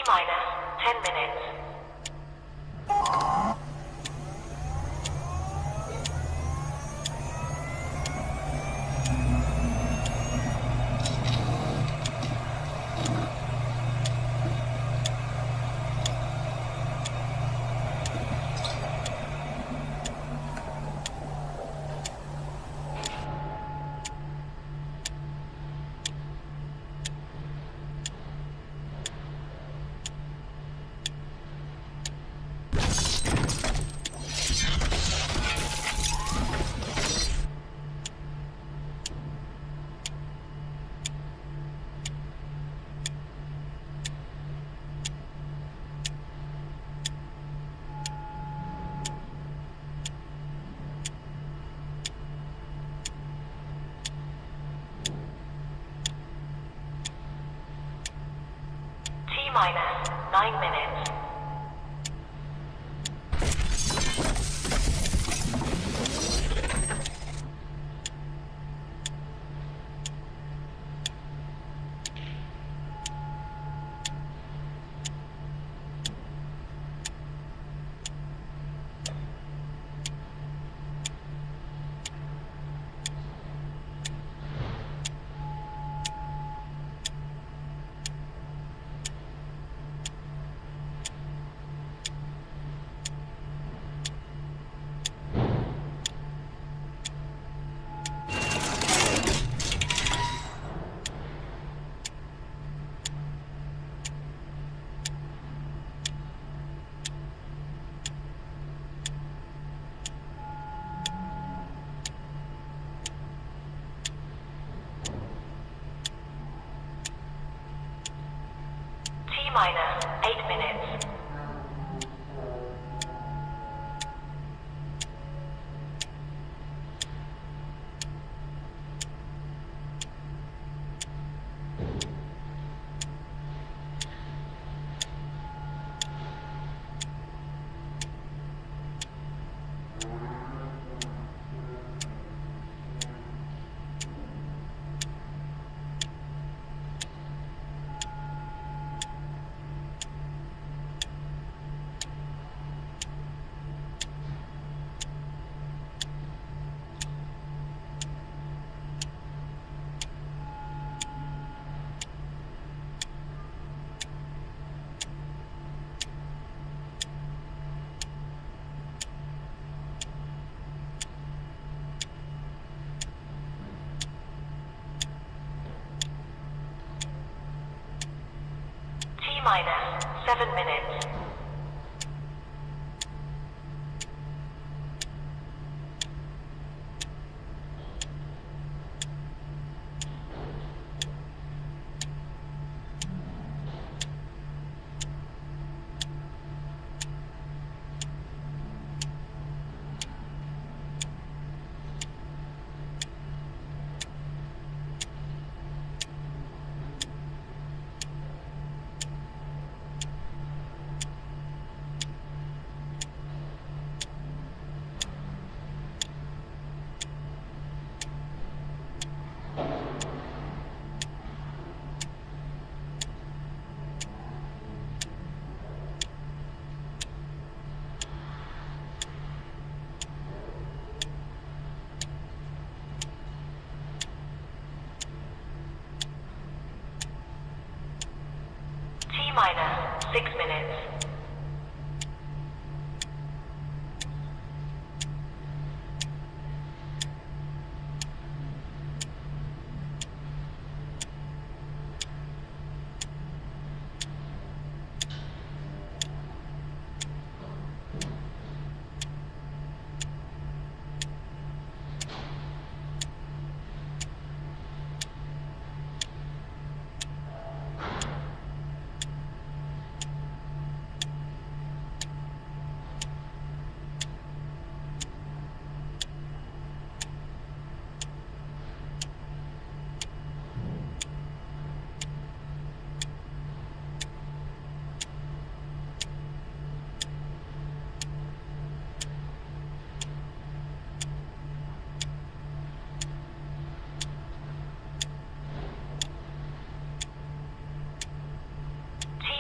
minus 10 minutes. Minus 9 minutes. Minus 8 minutes. Minus 7 minutes.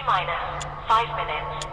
minus 5 minutes.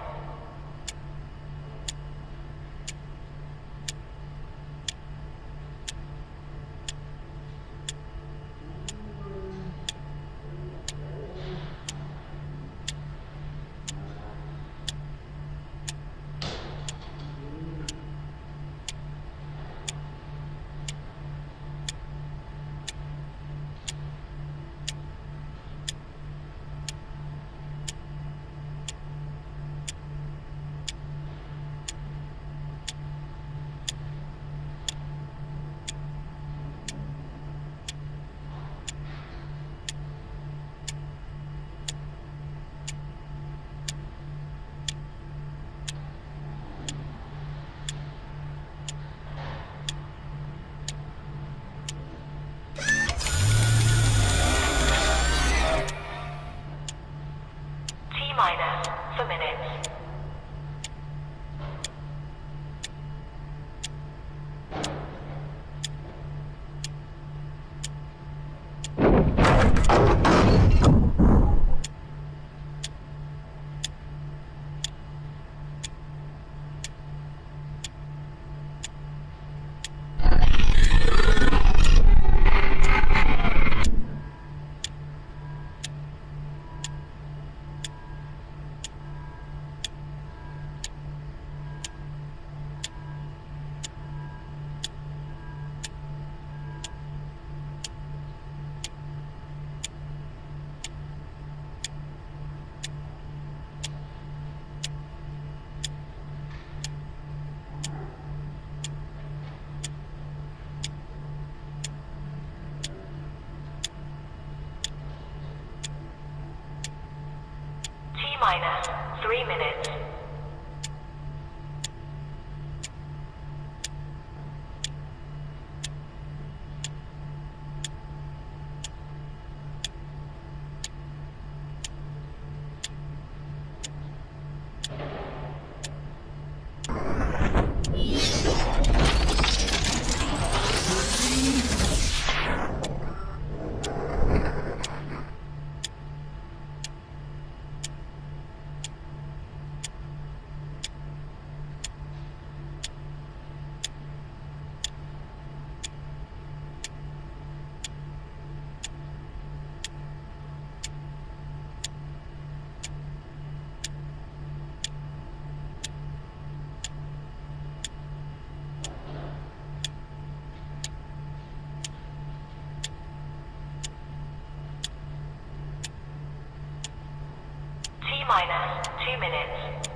Minus for minutes. Minus 3 minutes. Minus 2 minutes.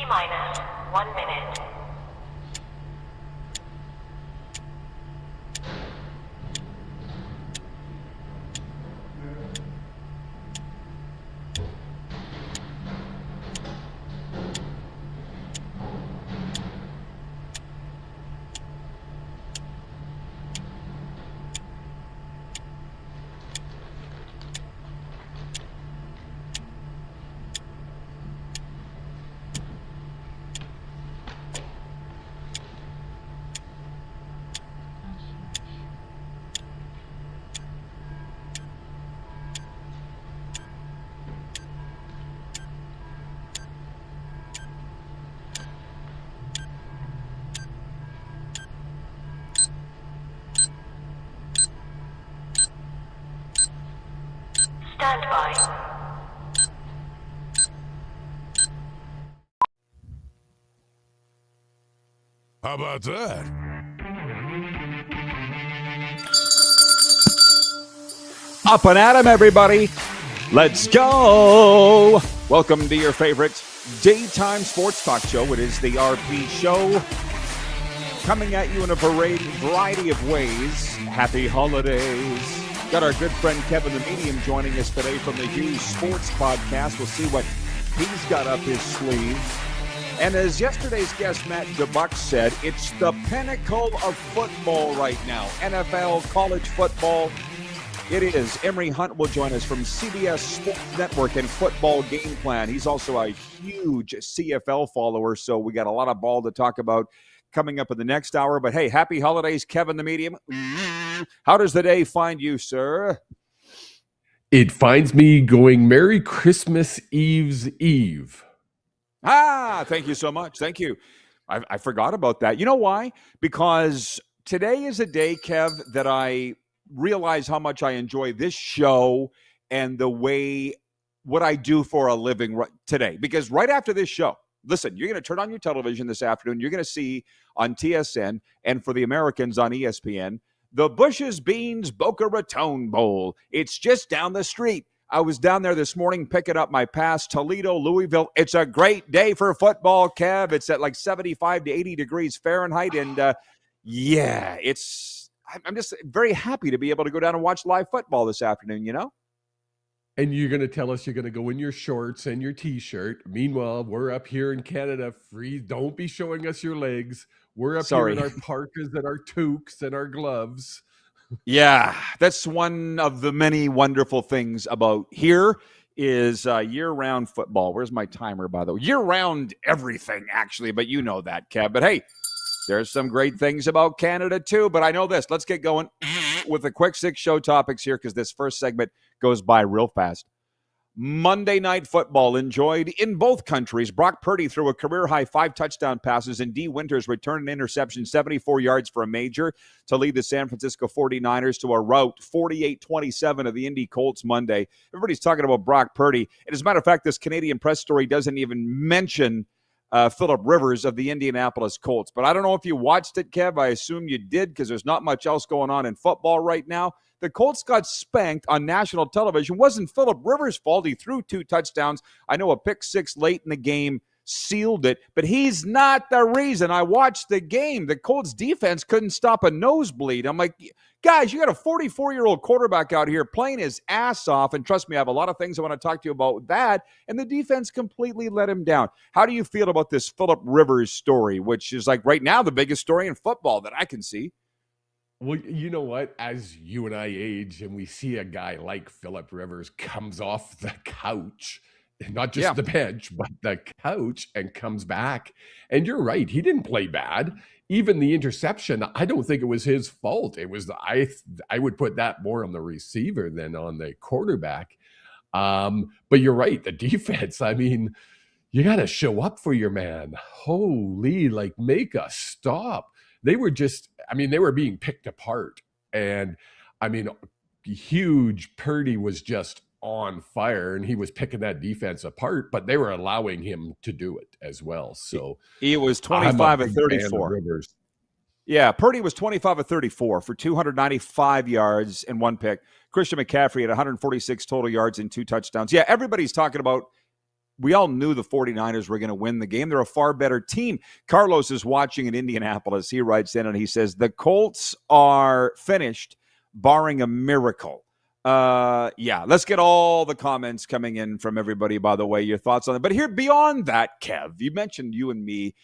Minus 1 minute. Stand by. How about that? Up and at 'em, everybody. Let's go. Welcome to your favorite daytime sports talk show. It is the RP Show, coming at you in a variety of ways. Happy holidays. Got our good friend Kevin the Medium joining us today from the Hughes Sports Podcast. We'll see what he's got up his sleeve. And as yesterday's guest Matt DeBuck said, it's the pinnacle of football right now. NFL, college football. It is. Emory Hunt will join us from CBS Sports Network and Football Game Plan. He's also a huge CFL follower, so we got a lot of ball to talk about coming up in the next hour. But hey, happy holidays, Kevin the Medium. How does the day find you, sir? It finds me going Merry Christmas Eve's Eve. Thank you so much. Thank you. I forgot about that. You know why? Because today is a day, Kev, that I realize how much I enjoy this show and the way what I do for a living today. Because right after this show, listen, you're going to turn on your television this afternoon. You're going to see on TSN and for the Americans on ESPN, the Bush's Beans Boca Raton Bowl. It's just down the street. I was down there this morning picking up my pass, Toledo, Louisville. It's a great day for football, Kev. It's at like 75 to 80 degrees Fahrenheit. And I'm just very happy to be able to go down and watch live football this afternoon, you know? And you're going to tell us you're going to go in your shorts and your T-shirt. Meanwhile, we're up here in Canada free. Don't be showing us your legs. We're up here in our parkas and our toques and our gloves. Yeah, that's one of the many wonderful things about here is year-round football. Where's my timer, by the way? Year-round everything, actually, but you know that, Kev. But hey, there's some great things about Canada, too. But I know this. Let's get going with the quick 6 show topics here because this first segment goes by real fast. Monday Night Football enjoyed in both countries. Brock Purdy threw a career-high 5 touchdown passes, and D. Winters returned an interception 74 yards for a major to lead the San Francisco 49ers to a rout 48-27 of the Indy Colts Monday. Everybody's talking about Brock Purdy. And as a matter of fact, this Canadian press story doesn't even mention Phillip Rivers of the Indianapolis Colts. But I don't know if you watched it, Kev. I assume you did because there's not much else going on in football right now. The Colts got spanked on national television. It wasn't Phillip Rivers' fault. He threw 2 touchdowns. I know a pick 6 late in the game sealed it, but he's not the reason. I watched the game. The Colts defense couldn't stop a nosebleed. I'm like, guys, you got a 44-year-old quarterback out here playing his ass off, and trust me, I have a lot of things I want to talk to you about that, and the defense completely let him down. How do you feel about this Phillip Rivers story, which is like right now the biggest story in football that I can see? Well, you know what? As you and I age and we see a guy like Phillip Rivers comes off the couch, not just the bench, but the couch, and comes back. And you're right. He didn't play bad. Even the interception, I don't think it was his fault. It was I would put that more on the receiver than on the quarterback. But you're right. The defense, I mean, you got to show up for your man. Holy, like, make a stop. They were just, I mean, they were being picked apart. And, I mean, huge Purdy was just on fire, and he was picking that defense apart, but they were allowing him to do it as well. So he was 25 of 34. Yeah, Purdy was 25 of 34 for 295 yards and 1 pick. Christian McCaffrey had 146 total yards and 2 touchdowns. Yeah, everybody's talking about, we all knew the 49ers were going to win the game. They're a far better team. Carlos is watching in Indianapolis. He writes in and he says, the Colts are finished, barring a miracle. Let's get all the comments coming in from everybody, by the way, your thoughts on it. But here, beyond that, Kev, you mentioned you and me.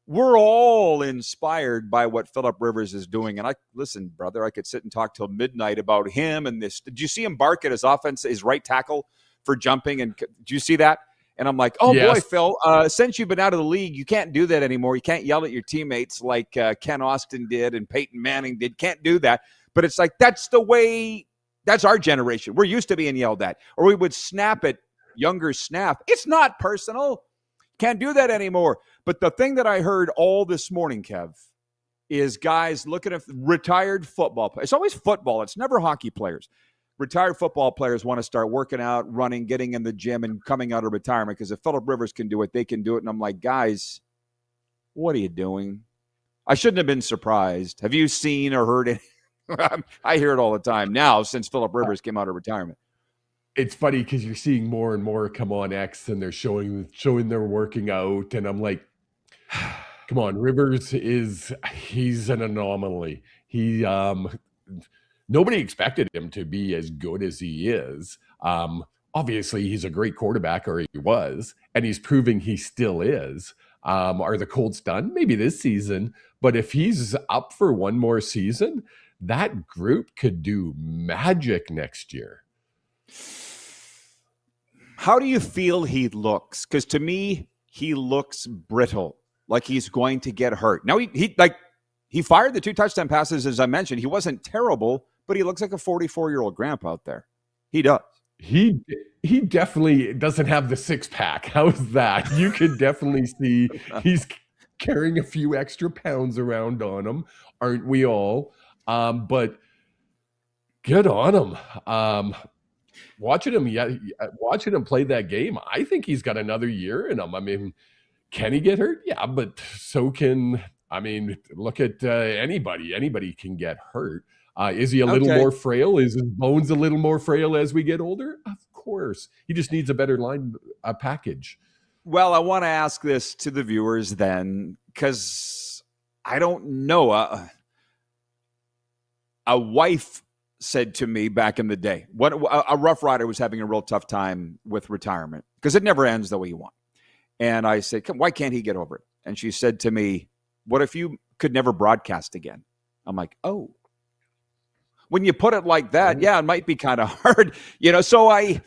We're all inspired by what Phillip Rivers is doing. And listen, brother, I could sit and talk till midnight about him and this. Did you see him bark at his offense, his right tackle for jumping? And did you see that? And I'm like, boy, Phil, since you've been out of the league, you can't do that anymore. You can't yell at your teammates like Ken Austin did and Peyton Manning did. Can't do that. But it's like, that's the way, that's our generation. We're used to being yelled at. Or we would snap at younger snap. It's not personal. Can't do that anymore. But the thing that I heard all this morning, Kev, is guys looking at retired football players. It's always football. It's never hockey players. Retired football players want to start working out, running, getting in the gym, and coming out of retirement because if Phillip Rivers can do it, they can do it. And I'm like, guys, what are you doing? I shouldn't have been surprised. Have you seen or heard it? I hear it all the time now since Philip Rivers came out of retirement. It's funny because you're seeing more and more come on X and they're showing they're working out. And I'm like, come on, Rivers he's an anomaly. Nobody expected him to be as good as he is. Obviously, he's a great quarterback, or he was, and he's proving he still is. Are the Colts done? Maybe this season. But if he's up for one more season, that group could do magic next year. How do you feel he looks? Because to me, he looks brittle, like he's going to get hurt. Now, he fired the 2 touchdown passes, as I mentioned. He wasn't terrible, but he looks like a 44-year-old grandpa out there. He does. He definitely doesn't have the 6-pack. How's that? You could definitely see he's carrying a few extra pounds around on him, aren't we all? But good on him. Watching him play that game, I think he's got another year in him. I mean, can he get hurt? Yeah, but so can, look at anybody. Anybody can get hurt. Is he a little more frail? Is his bones a little more frail as we get older? Of course. He just needs a better package. Well, I want to ask this to the viewers then, because I don't know. A wife said to me back in the day, a Rough Rider was having a real tough time with retirement because it never ends the way you want. And I said, why can't he get over it? And she said to me, what if you could never broadcast again? I'm like, oh. When you put it like that, yeah, it might be kind of hard, so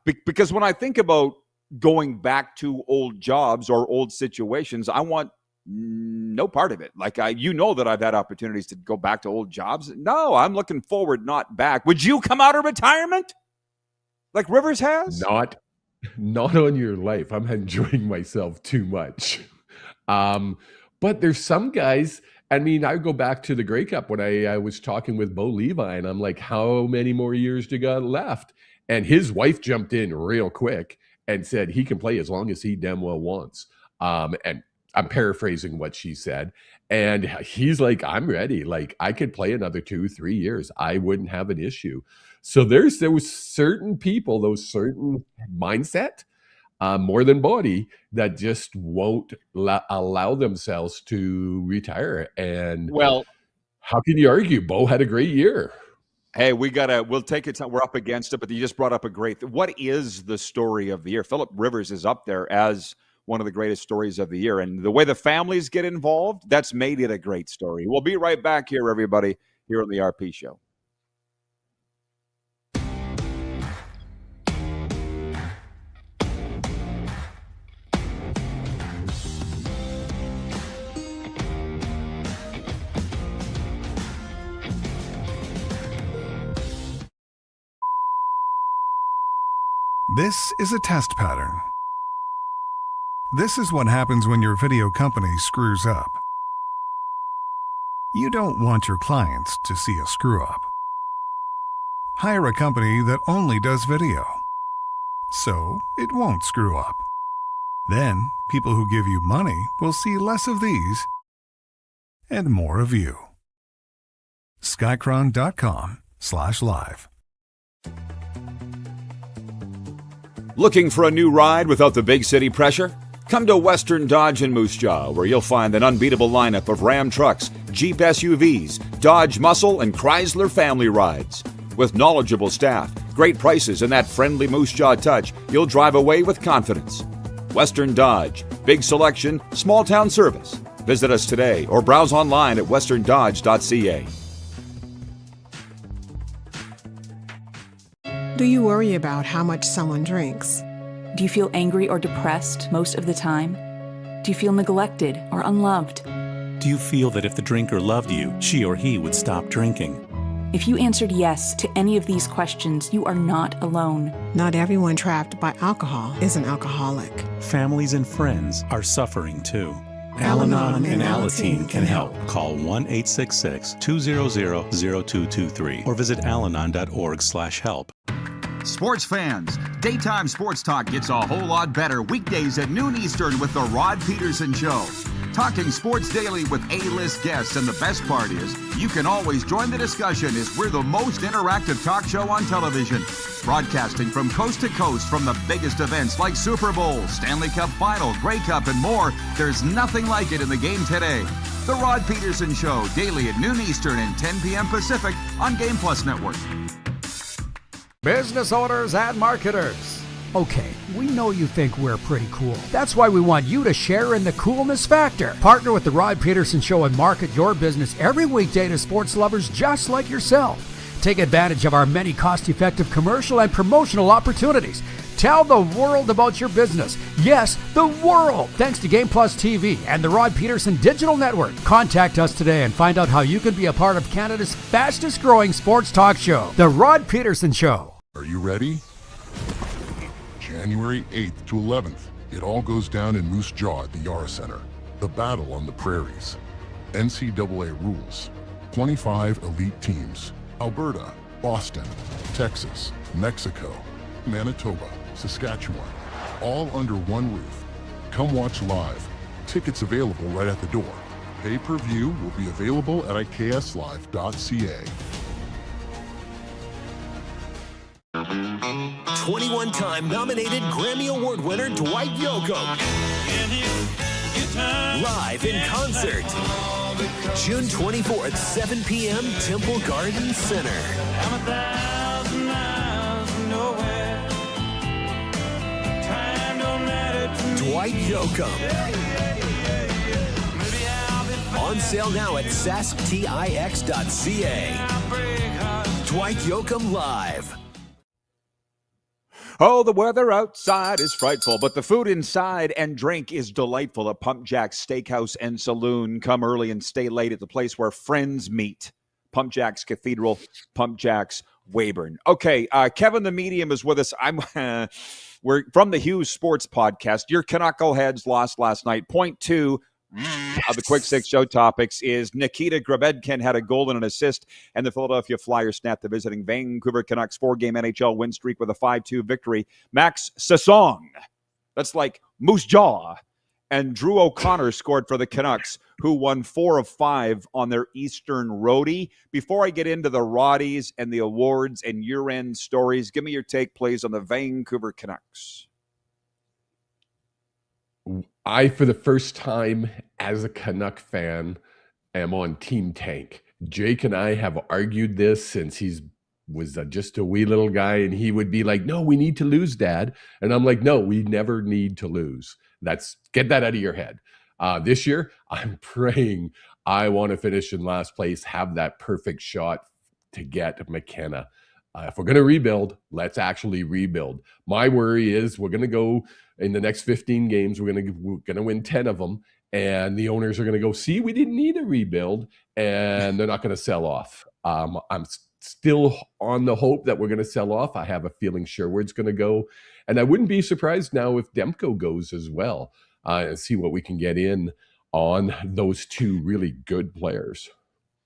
because when I think about going back to old jobs or old situations, I want no part of it. Like, that I've had opportunities to go back to old jobs. No, I'm looking forward, not back. Would you come out of retirement like Rivers has? Not on your life. I'm enjoying myself too much. But there's some guys, I go back to the Grey Cup when I was talking with Bo Levi, and I'm like, how many more years do you got left? And his wife jumped in real quick and said he can play as long as he damn well wants. And I'm paraphrasing what she said. And he's like, I'm ready. Like, I could play another 2-3 years. I wouldn't have an issue. So there was certain people, those certain mindset, more than body, that just won't allow themselves to retire. And well, how can you argue? Bo had a great year. Hey, we'll take it. We're up against it, but you just brought up a great thing. What is the story of the year? Philip Rivers is up there as one of the greatest stories of the year. And the way the families get involved, that's made it a great story. We'll be right back here, everybody, here on the RP Show. This is a test pattern. This is what happens when your video company screws up. You don't want your clients to see a screw-up. Hire a company that only does video, so it won't screw up. Then, people who give you money will see less of these and more of you. Skycron.com/live. Looking for a new ride without the big city pressure? Come to Western Dodge in Moose Jaw, where you'll find an unbeatable lineup of Ram trucks, Jeep SUVs, Dodge Muscle, and Chrysler family rides. With knowledgeable staff, great prices, and that friendly Moose Jaw touch, you'll drive away with confidence. Western Dodge. Big selection, small town service. Visit us today or browse online at westerndodge.ca. Do you worry about how much someone drinks? Do you feel angry or depressed most of the time? Do you feel neglected or unloved? Do you feel that if the drinker loved you, she or he would stop drinking? If you answered yes to any of these questions, you are not alone. Not everyone trapped by alcohol is an alcoholic. Families and friends are suffering too. Al-Anon and Alateen can help. Call 1-866-200-0223 or visit alanon.org/help. Sports fans, daytime sports talk gets a whole lot better weekdays at noon Eastern with the Rod Pedersen Show. talking sports daily with A-list guests, and the best part is you can always join the discussion as we're the most interactive talk show on television. Broadcasting from coast to coast from the biggest events like Super Bowl, Stanley Cup Final, Grey Cup, and more, there's nothing like it in the game today. The Rod Pedersen Show, daily at noon Eastern and 10 p.m. Pacific on Game Plus Network. Business owners and marketers. Okay, we know you think we're pretty cool. That's why we want you to share in the coolness factor. Partner with the Rod Pedersen Show and market your business every weekday to sports lovers just like yourself. Take advantage of our many cost-effective commercial and promotional opportunities. Tell the world about your business. Yes, the world. Thanks to Game Plus TV and the Rod Pedersen Digital Network. Contact us today and find out how you can be a part of Canada's fastest growing sports talk show, The Rod Pedersen Show. Are you ready? January 8th to 11th, it all goes down in Moose Jaw at the Yara Center. The battle on the prairies. NCAA rules. 25 elite teams. Alberta, Boston, Texas, Mexico, Manitoba, Saskatchewan, all under one roof. Come watch live. Tickets available right at the door. Pay-per-view will be available at ikslive.ca. 21-time nominated Grammy Award winner Dwight Yoakam. Live in concert. June 24th, 7 p.m., Temple Garden Center. Dwight Yoakam. On sale now at sasktix.ca. Dwight Yoakam Live. Oh, the weather outside is frightful, but the food inside and drink is delightful at Pump Jack's Steakhouse and Saloon. Come early and stay late at the place where friends meet. Pump Jack's Cathedral, Pump Jack's Weyburn. Okay, Kevin the Medium is with us. We're from the Hughes Sports Podcast. Your Canuckle Heads lost last night. Point two of the Quick Six show topics is Nikita Grabedkin had a goal and an assist, and the Philadelphia Flyers snapped the visiting Vancouver Canucks 4-game NHL win streak with a 5-2 victory. Max Sassong, that's like Moose Jaw, and Drew O'Connor scored for the Canucks, who won 4 of 5 on their Eastern roadie. Before I get into the Roddies and the awards and year-end stories, give me your take, please, on the Vancouver Canucks. I, for the first time as a Canuck fan, am on Team Tank. Jake and I have argued this since was just a wee little guy, and he would be like, no, we need to lose, Dad. And I'm like, no, we never need to lose. Get that out of your head. This year, I'm praying I want to finish in last place, have that perfect shot to get McKenna. If we're going to rebuild, let's actually rebuild. My worry is we're going to go in the next 15 games, we're going to win 10 of them, and the owners are going to go, see, we didn't need a rebuild, and they're not going to sell off. I'm still on the hope that we're going to sell off. I have a feeling Sherwood's going to go, and I wouldn't be surprised now if Demko goes as well, and see what we can get in on those two really good players.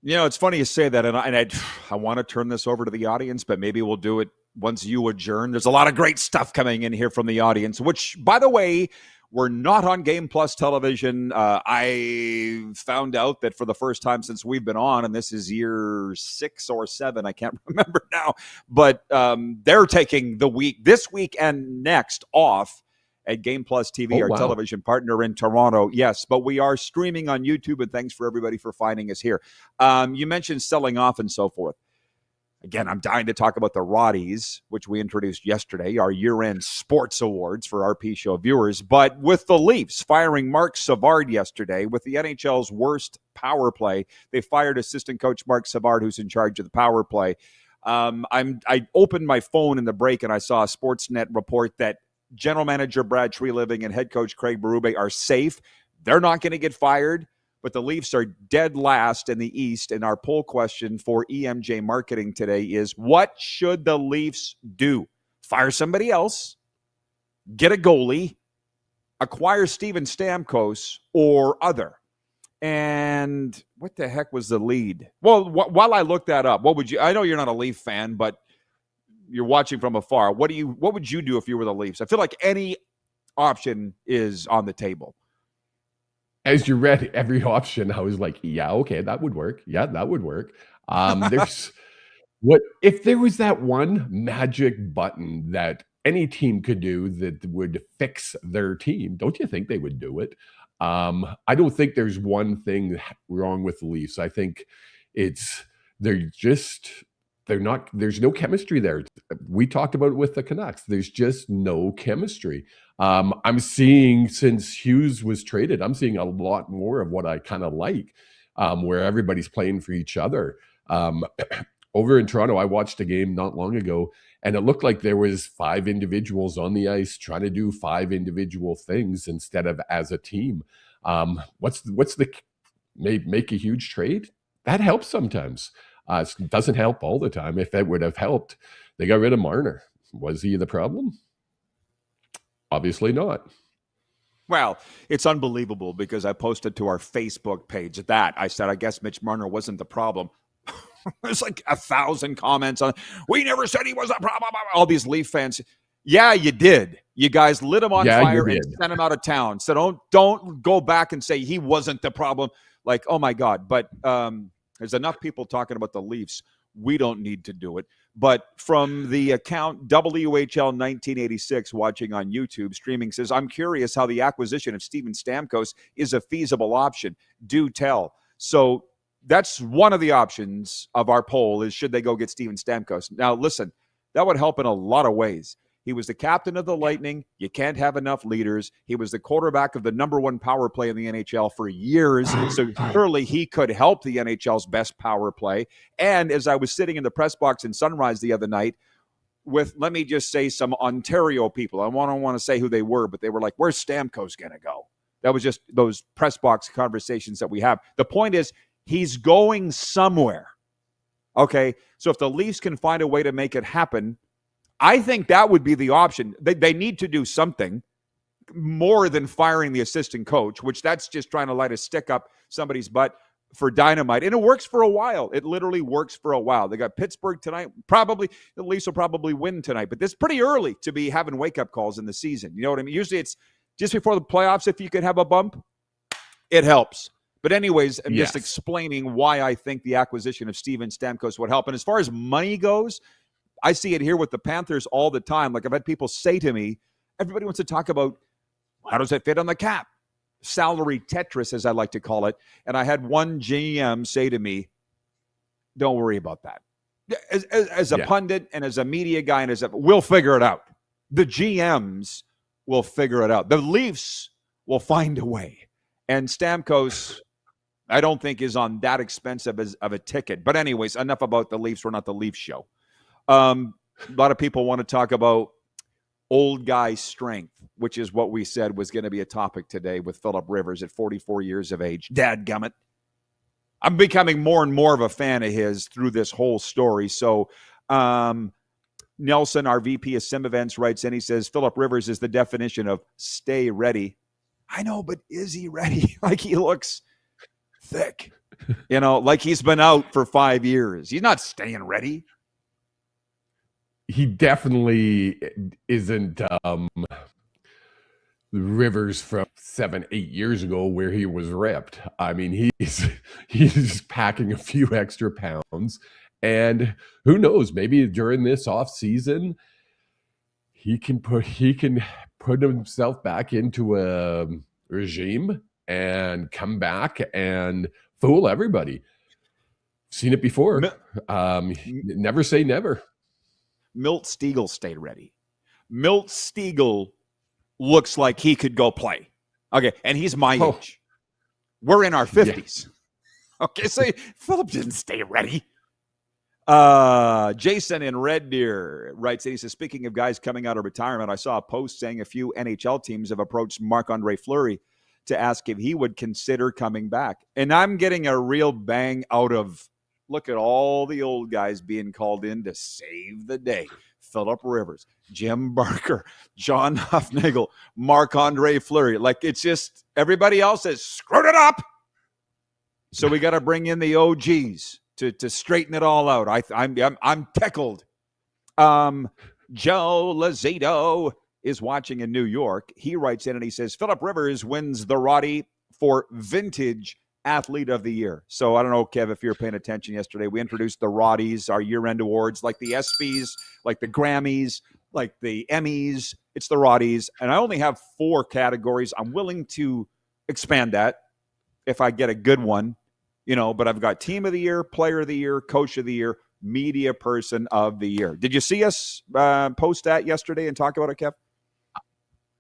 You know, it's funny you say that, and I want to turn this over to the audience, but maybe we'll do it once you adjourn. There's a lot of great stuff coming in here from the audience, which, by the way, we're not on Game Plus television. I found out that for the first time since we've been on, and this is year 6 or 7, I can't remember now, but they're taking this week and next off at Game Plus TV, our television partner in Toronto. Yes, but we are streaming on YouTube, and thanks for everybody for finding us here. You mentioned selling off and so forth. Again, I'm dying to talk about the Roddies, which we introduced yesterday, our year-end sports awards for RP Show viewers. But with the Leafs firing Mark Savard yesterday, with the NHL's worst power play, they fired assistant coach Mark Savard, who's in charge of the power play. I opened my phone in the break, and I saw a Sportsnet report that general manager Brad Treliving and head coach Craig Berube are safe. They're not going to get fired. But the Leafs are dead last in the East, and our poll question for EMJ Marketing today is, what should the Leafs do? Fire somebody else, get a goalie, acquire Steven Stamkos, or other? And what the heck was the lead? Well, while I look that up, I know you're not a Leaf fan, but you're watching from afar. What would you do if you were the Leafs? I feel like any option is on the table. as you read every option, I was like, yeah, okay, that would work. Yeah, that would work. There's what if there was that one magic button that any team could do that would fix their team? Don't you think they would do it? I don't think there's one thing wrong with the Leafs. I think it's they're not. There's no chemistry there. We talked about it with the Canucks. There's just no chemistry. I'm seeing since Hughes was traded, I'm seeing a lot more of what I kind of like, where everybody's playing for each other. Over in Toronto, I watched a game not long ago, and it looked like there was 5 individuals on the ice trying to do 5 individual things instead of as a team. What's the make a huge trade? That helps sometimes. It doesn't help all the time. If it would have helped, they got rid of Marner. Was he the problem? Obviously not. Well, it's unbelievable because I posted to our Facebook page that I said, I guess Mitch Marner wasn't the problem. There's like 1,000 comments on, we never said he was a problem. All these Leaf fans. Yeah, you did. You guys lit him on fire and sent him out of town. So don't go back and say he wasn't the problem. Like, oh my God. But there's enough people talking about the Leafs. We don't need to do it. But from the account WHL 1986 watching on YouTube, streaming says, I'm curious how the acquisition of Steven Stamkos is a feasible option. Do tell. So that's one of the options of our poll is should they go get Steven Stamkos? Now, listen, that would help in a lot of ways. He was the captain of the Lightning. You can't have enough leaders. He was the quarterback of the #1 power play in the NHL for years. So surely he could help the NHL's best power play. And as I was sitting in the press box in Sunrise the other night with, let me just say, some Ontario people. I don't want to say who they were, but they were like, where's Stamkos going to go? That was just those press box conversations that we have. The point is, he's going somewhere. Okay, so if the Leafs can find a way to make it happen, I think that would be the option. They need to do something more than firing the assistant coach, which that's just trying to light a stick up somebody's butt for dynamite. And it works for a while. It literally works for a while. They got Pittsburgh tonight. Probably the Leafs will probably win tonight, but this is pretty early to be having wake-up calls in the season. You know what I mean? Usually it's just before the playoffs. If you could have a bump, it helps. But anyways, I'm just explaining why I think the acquisition of Steven Stamkos would help. And as far as money goes, I see it here with the Panthers all the time. Like I've had people say to me, everybody wants to talk about how does it fit on the cap? Salary Tetris, as I like to call it. And I had one GM say to me, don't worry about that. As a pundit and as a media guy, and we'll figure it out. The GMs will figure it out. The Leafs will find a way. And Stamkos, I don't think is on that expensive of a ticket. But anyways, enough about the Leafs. We're not the Leafs show. A lot of people want to talk about old guy strength, which is what we said was going to be a topic today with Philip Rivers at 44 years of age. Dadgummit. I'm becoming more and more of a fan of his through this whole story. So Nelson, our VP of Sim Events, writes in, he says, Philip Rivers is the definition of stay ready. I know, but is he ready? Like he looks thick, like he's been out for 5 years. He's not staying ready. He definitely isn't Rivers from 7-8 years ago where he was ripped. I mean, he's packing a few extra pounds, and who knows, maybe during this off season, he can put himself back into a regime and come back and fool everybody. Seen it before. Never say never. Milt Stegall stayed ready. Milt Stegall looks like he could go play. Okay, and he's my age. We're in our 50s. Yeah. Okay, so Philip didn't stay ready. Jason in Red Deer writes, he says, speaking of guys coming out of retirement, I saw a post saying a few NHL teams have approached Marc-Andre Fleury to ask if he would consider coming back. And I'm getting a real bang out of, look at all the old guys being called in to save the day. Philip Rivers, Jim Barker, John Huffnagel, Marc-Andre Fleury. Like, it's just everybody else has screwed it up. So we got to bring in the OGs to straighten it all out. I'm tickled. Joe Lazito is watching in New York. He writes in and he says, Philip Rivers wins the Roddy for Vintage Athlete of the Year. So I don't know, Kev, if you're paying attention yesterday, we introduced the Roddies, our year-end awards, like the ESPYs, like the Grammys, like the Emmys. It's the Roddies. And I only have 4 categories. I'm willing to expand that if I get a good one, but I've got Team of the Year, Player of the Year, Coach of the Year, Media Person of the Year. Did you see us post that yesterday and talk about it, Kev?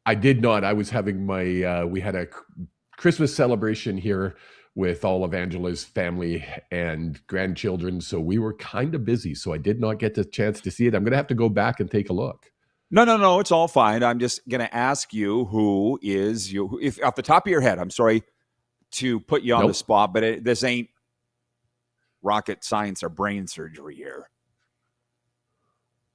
I did not. I was having we had a Christmas celebration here with all of Angela's family and grandchildren. So we were kind of busy. So I did not get the chance to see it. I'm going to have to go back and take a look. No. It's all fine. I'm just going to ask you who is you. If off the top of your head, I'm sorry to put you on the spot, but this ain't rocket science or brain surgery here.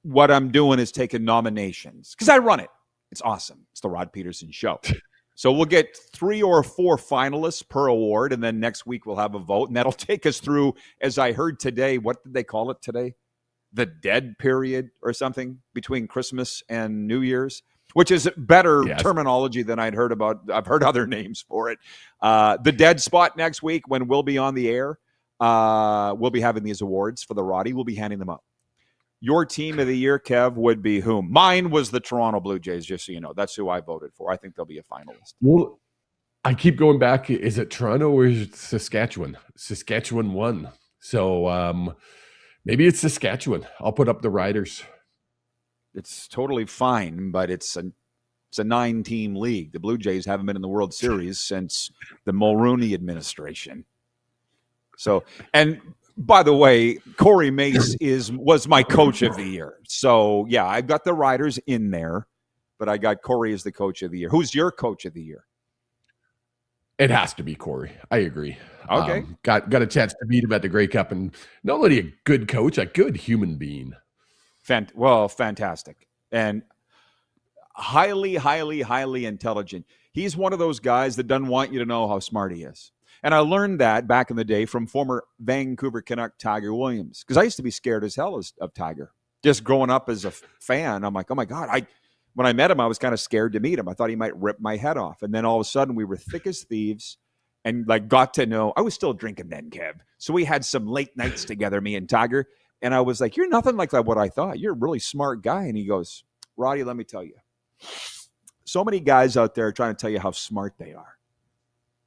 What I'm doing is taking nominations because I run it. It's awesome. It's the Rod Pedersen Show. So we'll get 3 or 4 finalists per award, and then next week we'll have a vote, and that'll take us through, as I heard today, what did they call it today? The dead period or something between Christmas and New Year's, which is better terminology than I'd heard about. I've heard other names for it. The dead spot next week when we'll be on the air. We'll be having these awards for the Roddy. We'll be handing them out. Your team of the year, Kev, would be whom? Mine was the Toronto Blue Jays, just so you know. That's who I voted for. I think they'll be a finalist. Well, I keep going back. Is it Toronto or is it Saskatchewan? Saskatchewan won. So maybe it's Saskatchewan. I'll put up the Riders. It's totally fine, but it's a 9-team league. The Blue Jays haven't been in the World Series since the Mulrooney administration. So, and by the way, Corey Mace was my coach of the year. So, yeah, I've got the Riders in there, but I got Corey as the coach of the year. Who's your coach of the year? It has to be Corey. I agree. Okay. Got a chance to meet him at the Grey Cup, and not only a good coach, a good human being. Fantastic. And highly, highly, highly intelligent. He's one of those guys that doesn't want you to know how smart he is. And I learned that back in the day from former Vancouver Canuck Tiger Williams, because I used to be scared as hell of Tiger. Just growing up as a fan, I'm like, oh my God. When I met him, I was kind of scared to meet him. I thought he might rip my head off. And then all of a sudden, we were thick as thieves and got to know. I was still drinking then, Kev. So we had some late nights together, me and Tiger. And I was like, you're nothing like what I thought. You're a really smart guy. And he goes, Roddy, let me tell you. So many guys out there are trying to tell you how smart they are.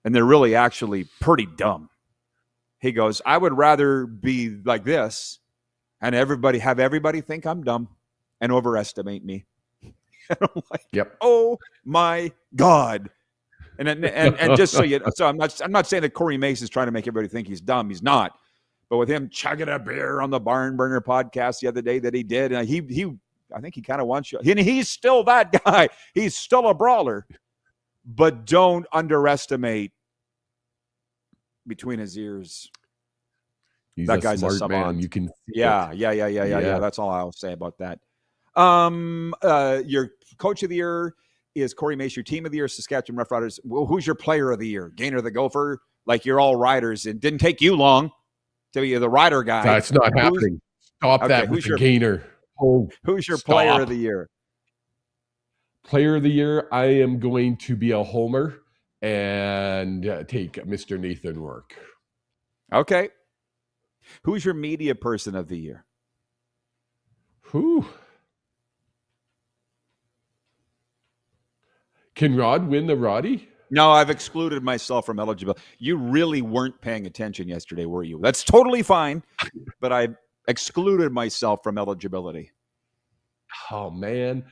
And they're really actually pretty dumb. He goes, I would rather be like this and have everybody think I'm dumb and overestimate me. And I'm like, yep. Oh my God. And just so you know, so I'm not saying that Corey Mace is trying to make everybody think he's dumb. He's not. But with him chugging a beer on the Barn Burner podcast the other day that he did, and I think he kind of wants you. And he's still that guy. He's still a brawler. But don't underestimate between his ears. He's that a guy's smart a savant. man. You can Yeah. That's all I'll say about that. Your coach of the year is Corey Mace. Your team of the year, Saskatchewan Roughriders. Well, who's your player of the year? Gainer the Gopher? Like you're all Riders. It didn't take you long to be the Rider guy. That's not happening. Stop that with the Gainer. Oh, who's your player of the year? Player of the year, I am going to be a homer and take Mr. Nathan Rourke. Okay. Who's your media person of the year? Who? Can Rod win the Roddy? No, I've excluded myself from eligibility. You really weren't paying attention yesterday, were you? That's totally fine, but I excluded myself from eligibility. Oh, man.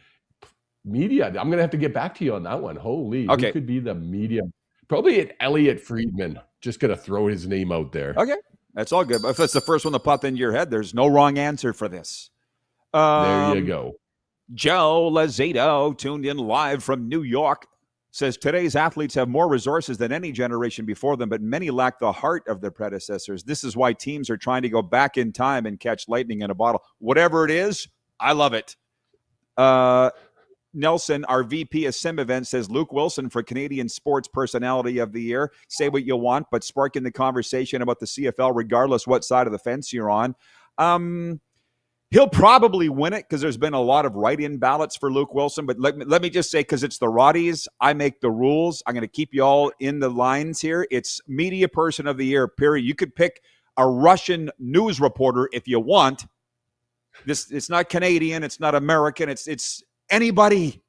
Media. I'm going to have to get back to you on that one. Holy. Okay. Who could be the media? Probably Elliot Friedman. Just going to throw his name out there. Okay. That's all good. But if that's the first one that popped into your head, there's no wrong answer for this. There you go. Joe Lazzato, tuned in live from New York, says today's athletes have more resources than any generation before them, but many lack the heart of their predecessors. This is why teams are trying to go back in time and catch lightning in a bottle. Whatever it is, I love it. Nelson, our VP of Sim Event, says Luke Wilson for Canadian Sports Personality of the Year. Say what you want, but sparking the conversation about the CFL regardless what side of the fence you're on. He'll probably win it because there's been a lot of write-in ballots for Luke Wilson. But let me just say, because it's the Roddies, I make the rules. I'm going to keep you all in the lines here. It's Media Person of the Year, period. You could pick a Russian news reporter if you want. It's not Canadian. It's not American. It's anybody,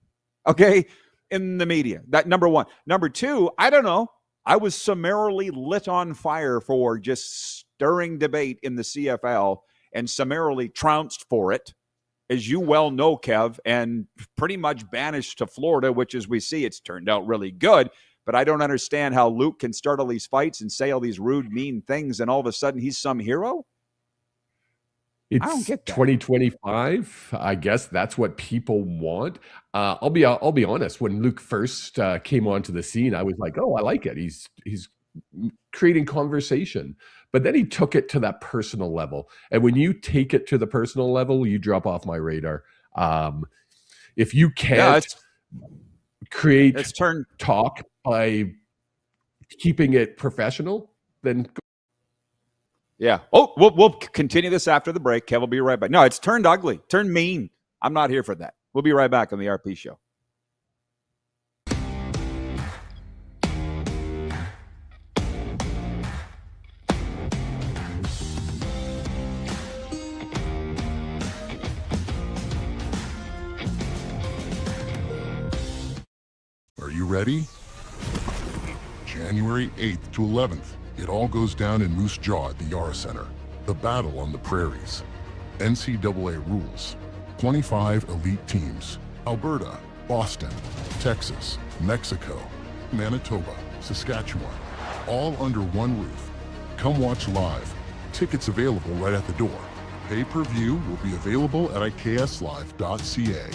okay, in the media. That number one. Number two, I don't know. I was summarily lit on fire for just stirring debate in the CFL and summarily trounced for it, as you well know, Kev, and pretty much banished to Florida, which, as we see, it's turned out really good. But I don't understand how Luke can start all these fights and say all these rude, mean things, and all of a sudden he's some hero. It's I don't get that. 2025. I guess that's what people want. I'll be honest. When Luke first came onto the scene, I was like, "Oh, I like it. He's creating conversation." But then he took it to that personal level, and when you take it to the personal level, you drop off my radar. If you can't create talk by keeping it professional, then. Yeah. Oh, we'll continue this after the break. Kev will be right back. No, it's turned ugly, turned mean. I'm not here for that. We'll be right back on the RP Show. Are you ready? January 8th to 11th. It all goes down in Moose Jaw at the Yara Center. The battle on the prairies. NCAA rules. 25 elite teams. Alberta, Boston, Texas, Mexico, Manitoba, Saskatchewan. All under one roof. Come watch live. Tickets available right at the door. Pay-per-view will be available at ikslive.ca.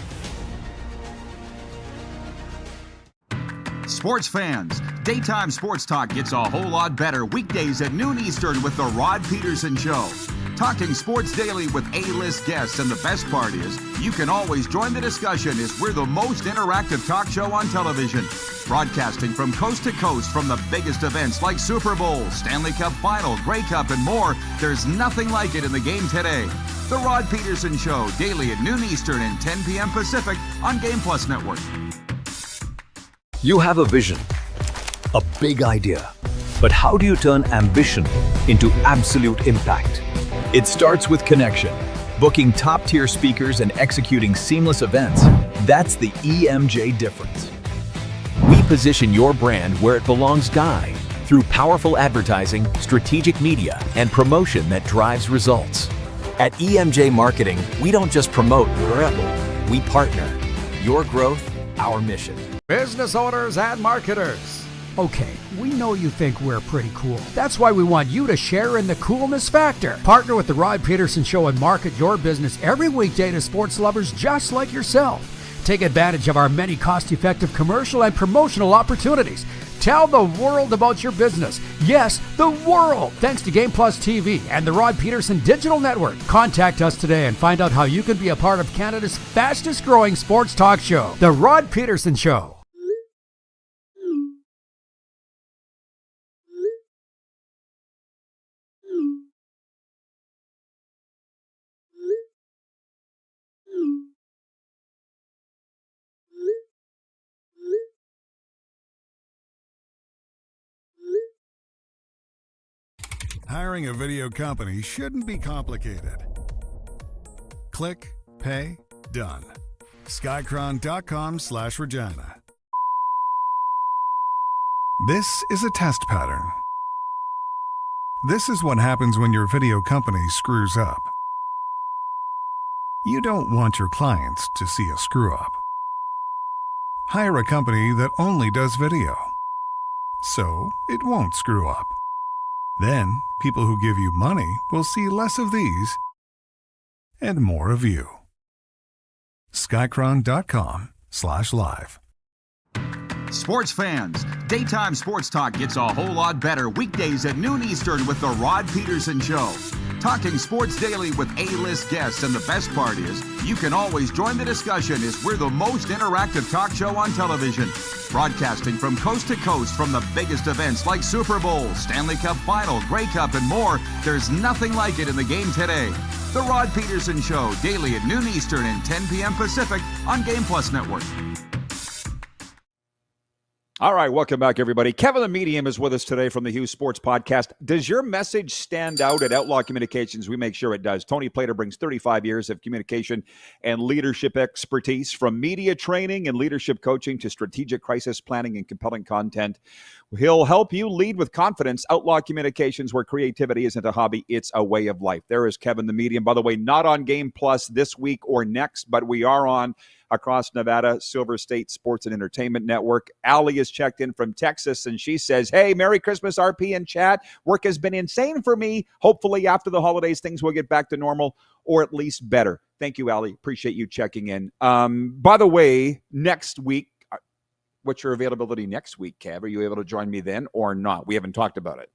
Sports fans, daytime sports talk gets a whole lot better weekdays at noon Eastern with the Rod Pedersen Show. Talking sports daily with A-list guests, and the best part is, you can always join the discussion as we're the most interactive talk show on television. Broadcasting from coast to coast from the biggest events like Super Bowl, Stanley Cup Final, Grey Cup, and more, there's nothing like it in the game today. The Rod Pedersen Show, daily at noon Eastern and 10 p.m. Pacific on Game Plus Network. You have a vision, a big idea, but how do you turn ambition into absolute impact? It starts with connection. Booking top-tier speakers and executing seamless events, that's the EMJ difference. We position your brand where it belongs, Guy, through powerful advertising, strategic media, and promotion that drives results. At EMJ Marketing, we don't just promote, we partner. Your growth, our mission. Business owners and marketers. Okay, we know you think we're pretty cool. That's why we want you to share in the coolness factor. Partner with the Rod Pedersen Show and market your business every weekday to sports lovers just like yourself. Take advantage of our many cost-effective commercial and promotional opportunities. Tell the world about your business. Yes, the world. Thanks to Game Plus TV and the Rod Pedersen Digital Network. Contact us today and find out how you can be a part of Canada's fastest growing sports talk show, The Rod Pedersen Show. Hiring a video company shouldn't be complicated. Click, pay, done. Skycron.com/Regina. This is a test pattern. This is what happens when your video company screws up. You don't want your clients to see a screw up. Hire a company that only does video, so it won't screw up. Then, people who give you money will see less of these and more of you. Skycron.com/live. Sports fans, daytime sports talk gets a whole lot better weekdays at noon Eastern with the Rod Pedersen Show. Talking sports daily with A-list guests, and the best part is, you can always join the discussion as we're the most interactive talk show on television. Broadcasting from coast to coast from the biggest events like Super Bowl, Stanley Cup Final, Grey Cup, and more, there's nothing like it in the game today. The Rod Pedersen Show, daily at noon Eastern and 10 p.m. Pacific on Game Plus Network. All right, welcome back, everybody. Kevin the Medium is with us today from the Hughes Sports Podcast. Does your message stand out at Outlaw Communications? We make sure it does. Tony Plater brings 35 years of communication and leadership expertise, from media training and leadership coaching to strategic crisis planning and compelling content. He'll help you lead with confidence. Outlaw Communications, where creativity isn't a hobby, it's a way of life. There is Kevin the Medium. By the way, not on Game Plus this week or next, but we are on across Nevada, Silver State Sports and Entertainment Network. Allie is checked in from Texas, and she says, hey, Merry Christmas, RP and chat. Work has been insane for me. Hopefully after the holidays, things will get back to normal, or at least better. Thank you, Allie. Appreciate you checking in. By the way, next week, what's your availability next week, Kev? Are you able to join me then or not? We haven't talked about it.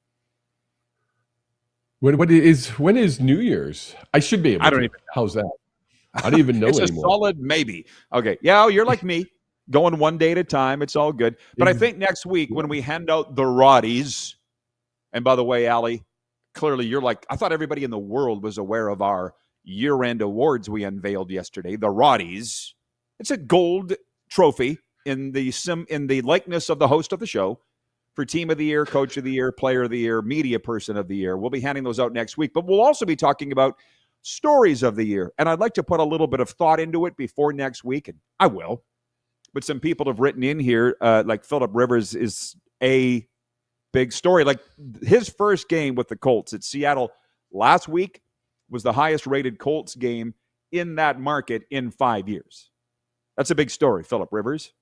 When is New Year's? I should be able to. I don't even know. How's that? I don't even know it's anymore. A solid maybe. Okay. Yeah, you're like me, going one day at a time. It's all good. But I think next week when we hand out the Roddies, and by the way, Allie, clearly you're like, I thought everybody in the world was aware of our year-end awards we unveiled yesterday, the Roddies. It's a gold trophy in the likeness of the host of the show for Team of the Year, Coach of the Year, Player of the Year, Media Person of the Year. We'll be handing those out next week, but we'll also be talking about Stories of the Year. And I'd like to put a little bit of thought into it before next week, and I will. But some people have written in here, like Philip Rivers is a big story. Like his first game with the Colts at Seattle last week was the highest rated Colts game in that market in 5 years. That's a big story, Philip Rivers.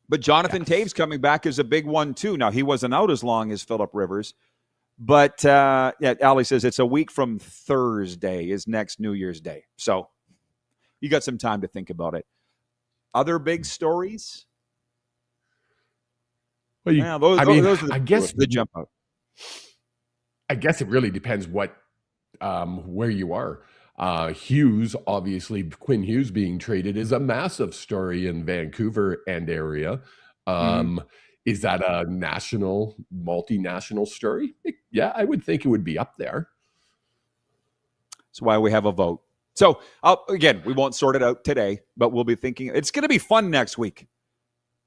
But Jonathan Taves coming back is a big one too. Now, he wasn't out as long as Philip Rivers. But, Allie says it's a week from Thursday is next New Year's Day. So you got some time to think about it. Other big stories? Well, those I guess the jump out. I guess it really depends what where you are. Hughes, obviously, Quinn Hughes being traded is a massive story in Vancouver and area. Is that a national, multinational story? Yeah, I would think it would be up there. That's why we have a vote. So, again, we won't sort it out today, but we'll be thinking it's going to be fun next week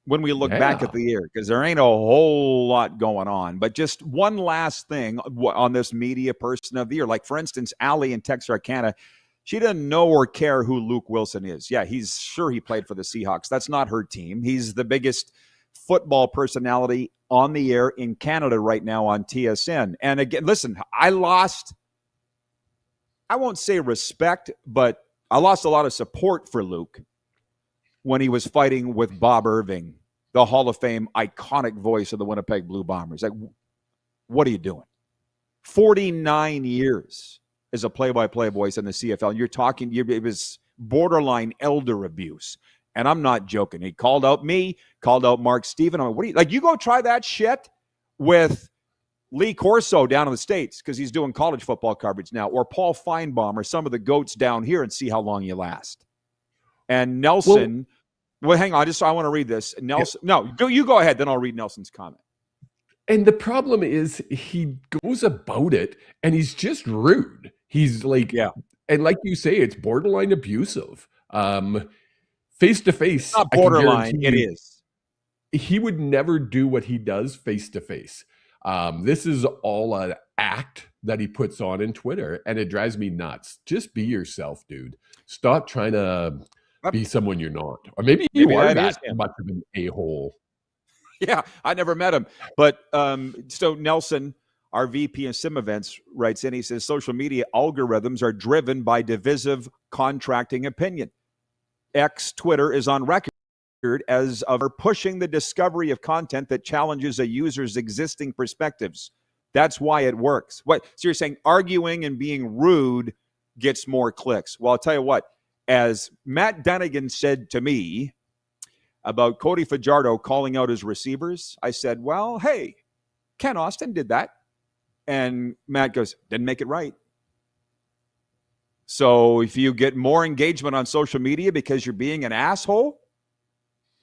when we look back at the year, because there ain't a whole lot going on. But just one last thing on this Media Person of the Year. Like, for instance, Allie in Texarkana, she doesn't know or care who Luke Wilson is. Yeah, he's sure he played for the Seahawks. That's not her team. He's the biggest football personality on the air in Canada right now on TSN. And again, listen, I won't say respect, but I lost a lot of support for Luke when he was fighting with Bob Irving, the Hall of Fame iconic voice of the Winnipeg Blue Bombers. Like, what are you doing? 49 years as a play-by-play voice in the CFL. And you're talking, it was borderline elder abuse. And I'm not joking. He called out me, called out Mark Steven. I'm like, what do you, like, you go try that shit with Lee Corso down in the States, because he's doing college football coverage now, or Paul Feinbaum, or some of the goats down here, and see how long you last. And Nelson, well hang on, I want to read this. Nelson, you go ahead, then I'll read Nelson's comment. And the problem is he goes about it, and he's just rude. He's like, and like you say, it's borderline abusive. Face to face, not borderline. It is. He would never do what he does face to face. This is all an act that he puts on in Twitter, and it drives me nuts. Just be yourself, dude. Stop trying to be someone you're not, or maybe you are that much of an a-hole. Yeah, I never met him, but so Nelson, our VP of Sim Events, writes in. He says social media algorithms are driven by divisive contracting opinion. X Twitter is on record as of pushing the discovery of content that challenges a user's existing perspectives. That's why it works. So you're saying arguing and being rude gets more clicks? Well, I'll tell you what. As Matt Dunnigan said to me about Cody Fajardo calling out his receivers, I said, well, hey, Ken Austin did that. And Matt goes, didn't make it right. So if you get more engagement on social media because you're being an asshole,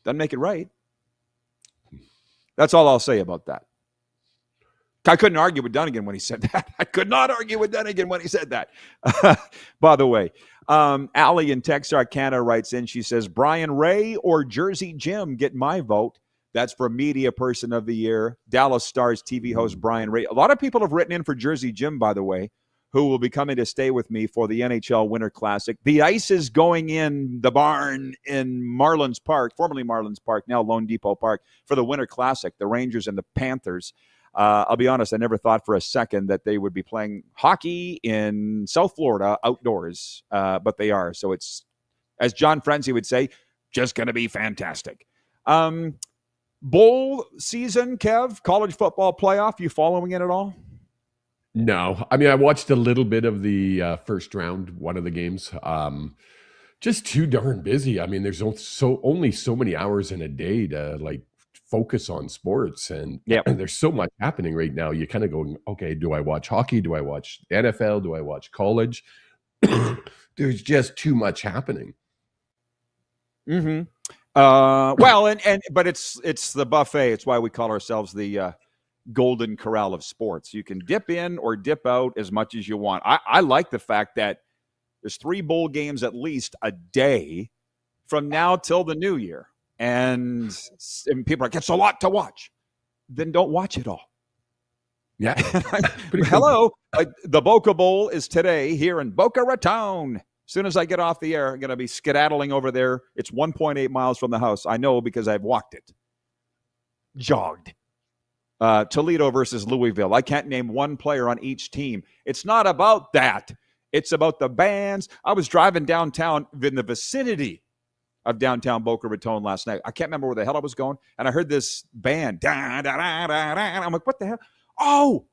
doesn't make it right. That's all I'll say about that. I couldn't argue with Dunnigan when he said that. I could not argue with Dunnigan when he said that. By the way, Allie in Texarkana writes in. She says, Brian Ray or Jersey Jim get my vote. That's for Media Person of the Year. Dallas Stars TV host Brian Ray. A lot of people have written in for Jersey Jim, by the way, who will be coming to stay with me for the NHL Winter Classic. The ice is going in the barn in Marlins Park, formerly Marlins Park, now Lone Depot Park, for the Winter Classic, the Rangers and the Panthers. I'll be honest, I never thought for a second that they would be playing hockey in South Florida outdoors, but they are. So it's, as John Frenzy would say, just going to be fantastic. Bowl season, Kev, college football playoff, you following it at all? No. I mean, I watched a little bit of the first round, one of the games. Just too darn busy. I mean, there's only so many hours in a day to like focus on sports, and there's so much happening right now. You kind of go, okay, do I watch hockey? Do I watch NFL? Do I watch college? There's just too much happening. Mm-hmm. Well, but it's the buffet. It's why we call ourselves the Golden Corral of sports. You can dip in or dip out as much as you want. I like the fact that there's 3 bowl games at least a day from now till the new year. And people are like, it's a lot to watch. Then don't watch it all. Yeah. Hello. The Boca Bowl is today here in Boca Raton. As soon as I get off the air, I'm going to be skedaddling over there. It's 1.8 miles from the house. I know because I've walked it. Jogged. Toledo versus Louisville. I can't name one player on each team. It's not about that. It's about the bands. I was driving downtown in the vicinity of downtown Boca Raton last night. I can't remember where the hell I was going, and I heard this band. Da, da, da, da, da, and I'm like, what the hell? Oh,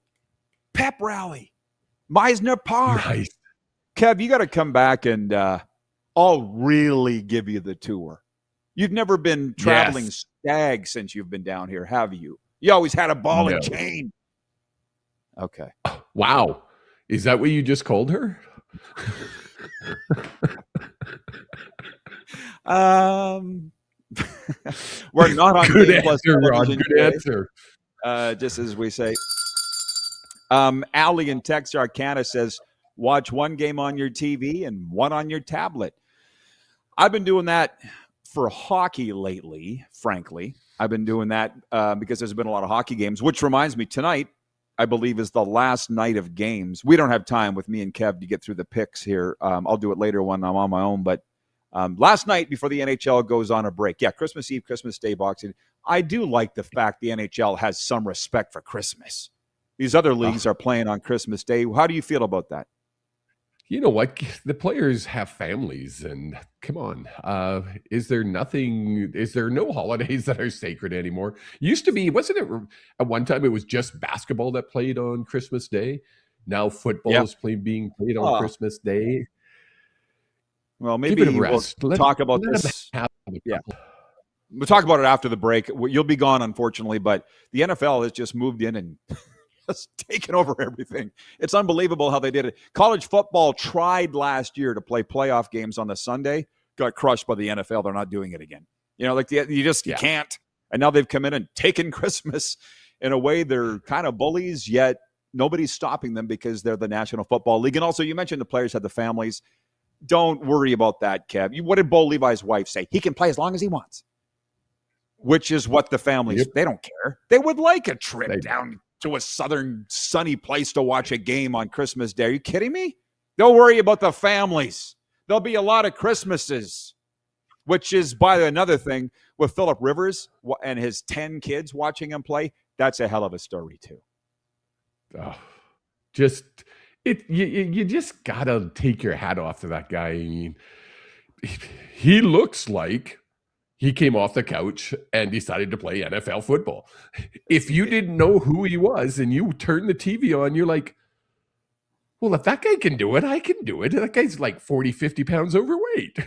pep rally. Meisner Park. Nice. Kev, you got to come back, and I'll really give you the tour. You've never been traveling stag since you've been down here, have you? You always had a ball and chain. Okay. Wow. Is that what you just called her? We're not on Good Game Plus answer, Rod. television Good today. answer. Just as we say. Allie in Texarkana says, watch one game on your TV and one on your tablet. I've been doing that for hockey lately, frankly. I've been doing that because there's been a lot of hockey games, which reminds me, tonight, I believe, is the last night of games. We don't have time with me and Kev to get through the picks here. I'll do it later when I'm on my own. But last night, before the NHL goes on a break, Christmas Eve, Christmas Day boxing, I do like the fact the NHL has some respect for Christmas. These other leagues are playing on Christmas Day. How do you feel about that? You know what? The players have families, and come on. Is there no holidays that are sacred anymore? Used to be, wasn't it at one time it was just basketball that played on Christmas Day? Now football is being played on Christmas Day. Well, maybe we'll talk about this. We'll talk about it after the break. You'll be gone, unfortunately, but the NFL has just moved in and just taken over everything. It's unbelievable how they did it. College football tried last year to play playoff games on the Sunday, got crushed by the NFL. They're not doing it again. You can't. And now they've come in and taken Christmas. In a way, they're kind of bullies, yet nobody's stopping them because they're the National Football League. And also, you mentioned the players had the families. Don't worry about that, Kev. What did Bo Levi's wife say? He can play as long as he wants. Which is what the families, they don't care. They would like a trip down to a southern sunny place to watch a game on Christmas Day. Are you kidding me? Don't worry about the families. There'll be a lot of Christmases, which is, by another thing, with Phillip Rivers and his 10 kids watching him play, that's a hell of a story too. You just got to take your hat off to that guy. I mean, he looks like he came off the couch and decided to play NFL football. If you didn't know who he was and you turned the TV on, you're like, well, if that guy can do it, I can do it. That guy's like 40, 50 pounds overweight.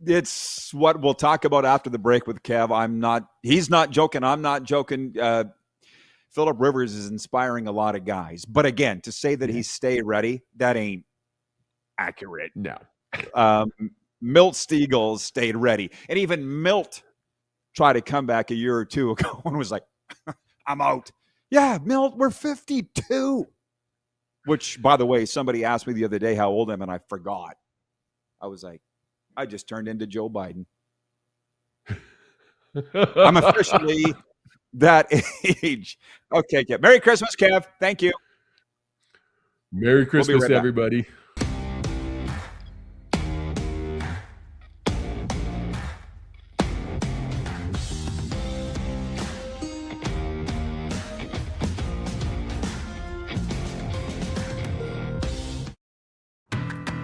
It's what we'll talk about after the break with Kev. He's not joking. I'm not joking. Phillip Rivers is inspiring a lot of guys. But again, to say that he stay ready, that ain't accurate. No. Milt Stegall stayed ready. And even Milt tried a comeback a year or two ago and was like, I'm out. Yeah, Milt, we're 52. Which, by the way, somebody asked me the other day how old I am, and I forgot. I was like, I just turned into Joe Biden. I'm officially that age. Okay, Kev. Merry Christmas, Kev. Thank you. Merry Christmas, everybody.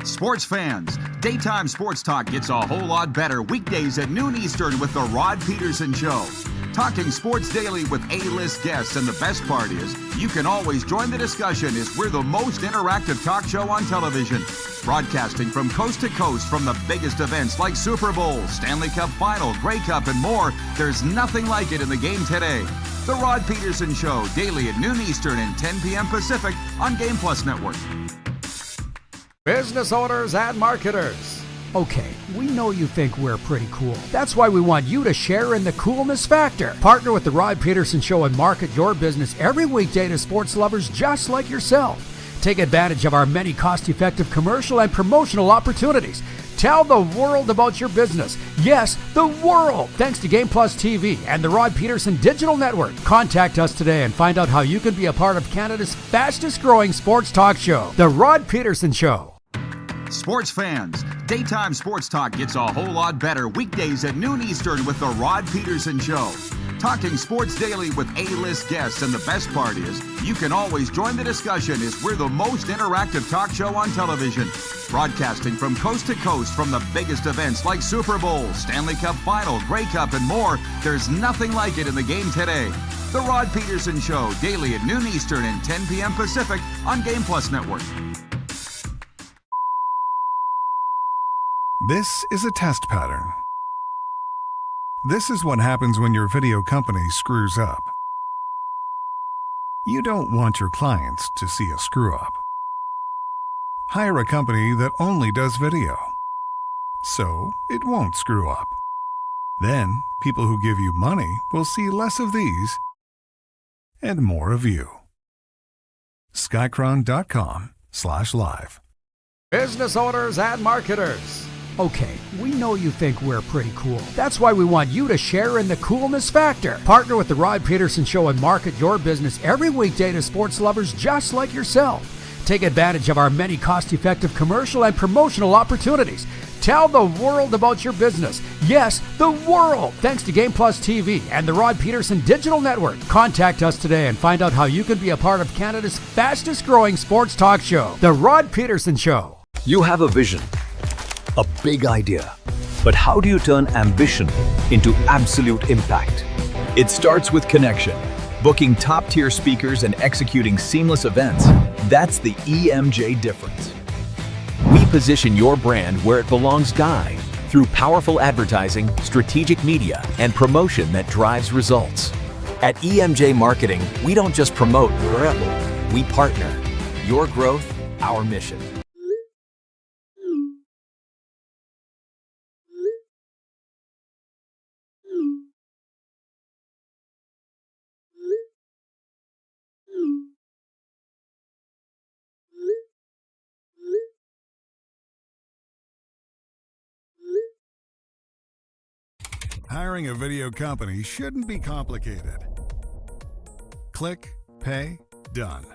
Sports fans, daytime sports talk gets a whole lot better weekdays at noon Eastern with the Rod Pedersen Show. Talking sports daily with A-list guests, and the best part is you can always join the discussion as we're the most interactive talk show on television. Broadcasting from coast to coast from the biggest events like Super Bowl, Stanley Cup Final, Grey Cup, and more. There's nothing like it in the game today. The Rod Pedersen Show, daily at noon Eastern and 10 p.m. Pacific on Game Plus Network. Business owners and marketers. Okay, we know you think we're pretty cool. That's why we want you to share in the coolness factor. Partner with the Rod Pedersen Show and market your business every weekday to sports lovers just like yourself. Take advantage of our many cost-effective commercial and promotional opportunities. Tell the world about your business. Yes, the world. Thanks to Game Plus TV and the Rod Pedersen Digital Network. Contact us today and find out how you can be a part of Canada's fastest growing sports talk show, The Rod Pedersen Show. Sports fans, daytime sports talk gets a whole lot better weekdays at noon Eastern with the Rod Pedersen Show. Talking sports daily with A-list guests, and the best part is you can always join the discussion as we're the most interactive talk show on television. Broadcasting from coast to coast from the biggest events like Super Bowl, Stanley Cup Final, Grey Cup, and more. There's nothing like it in the game today. The Rod Pedersen Show, daily at noon Eastern and 10 p.m. Pacific on Game Plus Network. This is a test pattern. This is what happens when your video company screws up. You don't want your clients to see a screw-up. Hire a company that only does video, so it won't screw up. Then, people who give you money will see less of these and more of you. Skycron.com/live. Business owners and marketers. Okay, we know you think we're pretty cool. That's why we want you to share in the coolness factor. Partner with the Rod Pedersen Show and market your business every weekday to sports lovers just like yourself. Take advantage of our many cost-effective commercial and promotional opportunities. Tell the world about your business. Yes, the world. Thanks to Game Plus TV and the Rod Pedersen Digital Network. Contact us today and find out how you can be a part of Canada's fastest growing sports talk show, The Rod Pedersen Show. You have a vision, a big idea, but how do you turn ambition into absolute impact? It starts with connection. Booking top-tier speakers and executing seamless events. That's the EMJ difference. We position your brand where it belongs, Guy, through powerful advertising, strategic media, and promotion that drives results. At EMJ Marketing, we don't just promote, we partner. Your growth, our mission. Hiring a video company shouldn't be complicated. Click, pay, done.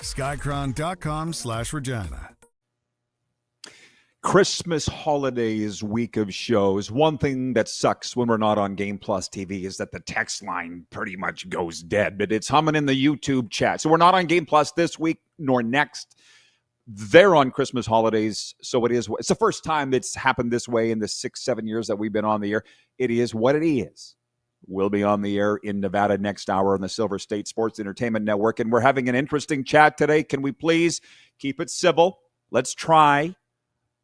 Skycron.com/Regina. Christmas holidays week of shows. One thing that sucks when we're not on Game Plus TV is that the text line pretty much goes dead, but it's humming in the YouTube chat. So we're not on Game Plus this week nor next. They're on Christmas holidays, so it's the first time it's happened this way in the 6-7 years that we've been on the air. It is what it is. We'll be on the air in Nevada next hour on the Silver State Sports Entertainment Network, and we're having an interesting chat today. Can we please keep it civil? Let's try.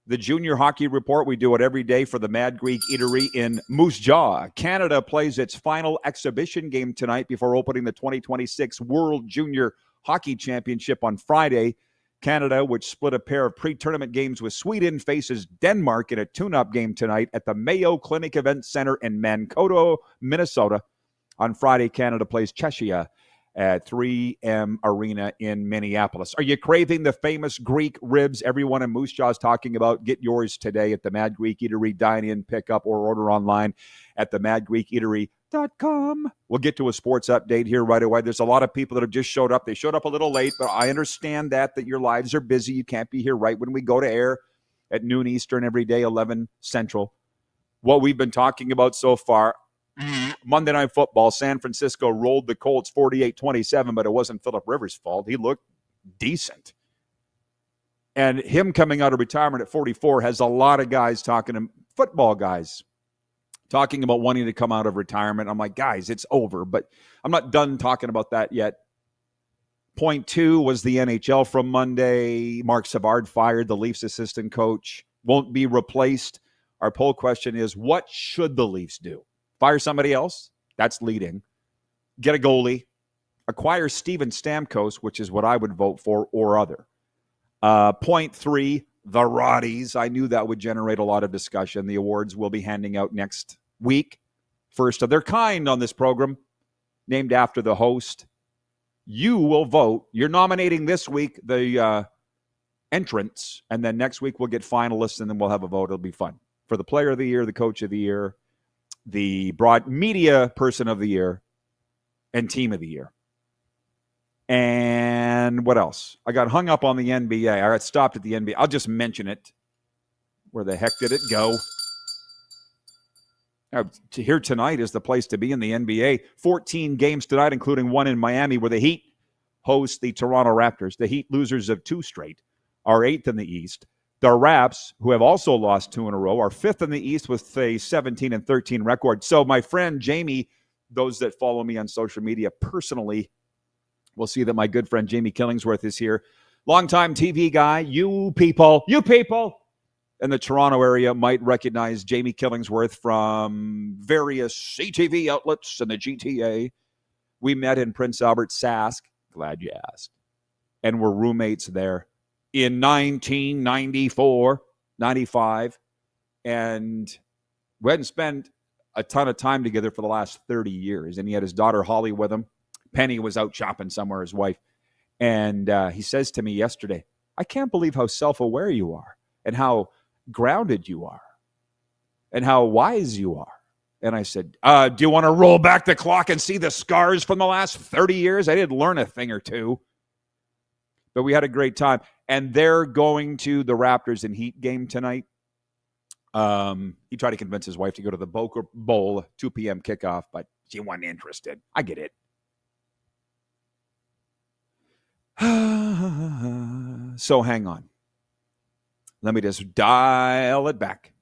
The Junior Hockey Report, we do it every day for the Mad Greek Eatery in Moose Jaw. Canada plays its final exhibition game tonight before opening the 2026 World Junior Hockey Championship on Friday. Canada, which split a pair of pre-tournament games with Sweden, faces Denmark in a tune-up game tonight at the Mayo Clinic Event Center in Mankato, Minnesota. On Friday, Canada plays Czechia at 3M Arena in Minneapolis. Are you craving the famous Greek ribs everyone in Moose Jaw is talking about? Get yours today at the Mad Greek Eatery. Dine in, pick up, or order online at themadgreekeatery.com. We'll get to a sports update here right away. There's a lot of people that have just showed up. They showed up a little late, but I understand that your lives are busy. You can't be here right when we go to air at noon Eastern every day, 11 Central. What we've been talking about so far, Monday Night Football, San Francisco rolled the Colts 48-27, but it wasn't Phillip Rivers' fault. He looked decent. And him coming out of retirement at 44 has a lot of guys football guys, talking about wanting to come out of retirement. I'm like, guys, it's over. But I'm not done talking about that yet. Point 2 was the NHL from Monday. Mark Savard fired, the Leafs assistant coach. Won't be replaced. Our poll question is, what should the Leafs do? Fire somebody else? That's leading. Get a goalie. Acquire Steven Stamkos, which is what I would vote for, or other. Point 3, the Roddies. I knew that would generate a lot of discussion. The awards we'll be handing out next week. First of their kind on this program, named after the host. You will vote. You're nominating this week the entrants, and then next week we'll get finalists, and then we'll have a vote. It'll be fun. For the player of the year, the coach of the year, the broad media person of the year, and team of the year. And what else? I got hung up on the NBA. I got stopped at the NBA. I'll just mention it. Where the heck did it go? Here tonight is the place to be in the NBA. 14 games tonight, including one in Miami, where the Heat host the Toronto Raptors. The Heat, losers of 2 straight, are 8th in the East. The Raps, who have also lost 2 in a row, are 5th in the East with a 17-13 record. So my friend Jamie, those that follow me on social media personally, will see that my good friend Jamie Killingsworth is here. Longtime TV guy. You people in the Toronto area might recognize Jamie Killingsworth from various CTV outlets in the GTA. We met in Prince Albert, Sask. Glad you asked. And we're roommates there in 1994, 95. And we hadn't spent a ton of time together for the last 30 years. And he had his daughter Holly with him. Penny was out shopping somewhere, his wife. And he says to me yesterday, I can't believe how self-aware you are and how grounded you are and how wise you are. And I said, do you want to roll back the clock and see the scars from the last 30 years? I did learn a thing or two. But we had a great time. And they're going to the Raptors and Heat game tonight. He tried to convince his wife to go to the Boca Bowl, 2 p.m. kickoff, but she wasn't interested. I get it. So hang on. Let me just dial it back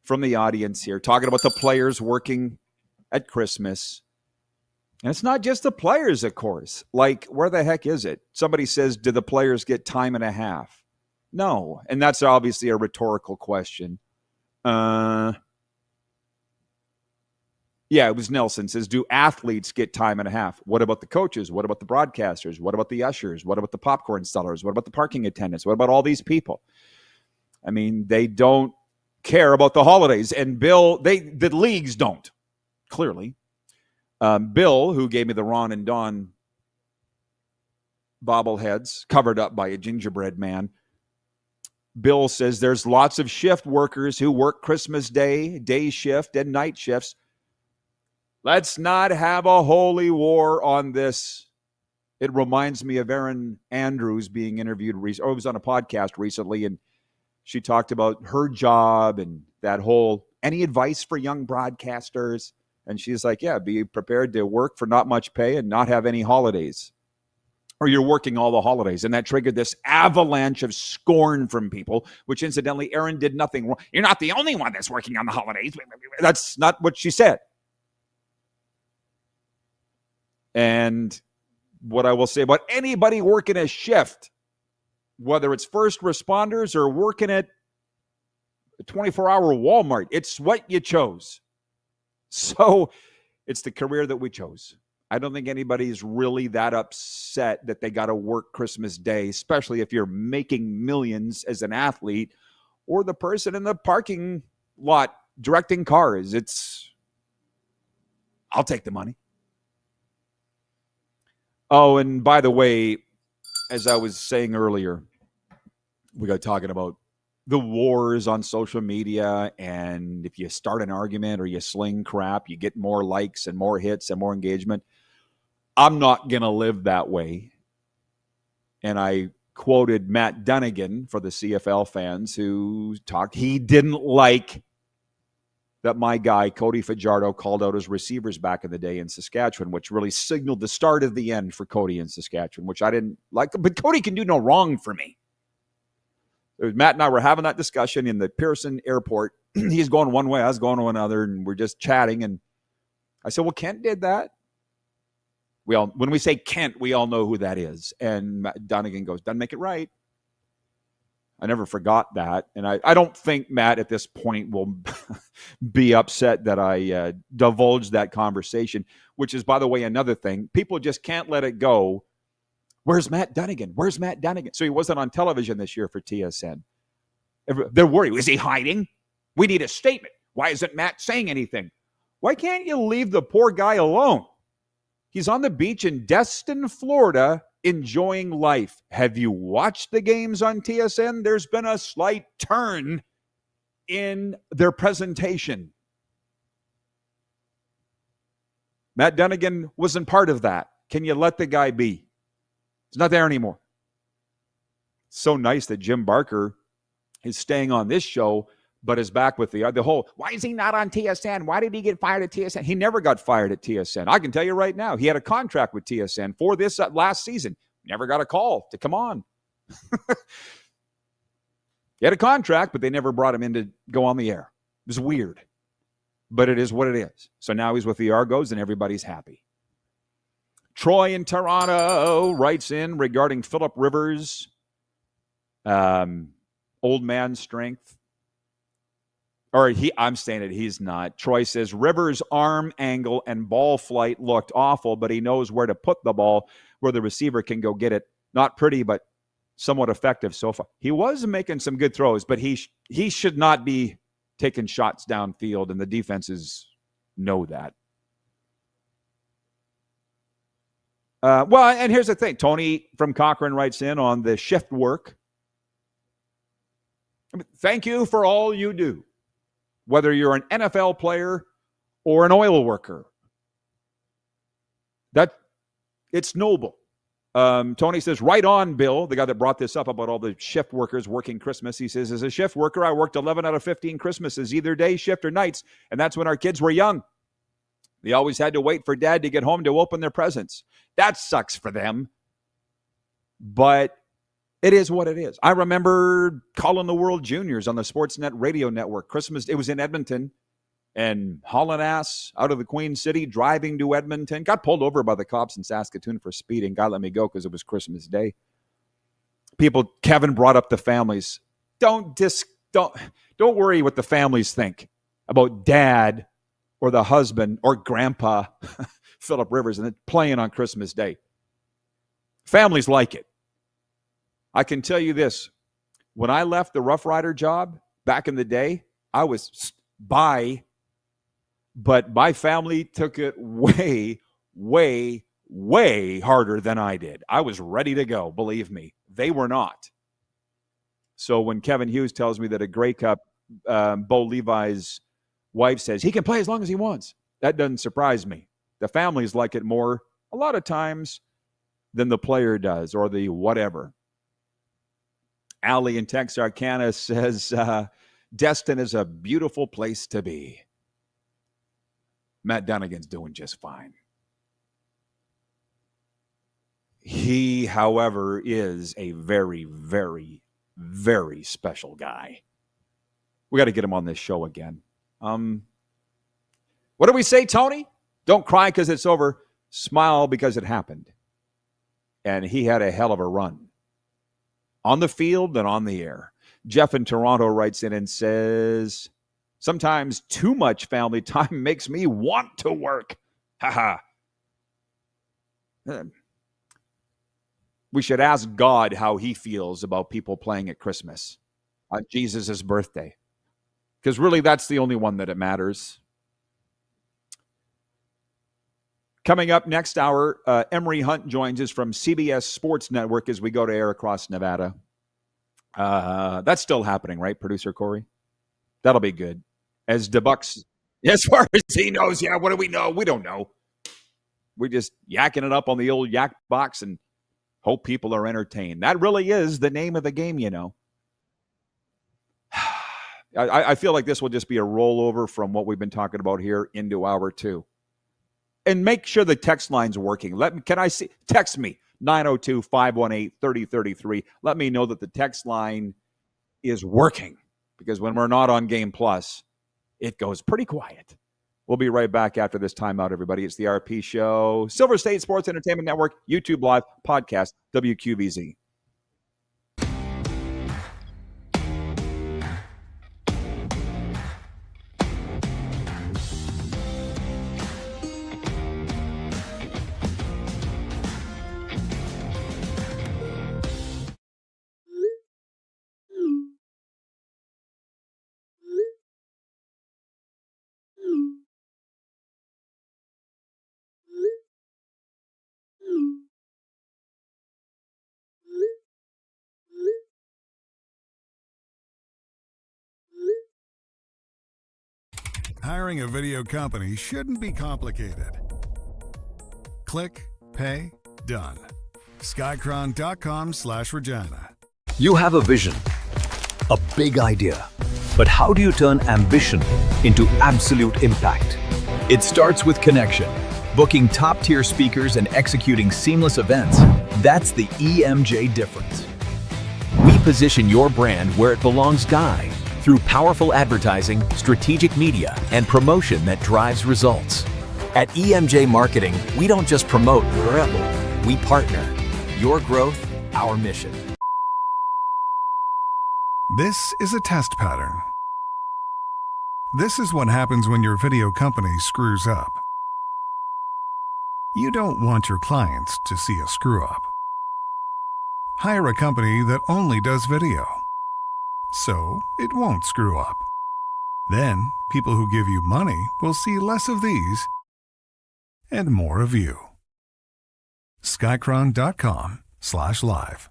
from the audience here, talking about the players working at Christmas. And it's not just the players, of course. Like, where the heck is it? Somebody says, do the players get time and a half? No. And that's obviously a rhetorical question. Yeah, it was Nelson says, do athletes get time and a half? What about the coaches? What about the broadcasters? What about the ushers? What about the popcorn sellers? What about the parking attendants? What about all these people? I mean, they don't care about the holidays. And Bill, the leagues don't, clearly. Bill, who gave me the Ron and Don bobbleheads covered up by a gingerbread man, Bill says there's lots of shift workers who work Christmas Day, day shift, and night shifts. Let's not have a holy war on this. It reminds me of Erin Andrews being interviewed recently. It was on a podcast recently, and she talked about her job and that whole, any advice for young broadcasters? And she's like, yeah, be prepared to work for not much pay and not have any holidays. Or you're working all the holidays. And that triggered this avalanche of scorn from people, which incidentally, Erin did nothing wrong. You're not the only one that's working on the holidays. That's not what she said. And what I will say about anybody working a shift, whether it's first responders or working at a 24-hour Walmart, it's what you chose. So it's the career that we chose. I don't think anybody's really that upset that they got to work Christmas Day, especially if you're making millions as an athlete or the person in the parking lot directing cars. I'll take the money. Oh, and by the way, as I was saying earlier, we got talking about the wars on social media, and if you start an argument or you sling crap, you get more likes and more hits and more engagement. I'm not going to live that way. And I quoted Matt Dunnigan for the CFL fans who talked. He didn't like that my guy, Cody Fajardo, called out his receivers back in the day in Saskatchewan, which really signaled the start of the end for Cody in Saskatchewan, which I didn't like. But Cody can do no wrong for me. Matt and I were having that discussion in the Pearson airport. He's going one way, I was going another, and we're just chatting. And I said, well, Kent did that. When we say Kent, we all know who that is. And Matt Dunnigan goes, doesn't make it right. I never forgot that. And I don't think Matt at this point will be upset that I divulged that conversation, which is, by the way, another thing. People just can't let it go. Where's Matt Dunnigan? Where's Matt Dunnigan? So he wasn't on television this year for TSN. They're worried. Is he hiding? We need a statement. Why isn't Matt saying anything? Why can't you leave the poor guy alone? He's on the beach in Destin, Florida, enjoying life. Have you watched the games on TSN? There's been a slight turn in their presentation. Matt Dunnigan wasn't part of that. Can you let the guy be? He's not there anymore. It's so nice that Jim Barker is staying on this show, but is back with the whole, why is he not on TSN? Why did he get fired at TSN? He never got fired at TSN. I can tell you right now, he had a contract with TSN for this last season. Never got a call to come on. He had a contract, but they never brought him in to go on the air. It was weird, but it is what it is. So now he's with the Argos and everybody's happy. Troy in Toronto writes in regarding Philip Rivers, old man strength. Or I'm saying it, he's not. Troy says, Rivers' arm angle and ball flight looked awful, but he knows where to put the ball where the receiver can go get it. Not pretty, but somewhat effective so far. He was making some good throws, but he should not be taking shots downfield, and the defenses know that. Well, and here's the thing. Tony from Cochrane writes in on the shift work. Thank you for all you do, whether you're an NFL player or an oil worker. It's noble. Tony says, right on, Bill, the guy that brought this up about all the shift workers working Christmas. He says, as a shift worker, I worked 11 out of 15 Christmases, either day shift or nights, and that's when our kids were young. They always had to wait for Dad to get home to open their presents. That sucks for them, but it is what it is. I remember calling the World Juniors on the Sportsnet radio network. Christmas, it was in Edmonton, and hauling ass out of the Queen City, driving to Edmonton. Got pulled over by the cops in Saskatoon for speeding. God let me go because it was Christmas Day. Kevin brought up the families. Don't worry what the families think about Dad or the husband or Grandpa Philip Rivers and playing on Christmas Day. Families like it. I can tell you this. When I left the Rough Rider job back in the day, I was by, but my family took it way, way, way harder than I did. I was ready to go, believe me. They were not. So when Kevin Hughes tells me that a Grey Cup, Bo Levi's wife says he can play as long as he wants, that doesn't surprise me. The families like it more a lot of times than the player does or the whatever. Allie in Texarkana says, Destin is a beautiful place to be. Matt Dunnigan's doing just fine. He, however, is a very, very, very special guy. We got to get him on this show again. What do we say, Tony? Don't cry because it's over. Smile because it happened. And he had a hell of a run. On the field and on the air. Jeff in Toronto writes in and says, sometimes too much family time makes me want to work. Ha ha. We should ask God how he feels about people playing at Christmas, on Jesus' birthday. Because really, that's the only one that it matters. Coming up next hour, Emory Hunt joins us from CBS Sports Network as we go to air across Nevada. That's still happening, right, producer Corey? That'll be good. As DeBucks, as far as he knows, yeah, what do we know? We don't know. We're just yakking it up on the old yak box and hope people are entertained. That really is the name of the game, you know. I feel like this will just be a rollover from what we've been talking about here into hour two. And make sure the text line's working. Text me, 902-518-3033. Let me know that the text line is working. Because when we're not on Game Plus, it goes pretty quiet. We'll be right back after this timeout, everybody. It's the RP Show, Silver State Sports Entertainment Network, YouTube Live, podcast, WQVZ. Hiring a video company shouldn't be complicated. Click, pay, done. Skycron.com/Regina. You have a vision, a big idea, but how do you turn ambition into absolute impact? It starts with connection. Booking top-tier speakers and executing seamless events, that's the EMJ difference. We position your brand where it belongs, Guy, through powerful advertising, strategic media, and promotion that drives results. At EMJ Marketing, we don't just promote, we partner. Your growth, our mission. This is a test pattern. This is what happens when your video company screws up. You don't want your clients to see a screw up. Hire a company that only does video, so it won't screw up. Then, people who give you money will see less of these and more of you. Skycron.com/live.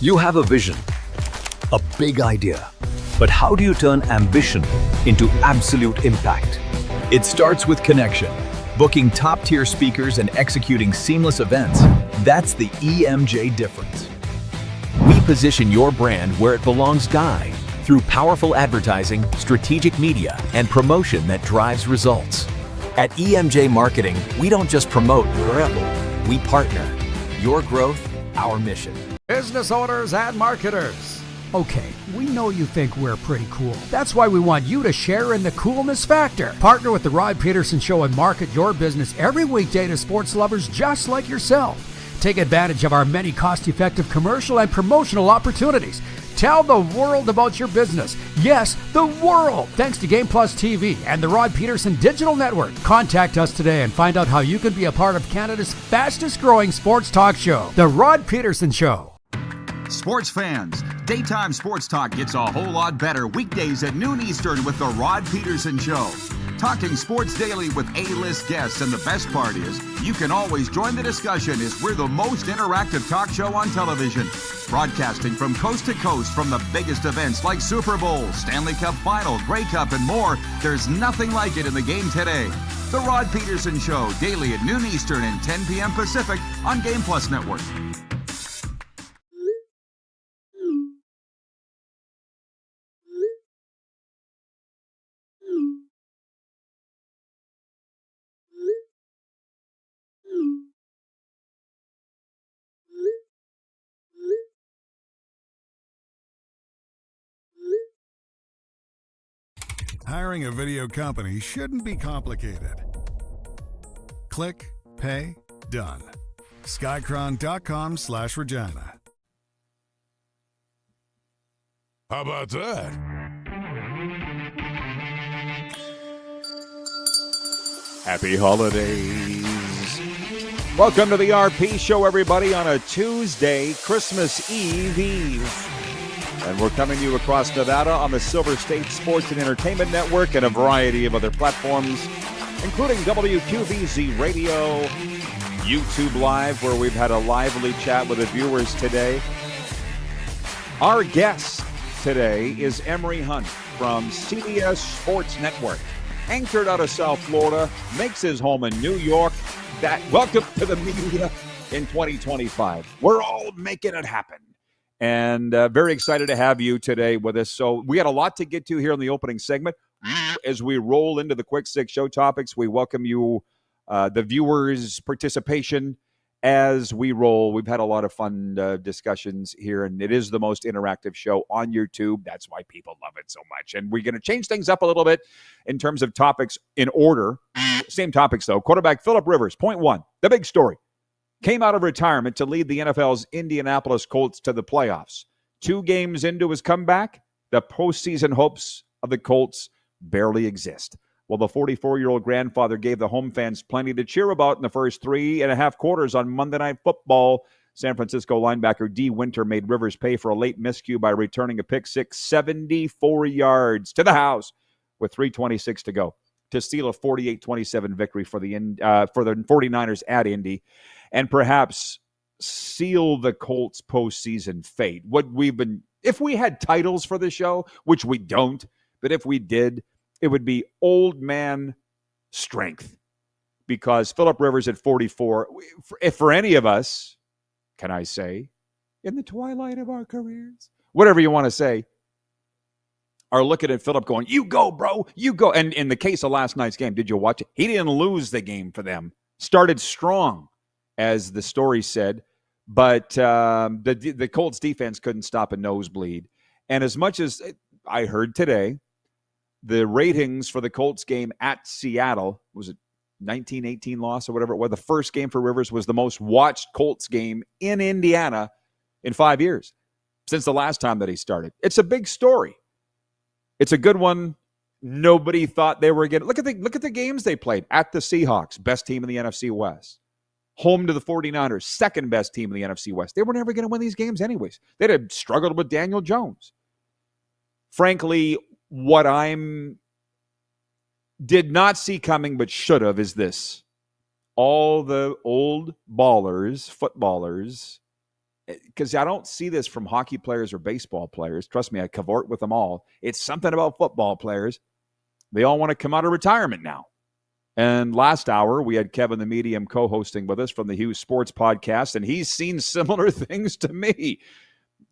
You have a vision, a big idea, but how do you turn ambition into absolute impact? It starts with connection. Booking top-tier speakers and executing seamless events, that's the EMJ difference. We position your brand where it belongs, Guy, through powerful advertising, strategic media, and promotion that drives results. At EMJ Marketing, we don't just promote, we partner. Your growth, our mission. Business owners and marketers. Okay, we know you think we're pretty cool. That's why we want you to share in the coolness factor. Partner with the Rod Pedersen Show and market your business every weekday to sports lovers just like yourself. Take advantage of our many cost-effective commercial and promotional opportunities. Tell the world about your business. Yes, the world. Thanks to Game Plus TV and the Rod Pedersen Digital Network. Contact us today and find out how you can be a part of Canada's fastest-growing sports talk show, The Rod Pedersen Show. Sports fans, daytime sports talk gets a whole lot better weekdays at noon Eastern with the Rod Pedersen Show. Talking sports daily with A-list guests, and the best part is you can always join the discussion as we're the most interactive talk show on television. Broadcasting from coast to coast from the biggest events like Super Bowl, Stanley Cup Final, Grey Cup, and more. There's nothing like it in the game today. The Rod Pedersen Show, daily at noon Eastern and 10 p.m. Pacific on Game Plus Network. Hiring a video company shouldn't be complicated. Click, pay, done. Skycron.com/Regina. How about that? Happy holidays. is. Welcome to the RP Show, everybody, on a Tuesday, Christmas Eve. And we're coming to you across Nevada on the Silver State Sports and Entertainment Network and a variety of other platforms, including WQVZ Radio, YouTube Live, where we've had a lively chat with the viewers today. Our guest today is Emory Hunt from CBS Sports Network. Anchored out of South Florida, makes his home in New York. Welcome to the media in 2025. We're all making it happen. And very excited to have you today with us. So we had a lot to get to here in the opening segment. As we roll into the Quick Six show topics, we welcome you, the viewers' participation as we roll. We've had a lot of fun discussions here, and it is the most interactive show on YouTube. That's why people love it so much. And we're going to change things up a little bit in terms of topics in order. Same topics, though. Quarterback Philip Rivers, point one, the big story. Came out of retirement to lead the NFL's Indianapolis Colts to the playoffs. 2 games into his comeback, the postseason hopes of the Colts barely exist. Well, the 44-year-old grandfather gave the home fans plenty to cheer about in the first 3.5 quarters on Monday Night Football. San Francisco linebacker D. Winter made Rivers pay for a late miscue by returning a pick six 74 yards to the house with 3:26 to go to steal a 48-27 victory for the 49ers at Indy and perhaps seal the Colts' postseason fate. If we had titles for the show, which we don't, but if we did, it would be old man strength, because Philip Rivers at 44, if for any of us, can I say, in the twilight of our careers, whatever you want to say, are looking at Philip going, you go, bro, you go. And in the case of last night's game, did you watch it? He didn't lose the game for them. Started strong, as the story said, but the Colts defense couldn't stop a nosebleed. And as much as I heard today, the ratings for the Colts game at Seattle, was it 19-18 loss or whatever it was? The first game for Rivers was the most watched Colts game in Indiana in 5 years, since the last time that he started. It's a big story. It's a good one. Nobody thought they were getting. Look at the games they played. At the Seahawks, best team in the NFC West. Home to the 49ers, second best team in the NFC West. They were never going to win these games anyways. They'd have struggled with Daniel Jones. Frankly, what did not see coming but should have is this. All the old ballers, footballers, because I don't see this from hockey players or baseball players. Trust me, I cavort with them all. It's something about football players. They all want to come out of retirement now. And last hour, we had Kevin the Medium co-hosting with us from the Hughes Sports Podcast, and he's seen similar things to me.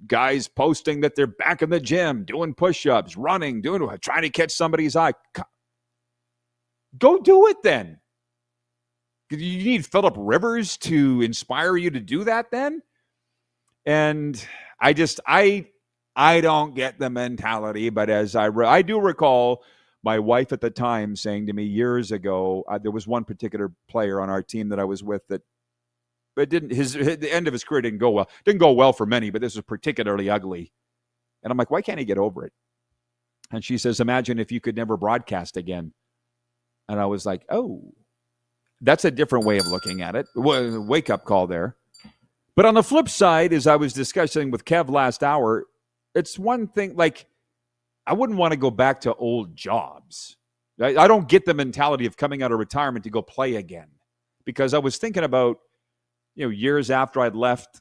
Guys posting that they're back in the gym, doing push-ups, running, trying to catch somebody's eye. Go do it then. You need Philip Rivers to inspire you to do that then? And I don't get the mentality, but as I do recall my wife at the time saying to me years ago, there was one particular player on our team that I was with that the end of his career didn't go well. Didn't go well for many, but this was particularly ugly. And I'm like, why can't he get over it? And she says, imagine if you could never broadcast again. And I was like, oh, that's a different way of looking at it. Wake up call there. But on the flip side, as I was discussing with Kev last hour, it's one thing, like, I wouldn't want to go back to old jobs. I don't get the mentality of coming out of retirement to go play again. Because I was thinking about, years after I'd left,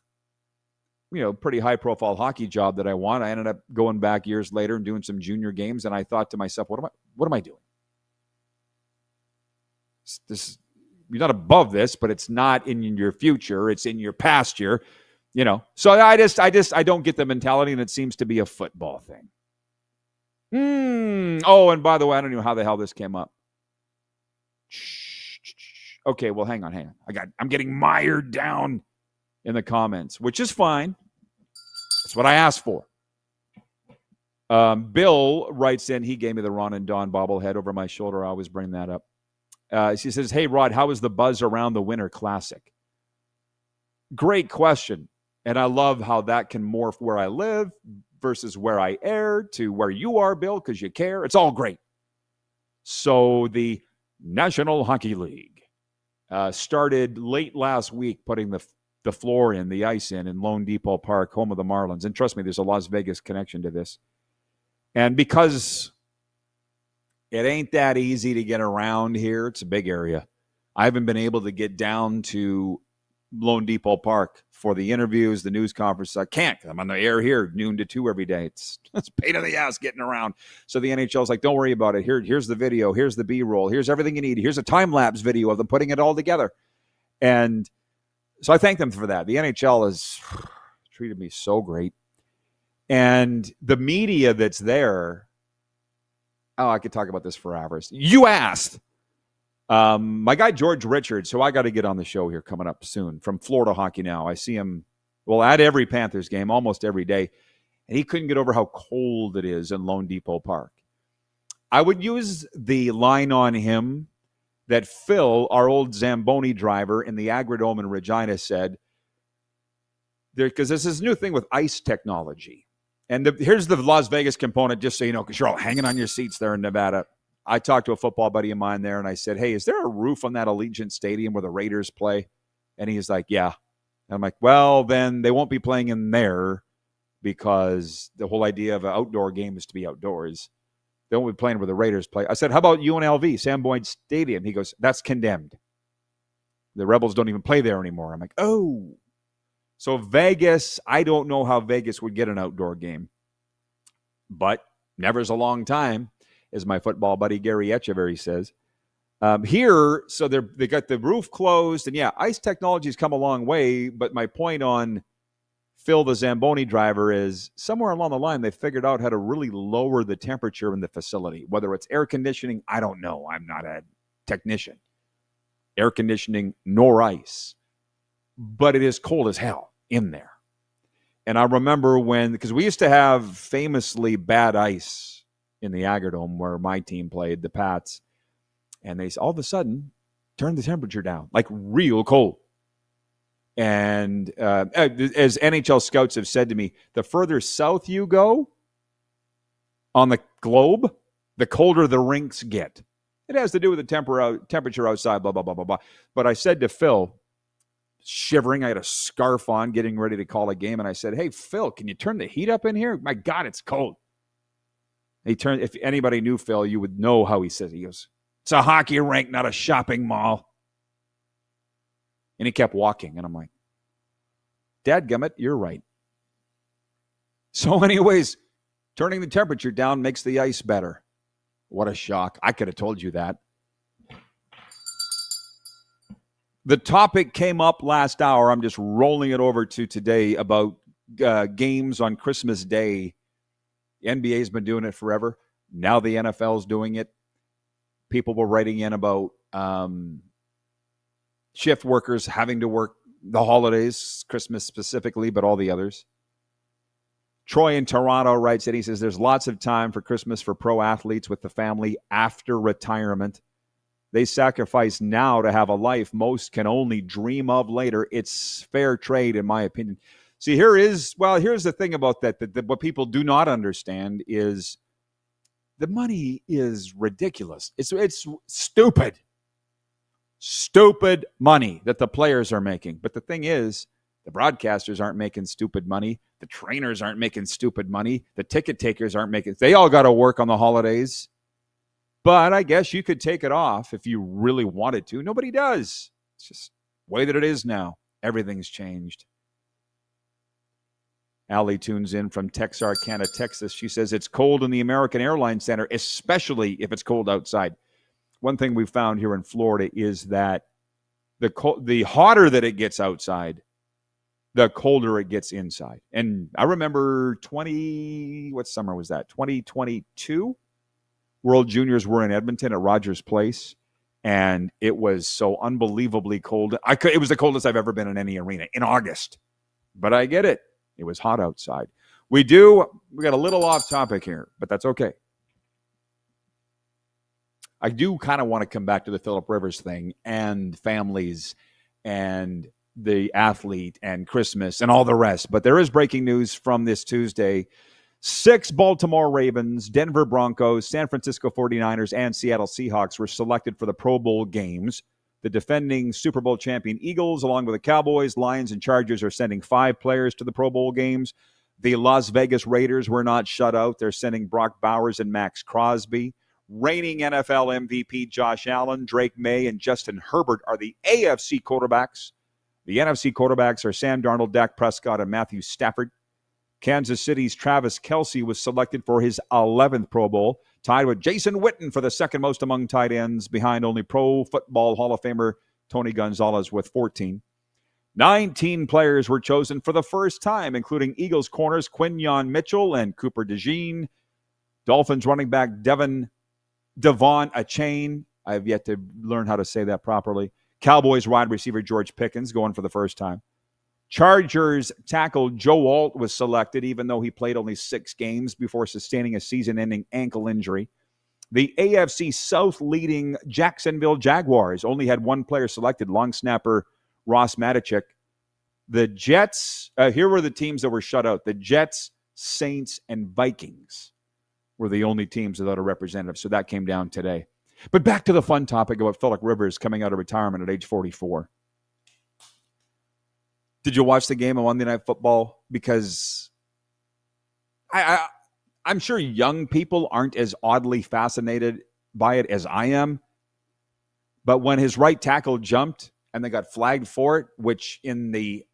pretty high-profile hockey job that I want. I ended up going back years later and doing some junior games, and I thought to myself, what am I doing? You're not above this, but it's not in your future. It's in your pasture, So I don't get the mentality, and it seems to be a football thing. Oh, and by the way, I don't know how the hell this came up. Okay, well, hang on. I'm getting mired down in the comments, which is fine. That's what I asked for. Bill writes in, he gave me the Ron and Don bobblehead over my shoulder. I always bring that up. She says, hey, Rod, how is the buzz around the Winter Classic? Great question. And I love how that can morph where I live versus where I air to where you are, Bill, because you care. It's all great. So the National Hockey League started late last week putting the floor in, the ice in Lone Depot Park, home of the Marlins. And trust me, there's a Las Vegas connection to this. And because it ain't that easy to get around here, it's a big area. I haven't been able to get down to Lone Depot Park for the interviews, the news conference. I can't. I'm on the air here noon to 2 every day. It's a pain in the ass getting around. So the NHL's like, don't worry about it. Here's the video. Here's the B-roll. Here's everything you need. Here's a time-lapse video of them putting it all together. And so I thank them for that. The NHL has treated me so great. And the media that's there, I could talk about this for hours. You asked. My guy, George Richards, who I got to get on the show here coming up soon, from Florida Hockey Now. I see him, at every Panthers game, almost every day. And he couldn't get over how cold it is in Lone Depot Park. I would use the line on him that Phil, our old Zamboni driver in the Agrodome in Regina, said, because this is a new thing with ice technology. And here's the Las Vegas component, just so you know, because you're all hanging on your seats there in Nevada. I talked to a football buddy of mine there, and I said, hey, is there a roof on that Allegiant Stadium where the Raiders play? And he's like, yeah. And I'm like, well, then they won't be playing in there because the whole idea of an outdoor game is to be outdoors. They won't be playing where the Raiders play. I said, how about UNLV, Sam Boyd Stadium? He goes, that's condemned. The Rebels don't even play there anymore. I'm like, oh. So Vegas, I don't know how Vegas would get an outdoor game. But never's a long time, as my football buddy Gary Echeverry says. Here, so they got the roof closed. And, yeah, ice technology's come a long way. But my point on Phil, the Zamboni driver, is somewhere along the line they figured out how to really lower the temperature in the facility. Whether it's air conditioning, I don't know. I'm not a technician. Air conditioning nor ice. But it is cold as hell in there. And I remember because we used to have famously bad ice in the Agrodome where my team played, the Pats, and they all of a sudden turned the temperature down, like real cold. And as NHL scouts have said to me, the further south you go on the globe, the colder the rinks get. It has to do with the temperature outside, blah, blah, blah, blah, blah. But I said to Phil, shivering, I had a scarf on, getting ready to call a game, and I said, hey, Phil, can you turn the heat up in here? My God, it's cold. If anybody knew Phil, you would know how he says it. He goes, it's a hockey rink, not a shopping mall. And he kept walking, and I'm like, dadgummit, you're right. So anyways, turning the temperature down makes the ice better. What a shock. I could have told you that. The topic came up last hour. I'm just rolling it over to today about games on Christmas Day. The NBA's been doing it forever. Now the NFL's doing it. People were writing in about shift workers having to work the holidays, Christmas specifically, but all the others. Troy in Toronto writes in, he says, there's lots of time for Christmas for pro athletes with the family after retirement. They sacrifice now to have a life most can only dream of later. It's fair trade, in my opinion. See, here's the thing about that what people do not understand is the money is ridiculous. It's stupid. Stupid money that the players are making. But the thing is, the broadcasters aren't making stupid money. The trainers aren't making stupid money. The ticket takers aren't making. They all got to work on the holidays. But I guess you could take it off if you really wanted to. Nobody does. It's just the way that it is now. Everything's changed. Allie tunes in from Texarkana, Texas. She says it's cold in the American Airlines Center, especially if it's cold outside. One thing we found here in Florida is that the hotter that it gets outside, the colder it gets inside. And I remember what summer was that? 2022? World Juniors were in Edmonton at Rogers Place, and it was so unbelievably cold. It was the coldest I've ever been in any arena in August. But I get it. It was hot outside. We got a little off topic here, but that's okay. I do kind of want to come back to the Phillip Rivers thing and families and the athlete and Christmas and all the rest. But there is breaking news from this Tuesday. 6 Baltimore Ravens, Denver Broncos, San Francisco 49ers, and Seattle Seahawks were selected for the Pro Bowl games The defending Super Bowl champion Eagles, along with the Cowboys, Lions, and Chargers, are sending 5 players to the Pro Bowl games. The Las Vegas Raiders were not shut out. They're sending Brock Bowers and Max Crosby. Reigning NFL MVP Josh Allen, Drake May, and Justin Herbert are the AFC quarterbacks. The NFC quarterbacks are Sam Darnold, Dak Prescott, and Matthew Stafford. Kansas City's Travis Kelce was selected for his 11th Pro Bowl, tied with Jason Witten for the second most among tight ends, behind only Pro Football Hall of Famer Tony Gonzalez with 14. 19 players were chosen for the first time, including Eagles corners Quinyon Mitchell and Cooper DeJean, Dolphins running back Devon Achane. I have yet to learn how to say that properly. Cowboys wide receiver George Pickens going for the first time. Chargers tackle Joe Alt was selected, even though he played only 6 games before sustaining a season-ending ankle injury. The AFC South leading Jacksonville Jaguars only had 1 player selected, long snapper Ross Matichik. The Jets, here were the teams that were shut out. The Jets, Saints, and Vikings were the only teams without a representative, so that came down today. But back to the fun topic about Phillip Rivers coming out of retirement at age 44. Did you watch the game on Monday Night Football? Because I'm sure young people aren't as oddly fascinated by it as I am. But when his right tackle jumped and they got flagged for it, which in the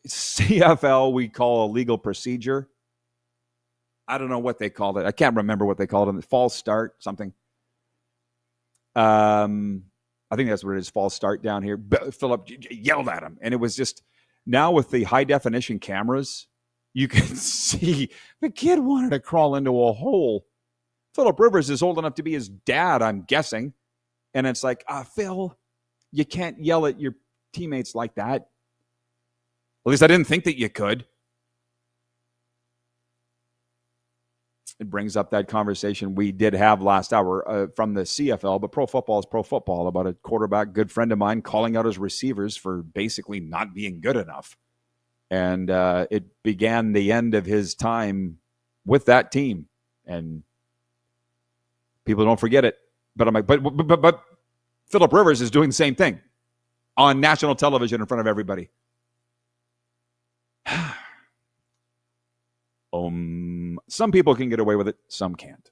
CFL we call a legal procedure. I don't know what they called it. I can't remember what they called it. False start, something. I think that's what it is, false start down here. Philip yelled at him. And it was just, now with the high-definition cameras, you can see the kid wanted to crawl into a hole. Phillip Rivers is old enough to be his dad, I'm guessing. And it's like, Phil, you can't yell at your teammates like that. At least I didn't think that you could. It brings up that conversation we did have last hour from the CFL, but pro football is pro football, about a quarterback, good friend of mine, calling out his receivers for basically not being good enough. And it began the end of his time with that team. And people don't forget it. But I'm like, but Phillip Rivers is doing the same thing on national television in front of everybody. Some people can get away with it, some can't.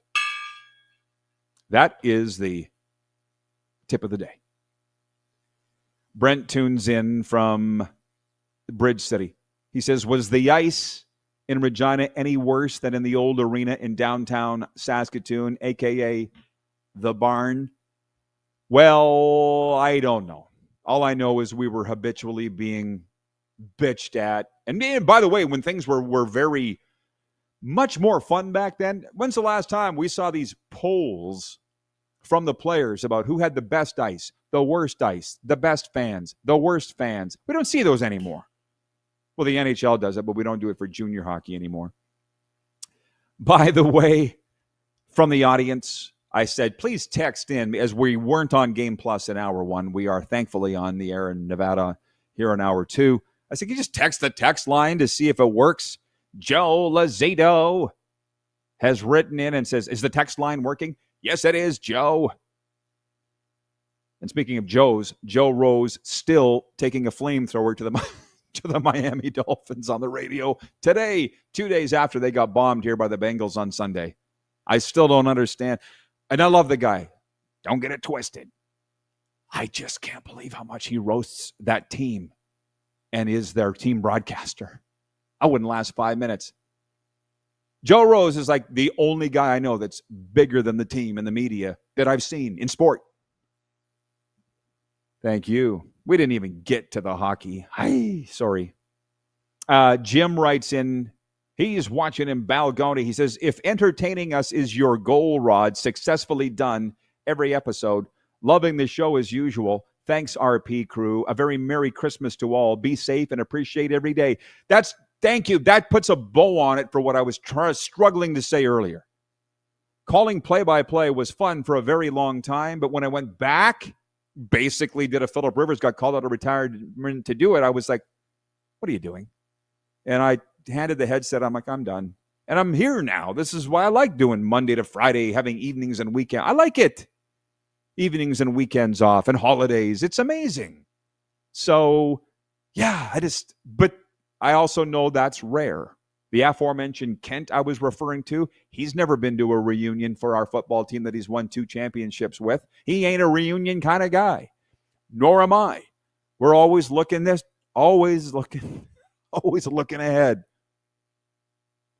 That is the tip of the day. Brent tunes in from Bridge City. He says, was the ice in Regina any worse than in the old arena in downtown Saskatoon, a.k.a. the barn? Well, I don't know. All I know is we were habitually being bitched at. And by the way, when things were very much more fun back then, when's the last time we saw these polls from the players about who had the best ice, the worst ice, the best fans, the worst fans? We don't see those anymore. Well, the NHL does it, but we don't do it for junior hockey anymore. By the way, from the audience, I said, please text in, as we weren't on Game Plus in hour 1. We are thankfully on the air in Nevada here in hour 2. I said, can you just text the text line to see if it works? Joe Lazado has written in and says, is the text line working? Yes, it is, Joe. And speaking of Joes, Joe Rose still taking a flamethrower to the Miami Dolphins on the radio today, 2 days after they got bombed here by the Bengals on Sunday. I still don't understand. And I love the guy. Don't get it twisted. I just can't believe how much he roasts that team and is their team broadcaster. I wouldn't last 5 minutes. Joe Rose is like the only guy I know that's bigger than the team in the media that I've seen in sport. Thank you. We didn't even get to the hockey. Hi, sorry. Jim writes in, he's watching in Balgoni. He says, if entertaining us is your goal, Rod, successfully done every episode. Loving the show as usual. Thanks, RP crew. A very Merry Christmas to all. Be safe and appreciate every day. Thank you. That puts a bow on it for what I was struggling to say earlier. Calling play-by-play was fun for a very long time, but when I went back, basically did a Phillip Rivers, got called out of retirement to do it, I was like, what are you doing? And I handed the headset. I'm like, I'm done. And I'm here now. This is why I like doing Monday to Friday, having evenings and weekends. I like it. evenings and weekends off and holidays. It's amazing. So, yeah, but I also know that's rare. The aforementioned Kent I was referring to, he's never been to a reunion for our football team that he's won 2 championships with. He ain't a reunion kind of guy. Nor am I. We're always looking ahead.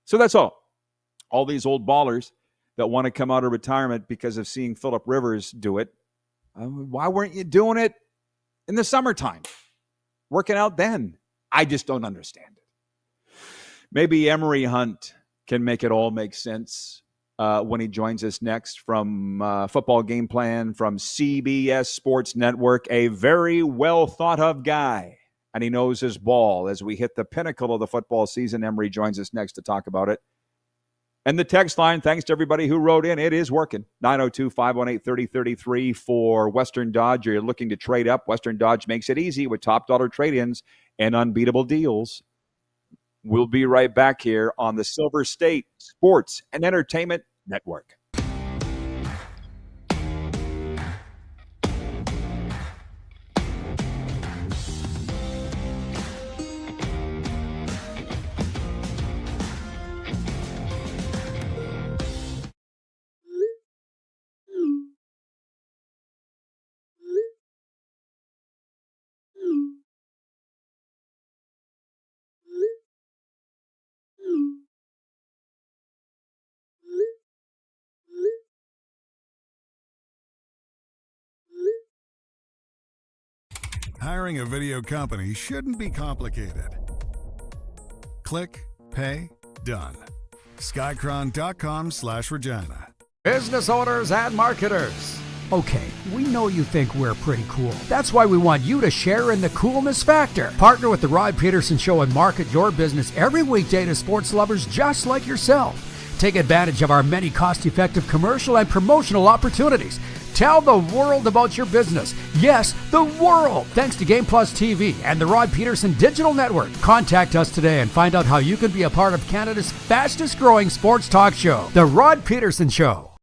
So that's all. All these old ballers that want to come out of retirement because of seeing Philip Rivers do it. Why weren't you doing it in the summertime? Working out then. I just don't understand it. Maybe Emory Hunt can make it all make sense when he joins us next from Football Game Plan from CBS Sports Network. A very well thought of guy, and he knows his ball. As we hit the pinnacle of the football season, Emory joins us next to talk about it. And the text line, thanks to everybody who wrote in, it is working. 902-518-3033 for Western Dodge. You're looking to trade up. Western Dodge makes it easy with top dollar trade-ins and unbeatable deals. We'll be right back here on the Silver State Sports and Entertainment Network. Hiring a video company shouldn't be complicated. Click, pay, done. Skycron.com/Regina. Business owners and marketers. Okay, we know you think we're pretty cool. That's why we want you to share in the coolness factor. Partner with the Rod Pedersen Show and market your business every weekday to sports lovers just like yourself. Take advantage of our many cost-effective commercial and promotional opportunities. Tell the world about your business. Yes, the world. Thanks to Game Plus TV and the Rod Pedersen Digital Network. Contact us today and find out how you can be a part of Canada's fastest-growing sports talk show, The Rod Pedersen Show.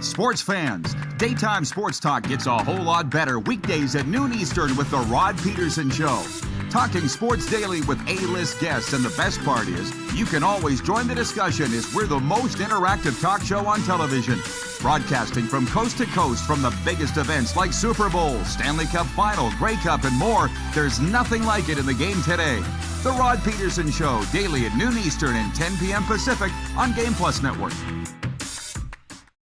Sports fans, daytime sports talk gets a whole lot better weekdays at noon Eastern with The Rod Pedersen Show. Talking sports daily with A-list guests, and the best part is you can always join the discussion as we're the most interactive talk show on television. Broadcasting from coast to coast from the biggest events like Super Bowl, Stanley Cup Final, Grey Cup, and more. There's nothing like it in the game today. The Rod Pedersen Show, daily at noon Eastern and 10 p.m. Pacific on Game Plus Network.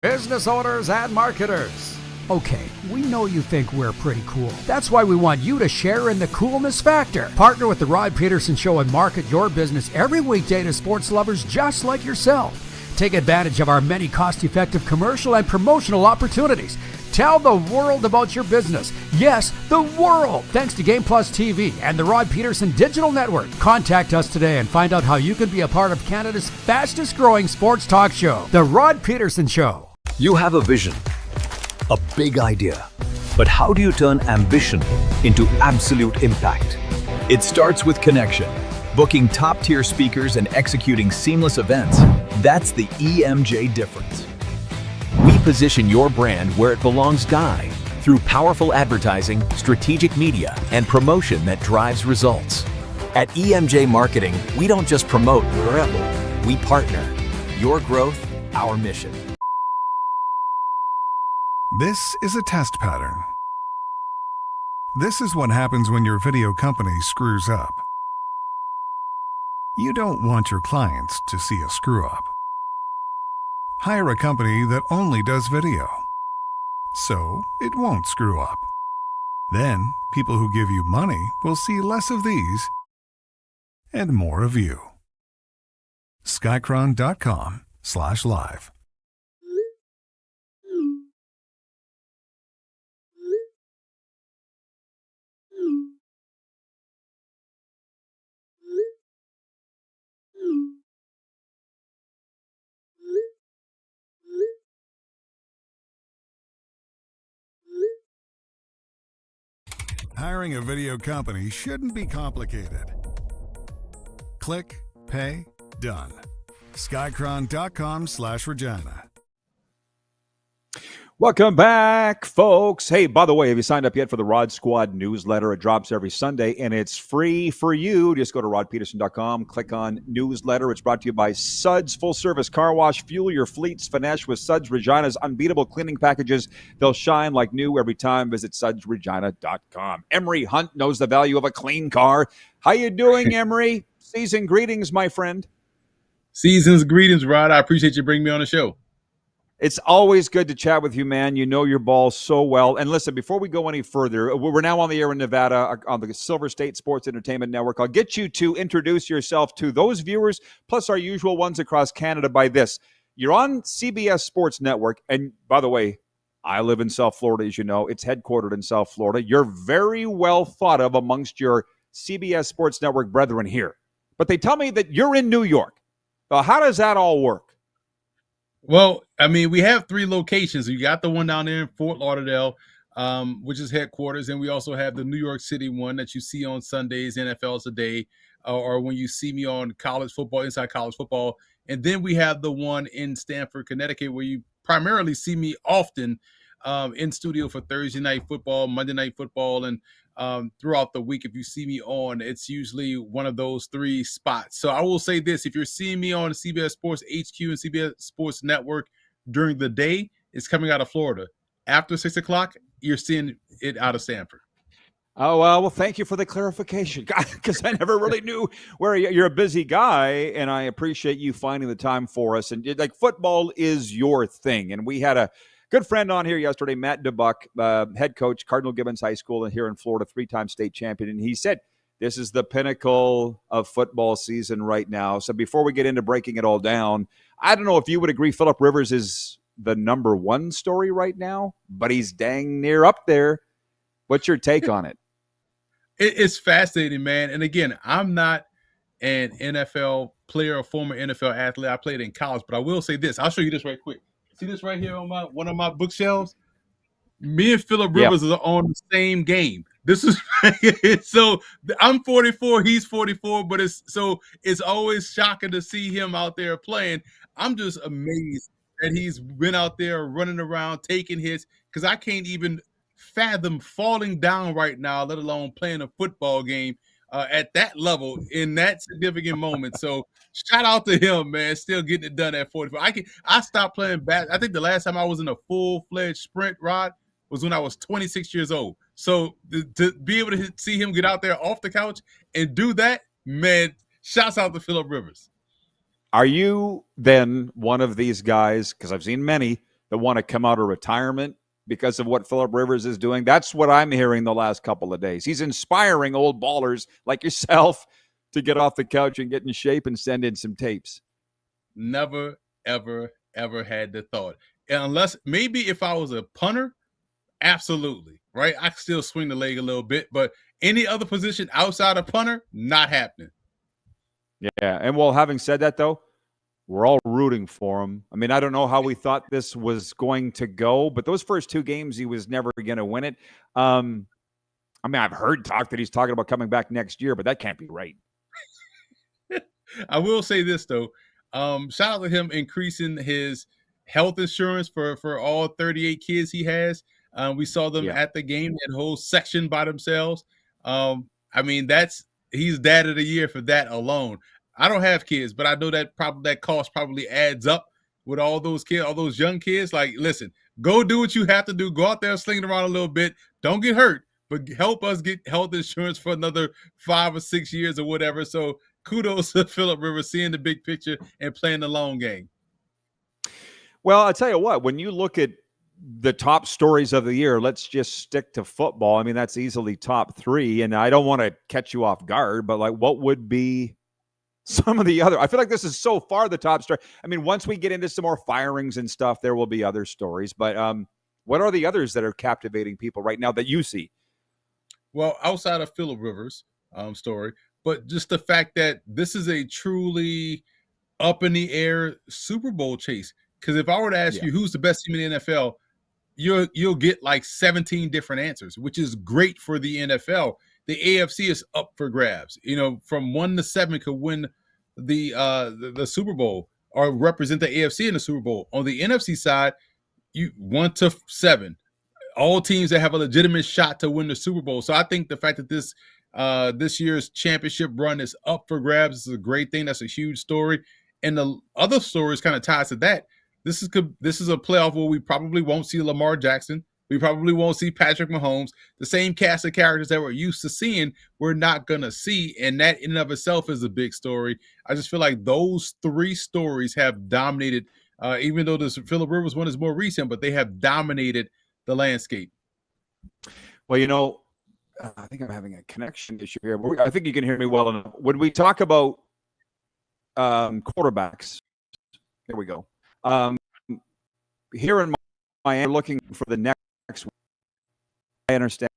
Business owners and marketers. Okay, we know you think we're pretty cool. That's why we want you to share in the coolness factor. Partner with the Rod Pedersen Show and market your business every weekday to sports lovers just like yourself. Take advantage of our many cost-effective commercial and promotional opportunities. Tell the world about your business. Yes, the world. Thanks to Game Plus TV and the Rod Pedersen Digital Network. Contact us today and find out how you can be a part of Canada's fastest-growing sports talk show, The Rod Pedersen Show. You have a vision, a big idea. But how do you turn ambition into absolute impact? It starts with connection. Booking top-tier speakers and executing seamless events. That's the EMJ difference. We position your brand where it belongs, Guy, through powerful advertising, strategic media, and promotion that drives results. At EMJ Marketing, we don't just promote, we partner. Your growth, our mission. This is a test pattern. This is what happens when your video company screws up. You don't want your clients to see a screw-up. Hire a company that only does video, so it won't screw up. Then, people who give you money will see less of these and more of you. Skycron.com/live. Hiring a video company shouldn't be complicated. Click, pay, done. Skycron.com/Regina. Welcome back, folks. Hey, by the way, have you signed up yet for the Rod Squad newsletter? It drops every Sunday, and it's free for you. Just go to rodpedersen.com, click on newsletter. It's brought to you by Suds Full Service Car Wash. Fuel your fleet's finesse with Suds Regina's unbeatable cleaning packages. They'll shine like new every time. Visit sudsregina.com. Emory Hunt knows the value of a clean car. How you doing, Emory? Season greetings, my friend. Season's greetings, Rod. I appreciate you bringing me on the show. It's always good to chat with you, man. You know your ball so well. And listen, before we go any further, we're now on the air in Nevada on the Silver State Sports Entertainment Network. I'll get you to introduce yourself to those viewers, plus our usual ones across Canada by this. You're on CBS Sports Network. And by the way, I live in South Florida, as you know. It's headquartered in South Florida. You're very well thought of amongst your CBS Sports Network brethren here. But they tell me that you're in New York. How does that all work? Well, I mean, we have 3 locations. You got the one down there in Fort Lauderdale, which is headquarters, and we also have the New York City one that you see on Sundays, NFL Today, or when you see me on college football, Inside College Football. And then we have the one in Stamford, Connecticut, where you primarily see me often in studio for Thursday night football, Monday night football, and throughout the week. If you see me on, it's usually one of those 3 spots. So I will say this: if you're seeing me on CBS Sports HQ and CBS Sports Network during the day, it's coming out of Florida. After 6 o'clock, you're seeing it out of Stanford. Oh, well, thank you for the clarification, because I never really knew where you're a busy guy, and I appreciate you finding the time for us. And like, football is your thing. And we had a good friend on here yesterday, Matt DeBuck, head coach, Cardinal Gibbons High School here in Florida, 3-time state champion. And he said, this is the pinnacle of football season right now. So before we get into breaking it all down, I don't know if you would agree Phillip Rivers is the number 1 story right now, but he's dang near up there. What's your take on it? It's fascinating, man. And again, I'm not an NFL player or former NFL athlete. I played in college, but I will say this. I'll show you this right quick. See this right here on one of my bookshelves? Me and Phillip Rivers are on the same game. This is so I'm 44, he's 44, but it's always shocking to see him out there playing. I'm just amazed that he's been out there running around, taking hits, because I can't even fathom falling down right now, let alone playing a football game at that level in that significant moment. So shout out to him, man. Still getting it done at 44. I stopped playing I think the last time I was in a full-fledged sprint, Rod, was when I was 26 years old. So to be able to see him get out there off the couch and do that, man, shouts out to Phillip Rivers. Are you then one of these guys, because I've seen many, that want to come out of retirement because of what Phillip Rivers is doing? That's what I'm hearing the last couple of days. He's inspiring old ballers like yourself to get off the couch and get in shape and send in some tapes. Never, ever, ever had the thought. Unless maybe if I was a punter, absolutely, right? I could still swing the leg a little bit, but any other position outside of punter, not happening. Yeah, and well, having said that, though, we're all rooting for him. I mean, I don't know how we thought this was going to go, but those first 2 games, he was never going to win it. I mean, I've heard talk that he's talking about coming back next year, but that can't be right. I will say this, though. Shout out to him increasing his health insurance for all 38 kids he has. We saw them at the game, that whole section by themselves. I mean, he's dad of the year for that alone. I don't have kids, but I know that cost probably adds up with all those kids, all those young kids. Like, listen, go do what you have to do. Go out there, sling it around a little bit. Don't get hurt, but help us get health insurance for another 5 or 6 years or whatever. So kudos to Phillip Rivers, seeing the big picture and playing the long game. Well, I'll tell you what, when you look at the top stories of the year, let's just stick to football. I mean, that's easily top 3, and I don't want to catch you off guard, but like, what would be some of the other? I feel like this is so far the top story. I mean, once we get into some more firings and stuff, there will be other stories, but what are the others that are captivating people right now that you see? Well, outside of Phillip Rivers' story, but just the fact that this is a truly up in the air Super Bowl chase. Because if I were to ask you who's the best team in the NFL, you'll get like 17 different answers, which is great for the NFL. The AFC is up for grabs. You know, from 1 to 7 could win the Super Bowl or represent the AFC in the Super Bowl. On the NFC side, you 1-7. All teams that have a legitimate shot to win the Super Bowl. So I think the fact that this year's championship run is up for grabs is a great thing. That's a huge story. And the other stories kind of ties to that. This is a playoff where we probably won't see Lamar Jackson. We probably won't see Patrick Mahomes. The same cast of characters that we're used to seeing, we're not going to see. And that in and of itself is a big story. I just feel like those three stories have dominated, even though this Phillip Rivers one is more recent, but they have dominated the landscape. Well, I think I'm having a connection issue here. I think you can hear me well enough. When we talk about quarterbacks, here we go. Here in Miami, looking for the next one. I understand.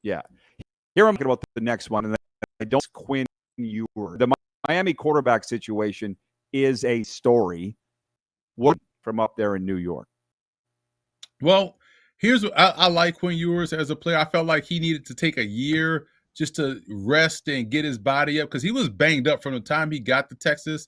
Yeah. Here I'm talking about the next one, and I don't Quinn Ewers. The Miami quarterback situation is a story. What from up there in New York? Well, here's what I like Quinn Ewers as a player. I felt like he needed to take a year just to rest and get his body up because he was banged up from the time he got to Texas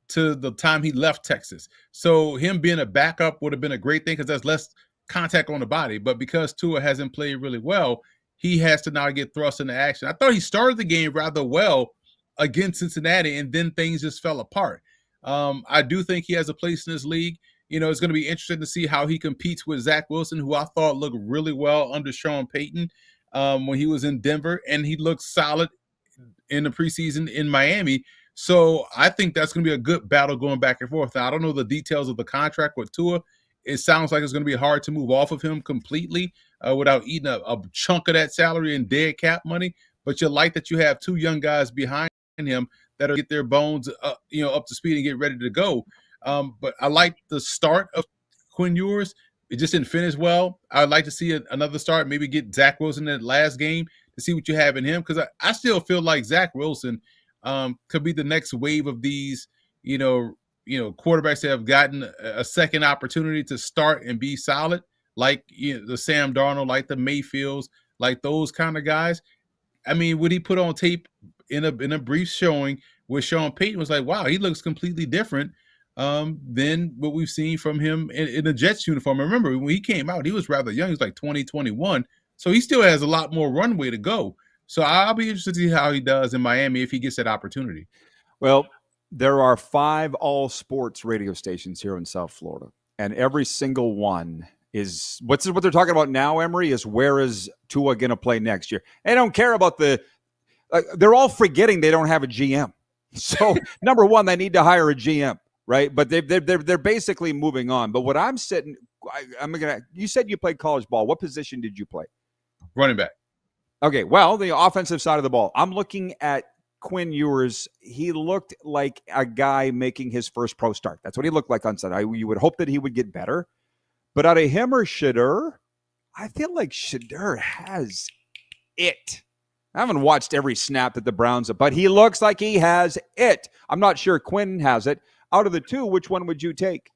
to the time he left Texas. So him being a backup would have been a great thing because there's less contact on the body. But because Tua hasn't played really well, he has to now get thrust into action. I thought he started the game rather well against Cincinnati, and then things just fell apart. I do think he has a place in this league. It's going to be interesting to see how he competes with Zach Wilson, who I thought looked really well under Sean Payton when he was in Denver, and he looked solid in the preseason in Miami. So I think that's going to be a good battle going back and forth. Now, I don't know the details of the contract with Tua. It sounds like it's going to be hard to move off of him completely without eating a chunk of that salary and dead cap money. But you like that you have two young guys behind him that will get their bones up to speed and get ready to go. But I like the start of Quinn Ewers. It just didn't finish well. I'd like to see another start, maybe get Zach Wilson in that last game to see what you have in him. Because I still feel like Zach Wilson could be the next wave of these, quarterbacks that have gotten a second opportunity to start and be solid, like the Sam Darnold, like the Mayfields, like those kind of guys. I mean, what he put on tape in a brief showing with Sean Payton was like, wow, he looks completely different than what we've seen from him in a Jets uniform. Remember, when he came out, he was rather young. He was like 20, 21. So he still has a lot more runway to go. So I'll be interested to see how he does in Miami if he gets that opportunity. Well, there are 5 all-sports radio stations here in South Florida, and every single one is what they're talking about now, Emory, is where is Tua going to play next year? They don't care about they're all forgetting they don't have a GM. So number one, they need to hire a GM, right? But they're basically moving on. But what you said you played college ball. What position did you play? Running back. Okay, well, the offensive side of the ball. I'm looking at Quinn Ewers. He looked like a guy making his first pro start. That's what he looked like on Sunday. You would hope that he would get better. But out of him or Shedeur, I feel like Shedeur has it. I haven't watched every snap that the Browns have, but he looks like he has it. I'm not sure Quinn has it. Out of the two, which one would you take?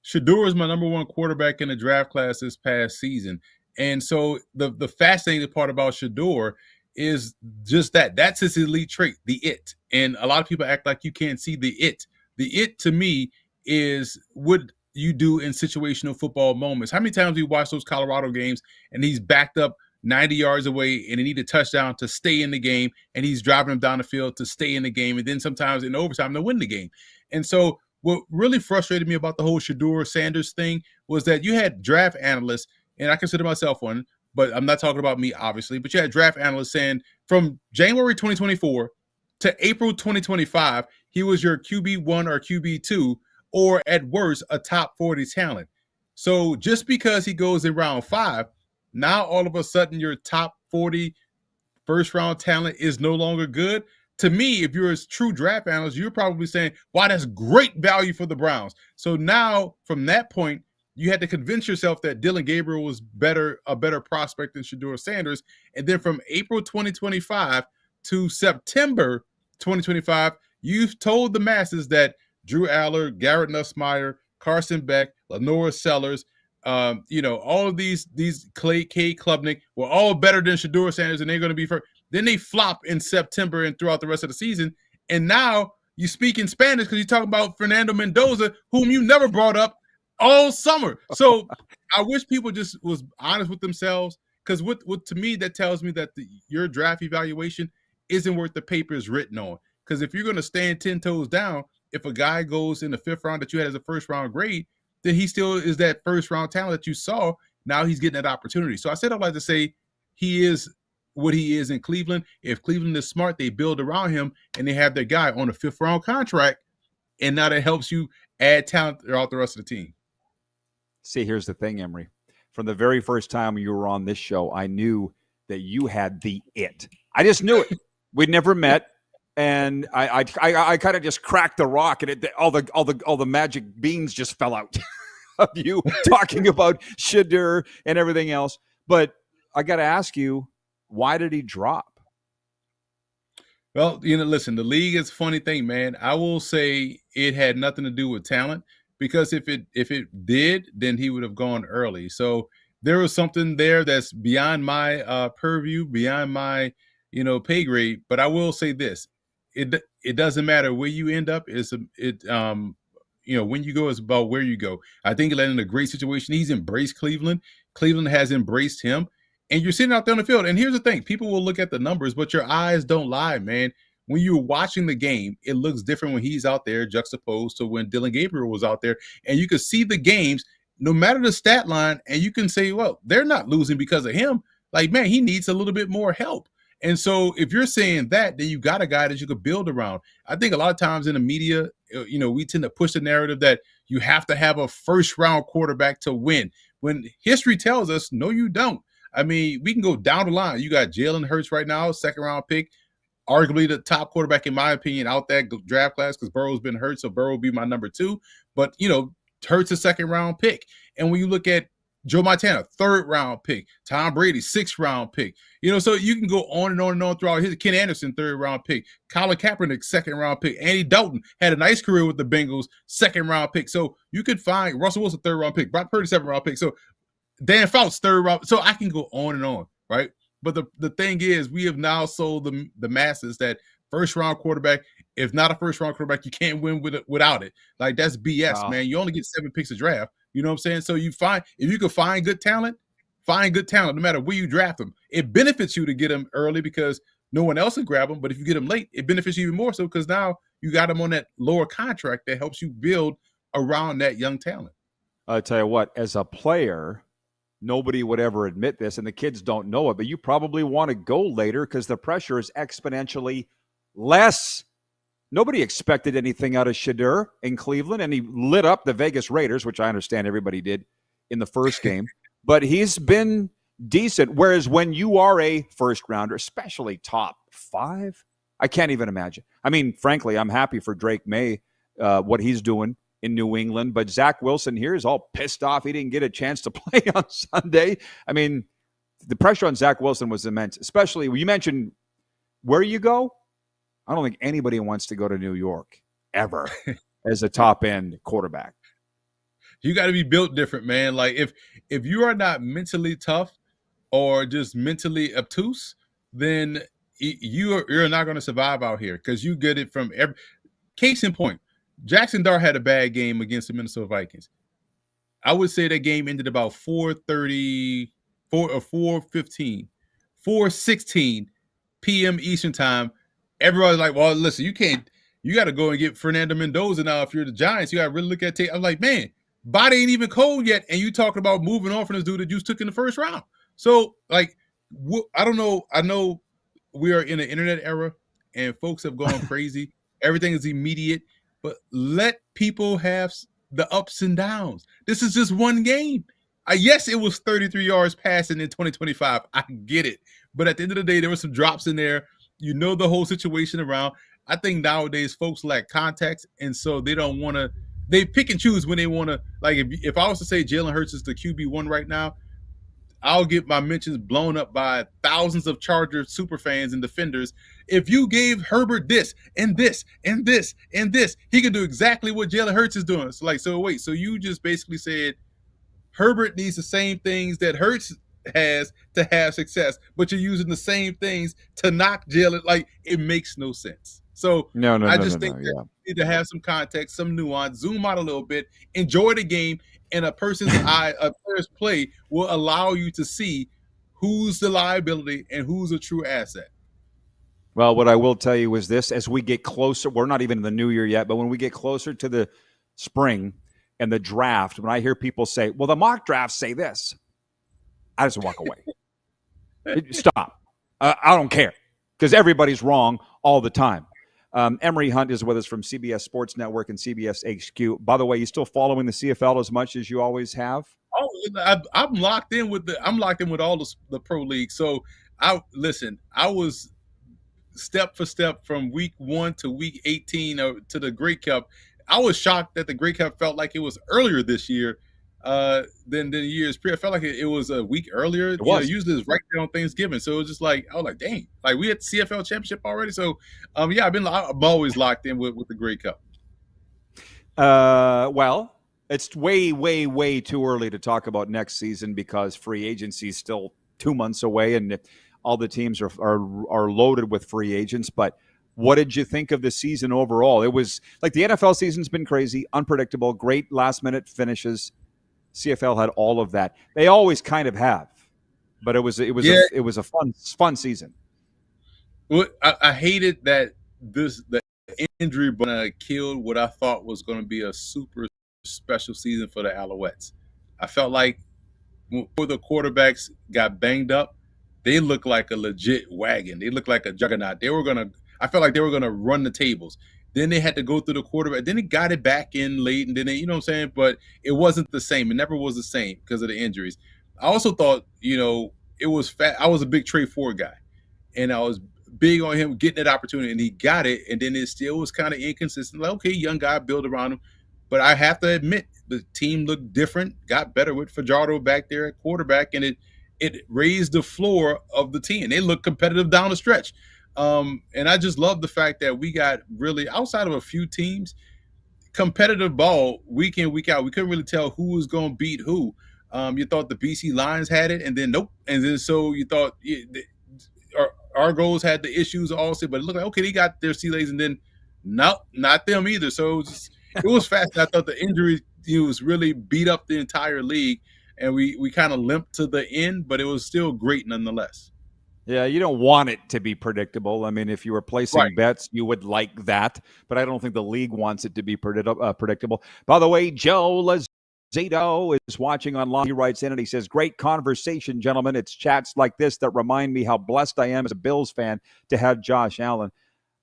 Shedeur is my number one quarterback in the draft class this past season. And so the fascinating part about Shedeur is just that. That's his elite trait, the it. And a lot of people act like you can't see the it. The it, to me, is what you do in situational football moments. How many times we watch those Colorado games and he's backed up 90 yards away and they need a touchdown to stay in the game, and he's driving them down the field to stay in the game, and then sometimes in overtime to win the game. And so what really frustrated me about the whole Shedeur Sanders thing was that you had draft analysts, and I consider myself one, but I'm not talking about me, obviously, but you had draft analysts saying from January 2024 to April 2025, he was your QB1 or QB2, or at worst, a top 40 talent. So just because he goes in round 5, now all of a sudden your top 40 first-round talent is no longer good. To me, if you're a true draft analyst, you're probably saying, wow, that's great value for the Browns. So now, from that point, you had to convince yourself that Dylan Gabriel was a better prospect than Shedeur Sanders. And then from April 2025 to September 2025, you've told the masses that Drew Aller, Garrett Nussmeier, Carson Beck, Lenora Sellers, all of these Clay K. Klubnik were all better than Shedeur Sanders, and they're going to be first. Then they flop in September and throughout the rest of the season. And now you speak in Spanish because you're talking about Fernando Mendoza, whom you never brought up all summer. So I wish people just was honest with themselves, because what to me that tells me that your draft evaluation isn't worth the paper it's written on. Because if you're going to stand 10 toes down, if a guy goes in the 5th round that you had as a first round grade, then he still is that first round talent that you saw. Now he's getting that opportunity. So I said I'd like to say he is what he is in Cleveland. If Cleveland is smart, they build around him and they have their guy on a 5th round contract, and now that helps you add talent throughout the rest of the team. See, here's the thing, Emory. From the very first time you were on this show, I knew that you had the it. I just knew it. We'd never met, and I kind of just cracked the rock, and all the magic beans just fell out of you talking about Shedeur and everything else. But I got to ask you, why did he drop? Well, listen, the league is a funny thing, man. I will say it had nothing to do with talent, because if it did, then he would have gone early. So there was something there that's beyond my purview, beyond my pay grade. But I will say this: it doesn't matter where you end up. When you go, it's about where you go. I think he landed in a great situation. He's embraced Cleveland. Cleveland has embraced him. And you're sitting out there on the field. And here's the thing. People will look at the numbers, but your eyes don't lie, man. When you're watching the game, it looks different when he's out there juxtaposed to when Dylan Gabriel was out there. And you can see the games, no matter the stat line, and you can say, well, they're not losing because of him. Like, man, he needs a little bit more help. And so if you're saying that, then you got a guy that you could build around. I think a lot of times in the media, we tend to push the narrative that you have to have a first-round quarterback to win, when history tells us, no, you don't. I mean, we can go down the line. You got Jalen Hurts right now, 2nd-round pick, arguably the top quarterback, in my opinion, out that draft class, because Burrow's been hurt, so Burrow will be my number 2. But, Hurts a 2nd-round pick. And when you look at Joe Montana, 3rd-round pick. Tom Brady, 6th-round pick. So you can go on and on and on throughout his. Ken Anderson, 3rd-round pick. Colin Kaepernick, 2nd-round pick. Andy Dalton had a nice career with the Bengals, 2nd-round pick. So you could find Russell Wilson, 3rd-round pick. Brock Purdy, 7th-round pick. So Dan Fouts, 3rd-round. So I can go on and on, right? But the thing is, we have now sold the masses that first-round quarterback, if not a first-round quarterback, you can't win without it. Like, that's BS, man. You only get 7 picks a draft. You know what I'm saying? So if you can find good talent, no matter where you draft them. It benefits you to get them early because no one else will grab them. But if you get them late, it benefits you even more so, because now you got them on that lower contract that helps you build around that young talent. I'll tell you what, as a player, nobody would ever admit this, and the kids don't know it, but you probably want to go later because the pressure is exponentially less. Nobody expected anything out of Shedeur in Cleveland, and he lit up the Vegas Raiders, which I understand everybody did in the first game. But he's been decent, whereas when you are a first-rounder, especially top 5, I can't even imagine. I mean, frankly, I'm happy for Drake May, what he's doing in New England, but Zach Wilson here is all pissed off he didn't get a chance to play on Sunday. I mean, the pressure on Zach Wilson was immense, especially when you mentioned where you go. I don't think anybody wants to go to New York ever as a top-end quarterback. You got to be built different, man. Like, if you are not mentally tough or just mentally obtuse, then you're not going to survive out here, because you get it from every – case in point, Jackson Dart had a bad game against the Minnesota Vikings. I would say that game ended about 4:30 or 4:15, 4:16 p.m. Eastern time. Everybody's like, well, listen, you got to go and get Fernando Mendoza now if you're the Giants. You got to really look at tape. I'm like, man, body ain't even cold yet, and you talking about moving on from this dude that you took in the first round. So, like, I don't know. I know we are in an internet era, and folks have gone crazy. Everything is immediate, but let people have the ups and downs. This is just one game. Yes, it was 33 yards passing in 2025. I get it. But at the end of the day, there were some drops in there. You know the whole situation around. I think nowadays folks lack context, and so they don't want to – they pick and choose when they want to – like if I was to say Jalen Hurts is the QB1 right now, I'll get my mentions blown up by thousands of Chargers super fans and defenders. If you gave Herbert this and this and this and this, he could do exactly what Jalen Hurts is doing. So you just basically said Herbert needs the same things that Hurts has to have success, but you're using the same things to knock Jalen. Like, it makes no sense. So I just think need to have some context, some nuance, zoom out a little bit, enjoy the game, and a person's eye, a player's play will allow you to see who's the liability and who's a true asset. Well, what I will tell you is this: as we get closer, we're not even in the new year yet, but when we get closer to the spring and the draft, when I hear people say, well, the mock drafts say this, I just walk away. Stop. I don't care, because everybody's wrong all the time. Emory Hunt is with us from CBS Sports Network and CBS HQ. By the way, you still following the CFL as much as you always have? Oh, I'm locked in with all the pro leagues. So I was step for step from week 1 to week 18 to the Grey Cup. I was shocked that the Grey Cup felt like it was earlier this year than the years prior. I felt like it was a week earlier. It was. Usually it's right there on Thanksgiving. So it was just like, I was like, dang, like we had the CFL championship already. So I'm always locked in with the Grey Cup. Well, it's way, way, way too early to talk about next season because free agency is still 2 months away, and all the teams are loaded with free agents. But what did you think of the season overall? It was like the NFL season's been crazy, unpredictable, great last-minute finishes. CFL had all of that. They always kind of have, but it was a fun season. Well, I hated that the injury killed what I thought was going to be a super special season for the Alouettes. I felt like before the quarterbacks got banged up, they looked like a legit wagon. They looked like a juggernaut. I felt like they were gonna run the tables. Then they had to go through the quarterback. Then they got it back in late, and then you know what I'm saying? But it wasn't the same. It never was the same because of the injuries. I also thought, it was I was a big Trey Ford guy, and I was big on him getting that opportunity, and he got it. And then it still was kind of inconsistent. Like, okay, young guy, build around him. But I have to admit, the team looked different, got better with Fajardo back there at quarterback, and it raised the floor of the team. They looked competitive down the stretch. And I just love the fact that we got really, outside of a few teams, competitive ball week in, week out. We couldn't really tell who was going to beat who. You thought the BC Lions had it, and then nope. And then so you thought Argos had the issues also, but it looked like, okay, they got their sea legs, and then nope, not them either. So it was fast. I thought the injury was really beat up the entire league, and we kind of limped to the end, but it was still great nonetheless. Yeah, you don't want it to be predictable. I mean, if you were placing bets, you would like that, but I don't think the league wants it to be predictable. By the way, Joe Lazado is watching online. He writes in and he says, great conversation, gentlemen. It's chats like this that remind me how blessed I am as a Bills fan to have Josh Allen.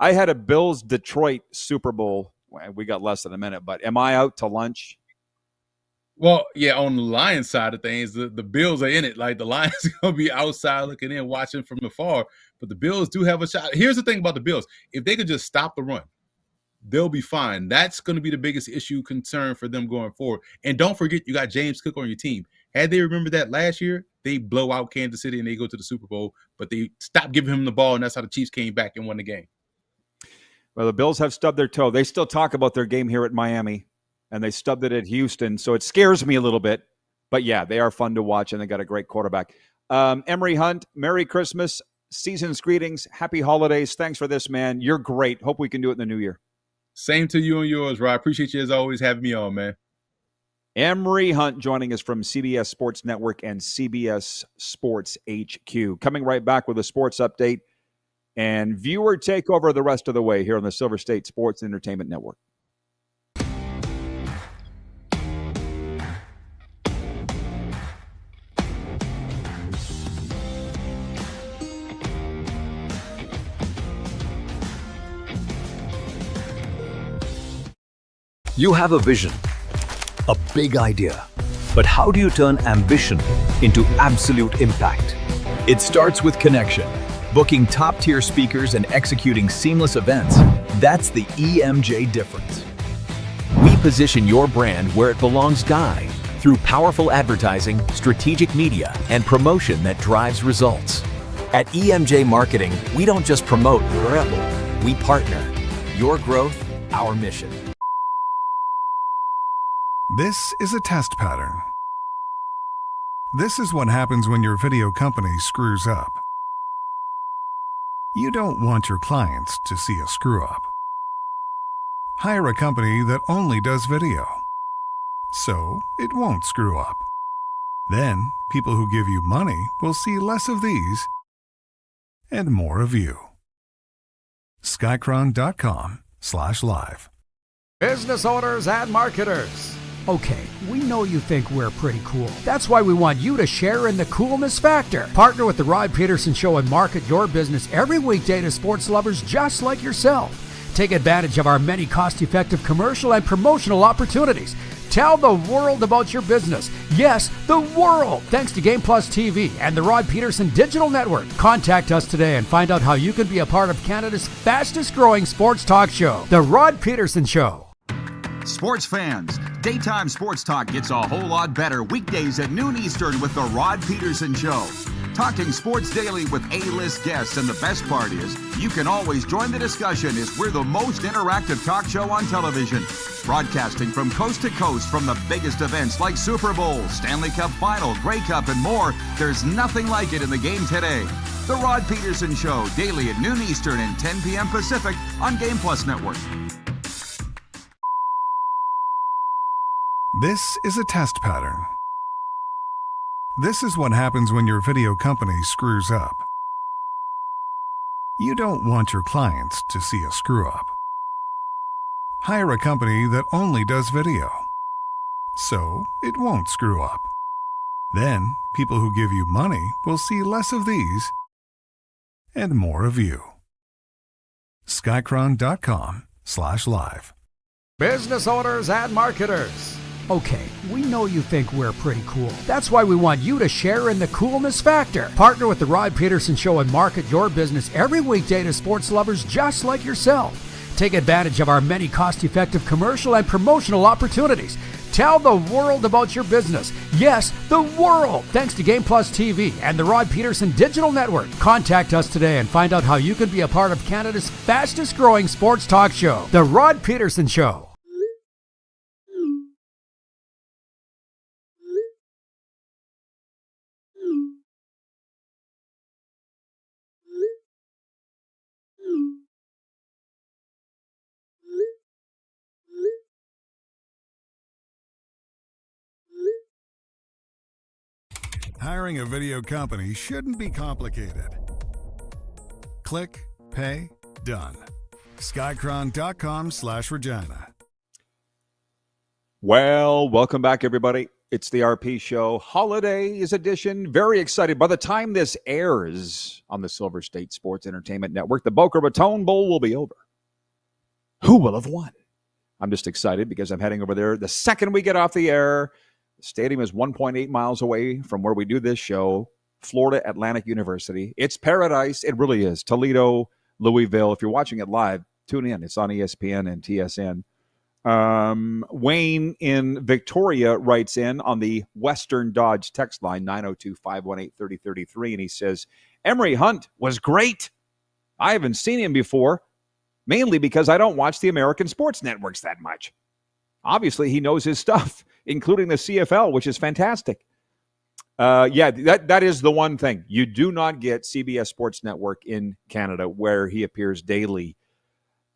I had a Bills-Detroit Super Bowl. We got less than a minute, but am I out to lunch? Well, yeah, on the Lions side of things, the Bills are in it. Like, the Lions are going to be outside looking in, watching from afar. But the Bills do have a shot. Here's the thing about the Bills. If they could just stop the run, they'll be fine. That's going to be the biggest concern for them going forward. And don't forget, you got James Cook on your team. Had they remembered that last year, they blow out Kansas City and they go to the Super Bowl. But they stopped giving him the ball, and that's how the Chiefs came back and won the game. Well, the Bills have stubbed their toe. They still talk about their game here at Miami, and they stubbed it at Houston, so it scares me a little bit. But, yeah, they are fun to watch, and they got a great quarterback. Emory Hunt, Merry Christmas, season's greetings, happy holidays. Thanks for this, man. You're great. Hope we can do it in the new year. Same to you and yours, Rod. Appreciate you, as always, having me on, man. Emory Hunt joining us from CBS Sports Network and CBS Sports HQ. Coming right back with a sports update and viewer takeover the rest of the way here on the Silver State Sports Entertainment Network. You have a vision, a big idea, but how do you turn ambition into absolute impact? It starts with connection. Booking top-tier speakers and executing seamless events, that's the EMJ difference. We position your brand where it belongs, Guy, through powerful advertising, strategic media, and promotion that drives results. At EMJ Marketing, we don't just promote, we partner. Your growth, our mission. This is a test pattern. This is what happens when your video company screws up. You don't want your clients to see a screw-up. Hire a company that only does video, so it won't screw up. Then, people who give you money will see less of these and more of you. Skycron.com/live. Business owners and marketers. Okay, we know you think we're pretty cool. That's why we want you to share in the coolness factor. Partner with the Rod Pedersen Show and market your business every weekday to sports lovers just like yourself. Take advantage of our many cost-effective commercial and promotional opportunities. Tell the world about your business. Yes, the world. Thanks to Game Plus TV and the Rod Pedersen Digital Network. Contact us today and find out how you can be a part of Canada's fastest growing sports talk show, The Rod Pedersen Show. Sports fans, daytime sports talk gets a whole lot better weekdays at noon Eastern with the Rod Pedersen Show. Talking sports daily with A-list guests, and the best part is you can always join the discussion as we're the most interactive talk show on television. Broadcasting from coast to coast from the biggest events like Super Bowl, Stanley Cup Final, Grey Cup, and more. There's nothing like it in the game today. The Rod Pedersen Show, daily at noon Eastern and 10 p.m. Pacific on Game Plus Network. This is a test pattern. This is what happens when your video company screws up. You don't want your clients to see a screw-up. Hire a company that only does video, so it won't screw up. Then, people who give you money will see less of these and more of you. Skycron.com/live. Business owners and marketers. Okay, we know you think we're pretty cool. That's why we want you to share in the coolness factor. Partner with the Rod Pedersen Show and market your business every weekday to sports lovers just like yourself. Take advantage of our many cost-effective commercial and promotional opportunities. Tell the world about your business. Yes, the world. Thanks to Game Plus TV and the Rod Pedersen Digital Network. Contact us today and find out how you can be a part of Canada's fastest growing sports talk show, The Rod Pedersen Show. Hiring a video company shouldn't be complicated. Click, pay, done. Skycron.com/Regina. Well, welcome back, everybody. It's the RP Show, Holidays edition. Very excited. By the time this airs on the Silver State Sports Entertainment Network, the Boca Raton Bowl will be over. Who will have won? I'm just excited because I'm heading over there the second we get off the air. The stadium is 1.8 miles away from where we do this show, Florida Atlantic University. It's paradise. It really is. Toledo, Louisville. If you're watching it live, tune in. It's on ESPN and TSN. Wayne in Victoria writes in on the Western Dodge text line, 902-518-3033, and he says, Emory Hunt was great. I haven't seen him before, mainly because I don't watch the American sports networks that much. Obviously, he knows his stuff, including the CFL, which is fantastic. That is the one thing. You do not get CBS Sports Network in Canada where he appears daily.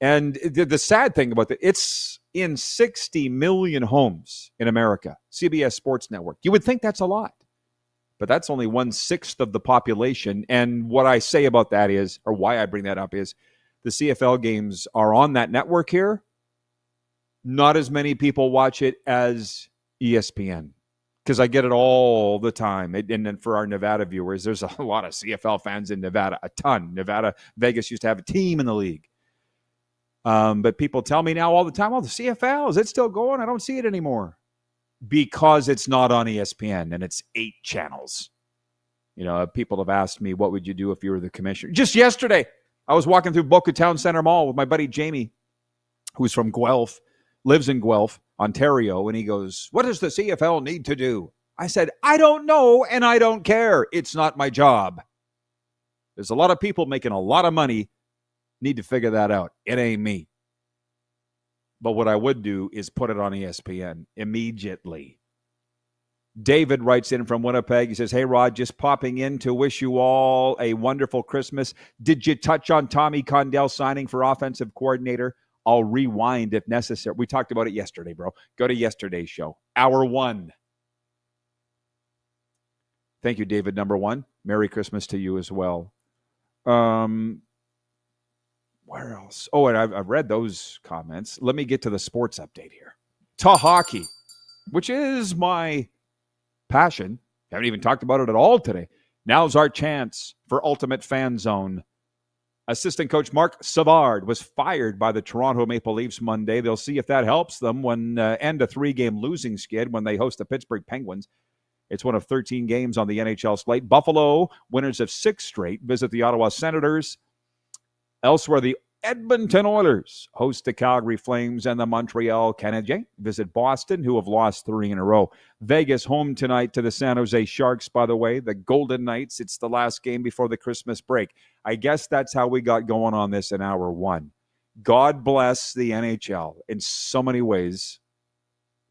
And the sad thing about that, it's in 60 million homes in America, CBS Sports Network. You would think that's a lot, but that's only 1/6 of the population. And what I say about that is, or why I bring that up is, the CFL games are on that network here. Not as many people watch it as ESPN, because I get it all the time. And then for our Nevada viewers, there's a lot of CFL fans in Nevada, a ton. Nevada, Vegas used to have a team in the league. But people tell me now all the time, oh, the CFL, is it still going? I don't see it anymore. Because it's not on ESPN, and it's 8 channels. You know, people have asked me, what would you do if you were the commissioner? Just yesterday, I was walking through Boca Town Center Mall with my buddy Jamie, who's from Guelph, lives in Guelph, Ontario, and he goes, what does the CFL need to do? I said, I don't know, and I don't care. It's not my job. There's a lot of people making a lot of money, need to figure that out. It ain't me. But what I would do is put it on ESPN immediately. David writes in from Winnipeg. He says, hey, Rod, just popping in to wish you all a wonderful Christmas. Did you touch on Tommy Condell signing for offensive coordinator? I'll rewind if necessary. We talked about it yesterday, bro. Go to yesterday's show. Hour 1. Thank you, David, number 1. Merry Christmas to you as well. Where else? Oh, and I've read those comments. Let me get to the sports update here. To hockey, which is my passion. Haven't even talked about it at all today. Now's our chance for Ultimate Fan Zone. Assistant coach Mark Savard was fired by the Toronto Maple Leafs Monday. They'll see if that helps them when end a 3-game losing skid when they host the Pittsburgh Penguins. It's one of 13 games on the NHL slate. Buffalo, winners of 6 straight, visit the Ottawa Senators. Elsewhere, the Edmonton Oilers host the Calgary Flames, and the Montreal Canadiens visit Boston, who have lost 3 in a row. Vegas home tonight to the San Jose Sharks, by the way. The Golden Knights, it's the last game before the Christmas break. I guess that's how we got going on this in hour 1. God bless the NHL in so many ways,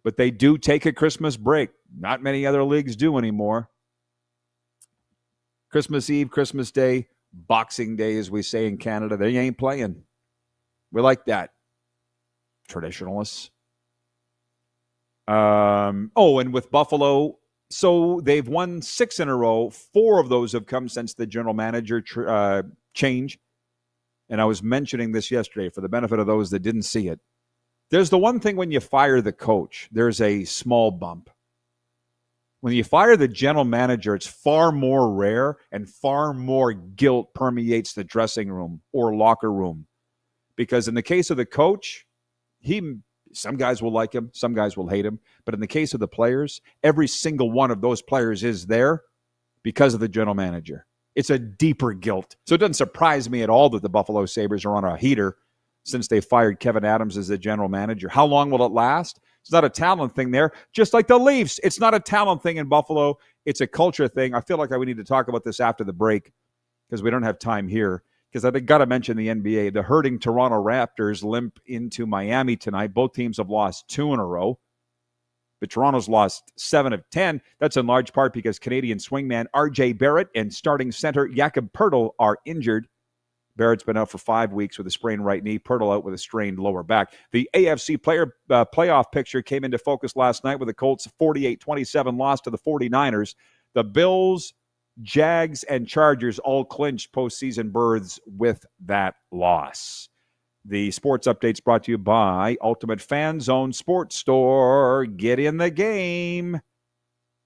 but they do take a Christmas break. Not many other leagues do anymore. Christmas Eve, Christmas Day, Boxing Day, as we say in Canada, they ain't playing. We like that. Traditionalists. And with Buffalo, so they've won 6 in a row. 4 of those have come since the general manager change. And I was mentioning this yesterday for the benefit of those that didn't see it. There's the one thing when you fire the coach, there's a small bump. When you fire the general manager, it's far more rare and far more guilt permeates the dressing room or locker room. Because in the case of the coach, some guys will like him, some guys will hate him. But in the case of the players, every single one of those players is there because of the general manager. It's a deeper guilt. So it doesn't surprise me at all that the Buffalo Sabres are on a heater since they fired Kevin Adams as the general manager. How long will it last? It's not a talent thing there. Just like the Leafs, it's not a talent thing in Buffalo. It's a culture thing. I feel like we need to talk about this after the break because we don't have time here. Because I've got to mention the NBA. The hurting Toronto Raptors limp into Miami tonight. Both teams have lost 2 in a row. But Toronto's lost 7 of 10. That's in large part because Canadian swingman R.J. Barrett and starting center Jakob Poeltl are injured. Barrett's been out for 5 weeks with a sprained right knee. Poeltl out with a strained lower back. The AFC playoff picture came into focus last night with the Colts' 48-27 loss to the 49ers. The Bills, Jags, and Chargers all clinched postseason berths with that loss. The sports update's brought to you by Ultimate Fan Zone Sports Store. Get in the game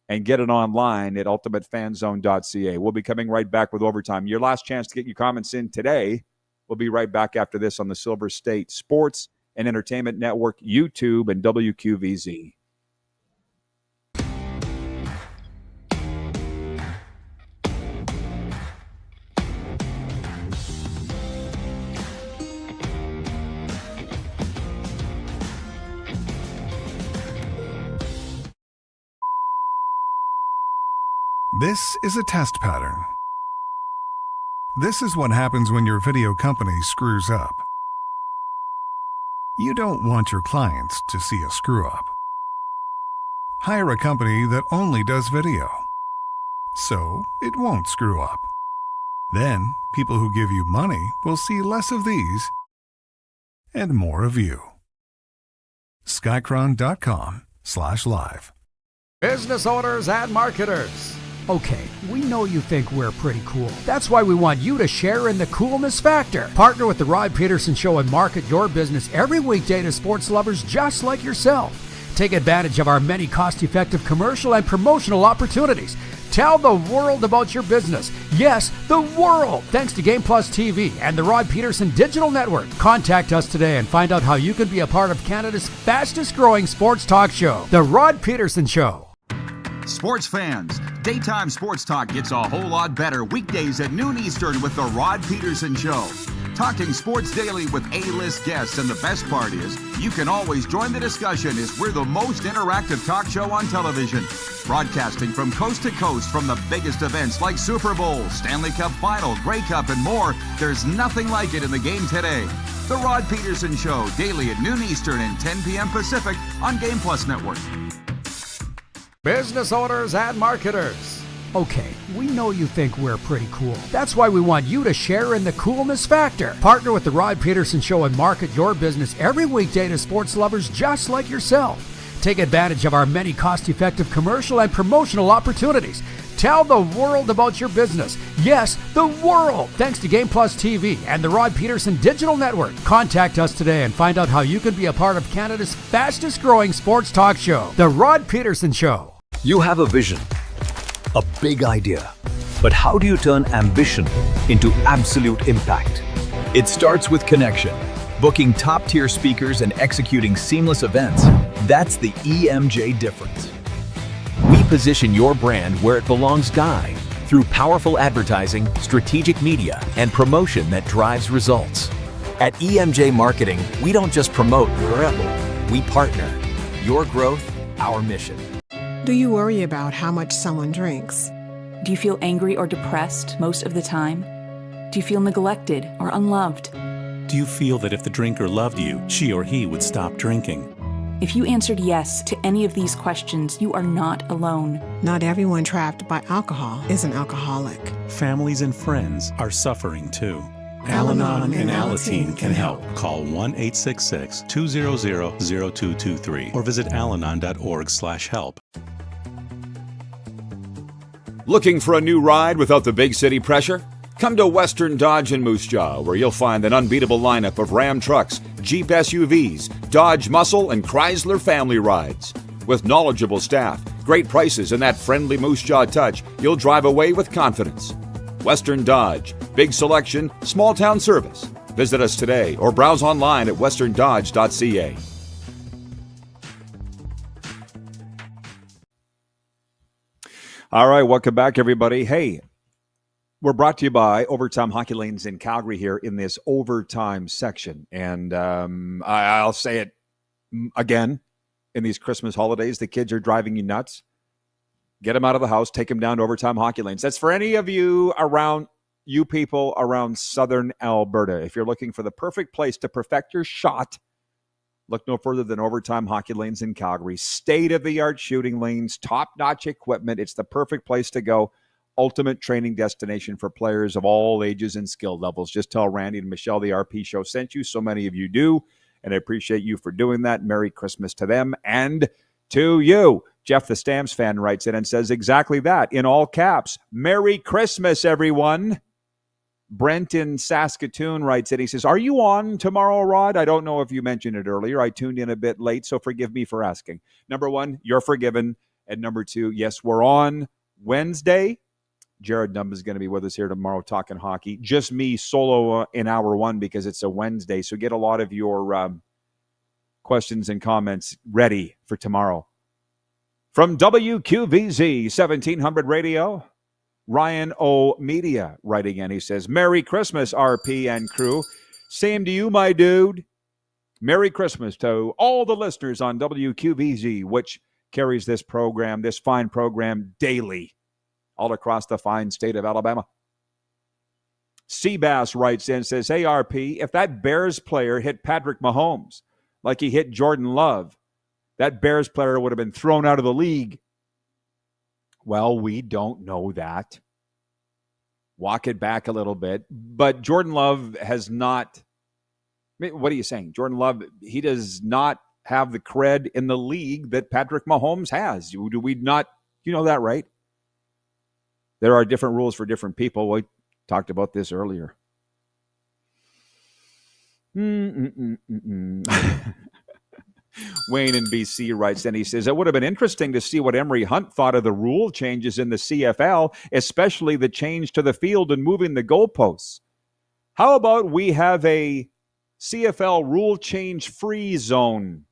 and get it online at ultimatefanzone.ca. We'll be coming right back with overtime. Your last chance to get your comments in today. We'll be right back after this on the Silver State Sports and Entertainment Network, YouTube, and WQVZ. This is a test pattern. This is what happens when your video company screws up. You don't want your clients to see a screw-up. Hire a company that only does video, so it won't screw up. Then, people who give you money will see less of these and more of you. Skycron.com/live. Business owners and marketers. Okay, we know you think we're pretty cool. That's why we want you to share in the coolness factor. Partner with the Rod Pedersen Show and market your business every weekday to sports lovers just like yourself. Take advantage of our many cost-effective commercial and promotional opportunities. Tell the world about your business. Yes, the world. Thanks to Game Plus TV and the Rod Pedersen Digital Network. Contact us today and find out how you can be a part of Canada's fastest-growing sports talk show, The Rod Pedersen Show. Sports fans, daytime sports talk gets a whole lot better weekdays at noon Eastern with the Rod Pedersen Show. Talking sports daily with A-list guests, and the best part is you can always join the discussion as we're the most interactive talk show on television. Broadcasting from coast to coast from the biggest events like Super Bowl, Stanley Cup Final, Grey Cup, and more. There's nothing like it in the game today. The Rod Pedersen Show, daily at noon Eastern and 10 p.m. Pacific on Game Plus Network. Business owners and marketers. Okay, we know you think we're pretty cool. That's why we want you to share in the coolness factor. Partner with the Rod Pedersen Show and market your business every weekday to sports lovers just like yourself. Take advantage of our many cost-effective commercial and promotional opportunities. Tell the world about your business. Yes, the world. Thanks to Game Plus TV and the Rod Pedersen Digital Network. Contact us today and find out how you can be a part of Canada's fastest growing sports talk show, The Rod Pedersen Show. You have a vision, a big idea. But how do you turn ambition into absolute impact? It starts with connection. Booking top-tier speakers and executing seamless events. That's the EMJ difference. We position your brand where it belongs, Guy, through powerful advertising, strategic media, and promotion that drives results. At EMJ Marketing, we don't just promote, we partner. Your growth, our mission. Do you worry about how much someone drinks? Do you feel angry or depressed most of the time? Do you feel neglected or unloved? Do you feel that if the drinker loved you, she or he would stop drinking? If you answered yes to any of these questions, you are not alone. Not everyone trapped by alcohol is an alcoholic. Families and friends are suffering too. Al-Anon and Alateen can help. Call 1-866-200-0223 or visit alanon.org/help. Looking for a new ride without the big city pressure? Come to Western Dodge in Moose Jaw, where you'll find an unbeatable lineup of Ram trucks, Jeep SUVs, Dodge Muscle, and Chrysler family rides. With knowledgeable staff, great prices, and that friendly Moose Jaw touch, you'll drive away with confidence. Western Dodge, big selection, small town service. Visit us today or browse online at westerndodge.ca. All right, welcome back, everybody. Hey, we're brought to you by Overtime Hockey Lanes in Calgary here in this overtime section. And I'll say it again, in these Christmas holidays, the kids are driving you nuts. Get them out of the house, take them down to Overtime Hockey Lanes. That's for any of you people around southern Alberta. If you're looking for the perfect place to perfect your shot, look no further than Overtime Hockey Lanes in Calgary. State-of-the-art shooting lanes, top-notch equipment. It's the perfect place to go. Ultimate training destination for players of all ages and skill levels. Just tell Randy and Michelle the RP Show sent you. So many of you do, and I appreciate you for doing that. Merry Christmas to them and to you. Jeff the Stamps fan writes in and says exactly that in all caps. Merry Christmas, everyone. Brent in Saskatoon writes in. He says, are you on tomorrow, Rod? I don't know if you mentioned it earlier. I tuned in a bit late, so forgive me for asking. Number one, you're forgiven. And number two, yes, we're on Wednesday. Jared Numb is going to be with us here tomorrow talking hockey. Just me solo in hour one because it's a Wednesday. So get a lot of your questions and comments ready for tomorrow. From WQVZ 1700 Radio, Ryan O. Media writing in. He says, Merry Christmas, RP and crew. Same to you, my dude. Merry Christmas to all the listeners on WQVZ, which carries this program, this fine program, daily all across the fine state of Alabama. Seabass writes in, says, hey, RP, if that Bears player hit Patrick Mahomes like he hit Jordan Love, that Bears player would have been thrown out of the league. Well, we don't know that. Walk it back a little bit. But Jordan Love has not, what are you saying? Jordan Love, he does not have the cred in the league that Patrick Mahomes has. Do we not, you know that, right? There are different rules for different people. We talked about this earlier. Wayne in BC writes, and he says, it would have been interesting to see what Emory Hunt thought of the rule changes in the CFL, especially the change to the field and moving the goalposts. How about we have a CFL rule change free zone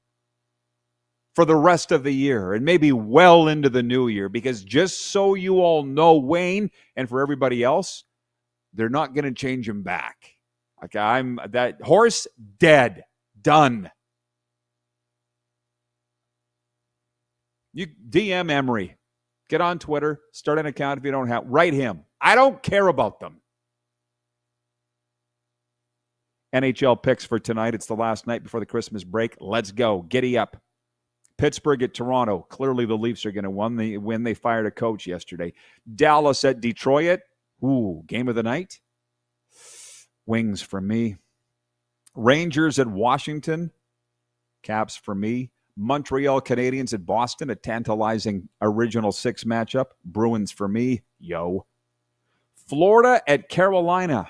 for the rest of the year and maybe well into the new year? Because just so you all know, Wayne, and for everybody else, they're not going to change him back. Okay, I'm that horse dead, done. You DM Emory, get on Twitter, start an account if you don't have, write him. I don't care about them. NHL picks for tonight. It's the last night before the Christmas break. Let's go. Giddy up. Pittsburgh at Toronto. Clearly the Leafs are going to win. They fired a coach yesterday. Dallas at Detroit. Ooh, game of the night. Wings for me. Rangers at Washington. Caps for me. Montreal Canadiens at Boston, a tantalizing original six matchup. Bruins for me. Yo. Florida at Carolina.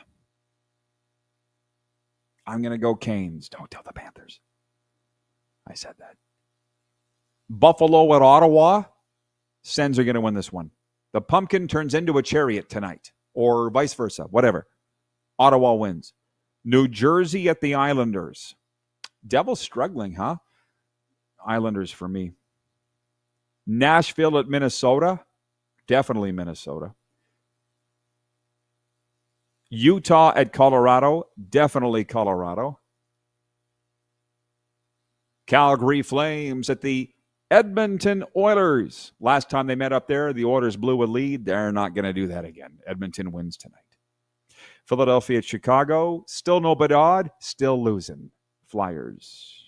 I'm going to go Canes. Don't tell the Panthers. I said that. Buffalo at Ottawa. Sens are going to win this one. The pumpkin turns into a chariot tonight, or vice versa, whatever. Ottawa wins. New Jersey at the Islanders. Devils struggling, huh? Islanders for me. Nashville at Minnesota. Definitely Minnesota. Utah at Colorado. Definitely Colorado. Calgary Flames at the Edmonton Oilers. Last time they met up there, the Oilers blew a lead. They're not going to do that again. Edmonton wins tonight. Philadelphia at Chicago. Still no Bedard. Still losing. Flyers.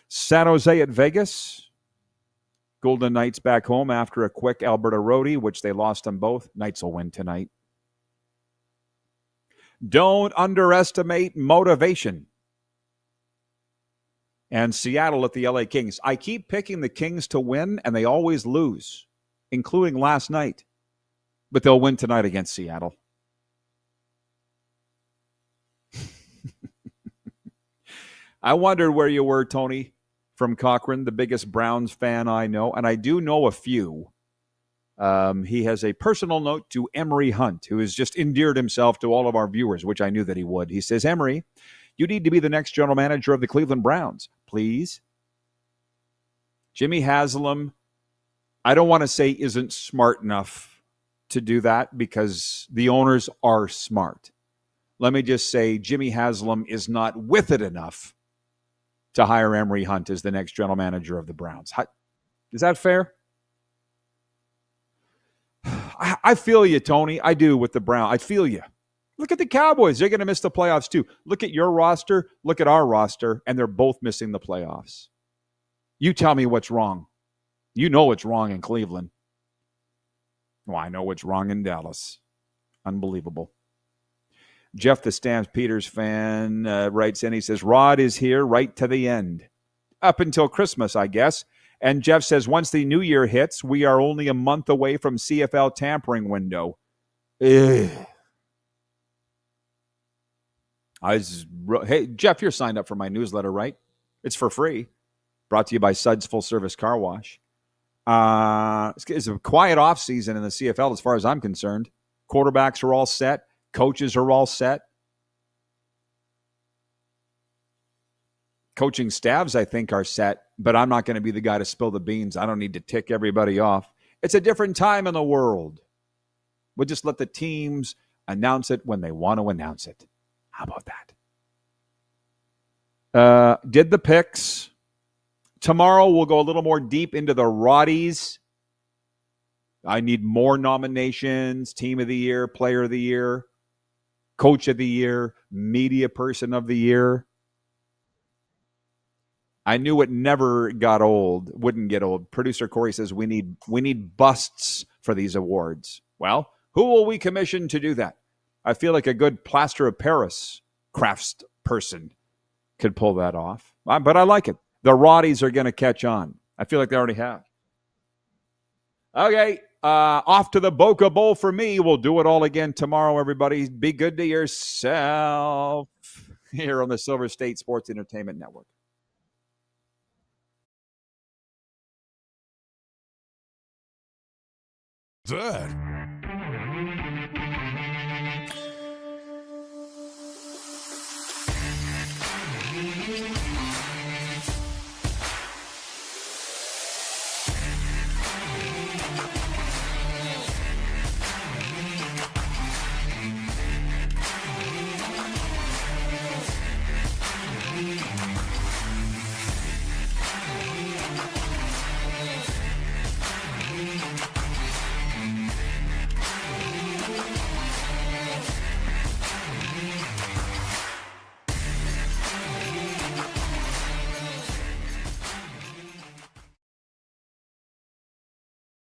San Jose at Vegas. Golden Knights back home after a quick Alberta roadie, which they lost them both. Knights will win tonight. Don't underestimate motivation. And Seattle at the LA Kings. I keep picking the Kings to win, and they always lose, including last night. But they'll win tonight against Seattle. I wondered where you were, Tony, from Cochrane, the biggest Browns fan I know. And I do know a few. He has a personal note to Emory Hunt, who has just endeared himself to all of our viewers, which I knew that he would. He says, Emory, you need to be the next general manager of the Cleveland Browns, please. Jimmy Haslam, I don't want to say isn't smart enough to do that because the owners are smart. Let me just say Jimmy Haslam is not with it enough to hire Emory Hunt as the next general manager of the Browns. Is that fair? I feel you, Tony. I do with the Browns. I feel you. Look at the Cowboys. They're going to miss the playoffs too. Look at your roster. Look at our roster. And they're both missing the playoffs. You tell me what's wrong. You know what's wrong in Cleveland. Well, I know what's wrong in Dallas. Unbelievable. Jeff, the Stamps Peters fan, writes in. He says, Rod is here right to the end. Up until Christmas, I guess. And Jeff says, once the new year hits, we are only a month away from CFL tampering window. Ugh. Hey, Jeff, you're signed up for my newsletter, right? It's for free. Brought to you by Suds Full Service Car Wash. It's a quiet off season in the CFL as far as I'm concerned. Quarterbacks are all set. Coaches are all set. Coaching staffs, I think, are set, but I'm not going to be the guy to spill the beans. I don't need to tick everybody off. It's a different time in the world. We'll just let the teams announce it when they want to announce it. How about that? Did the picks. Tomorrow we'll go a little more deep into the Roddies. I need more nominations. Team of the Year, Player of the Year, Coach of the Year, Media Person of the Year. I knew it never got old, wouldn't get old. Producer Corey says we need busts for these awards. Well, who will we commission to do that? I feel like a good plaster of Paris crafts person could pull that off. But I like it. The Roddies are going to catch on. I feel like they already have. Okay, off to the Boca Bowl for me. We'll do it all again tomorrow, everybody. Be good to yourself here on the Silver State Sports Entertainment Network. Dad,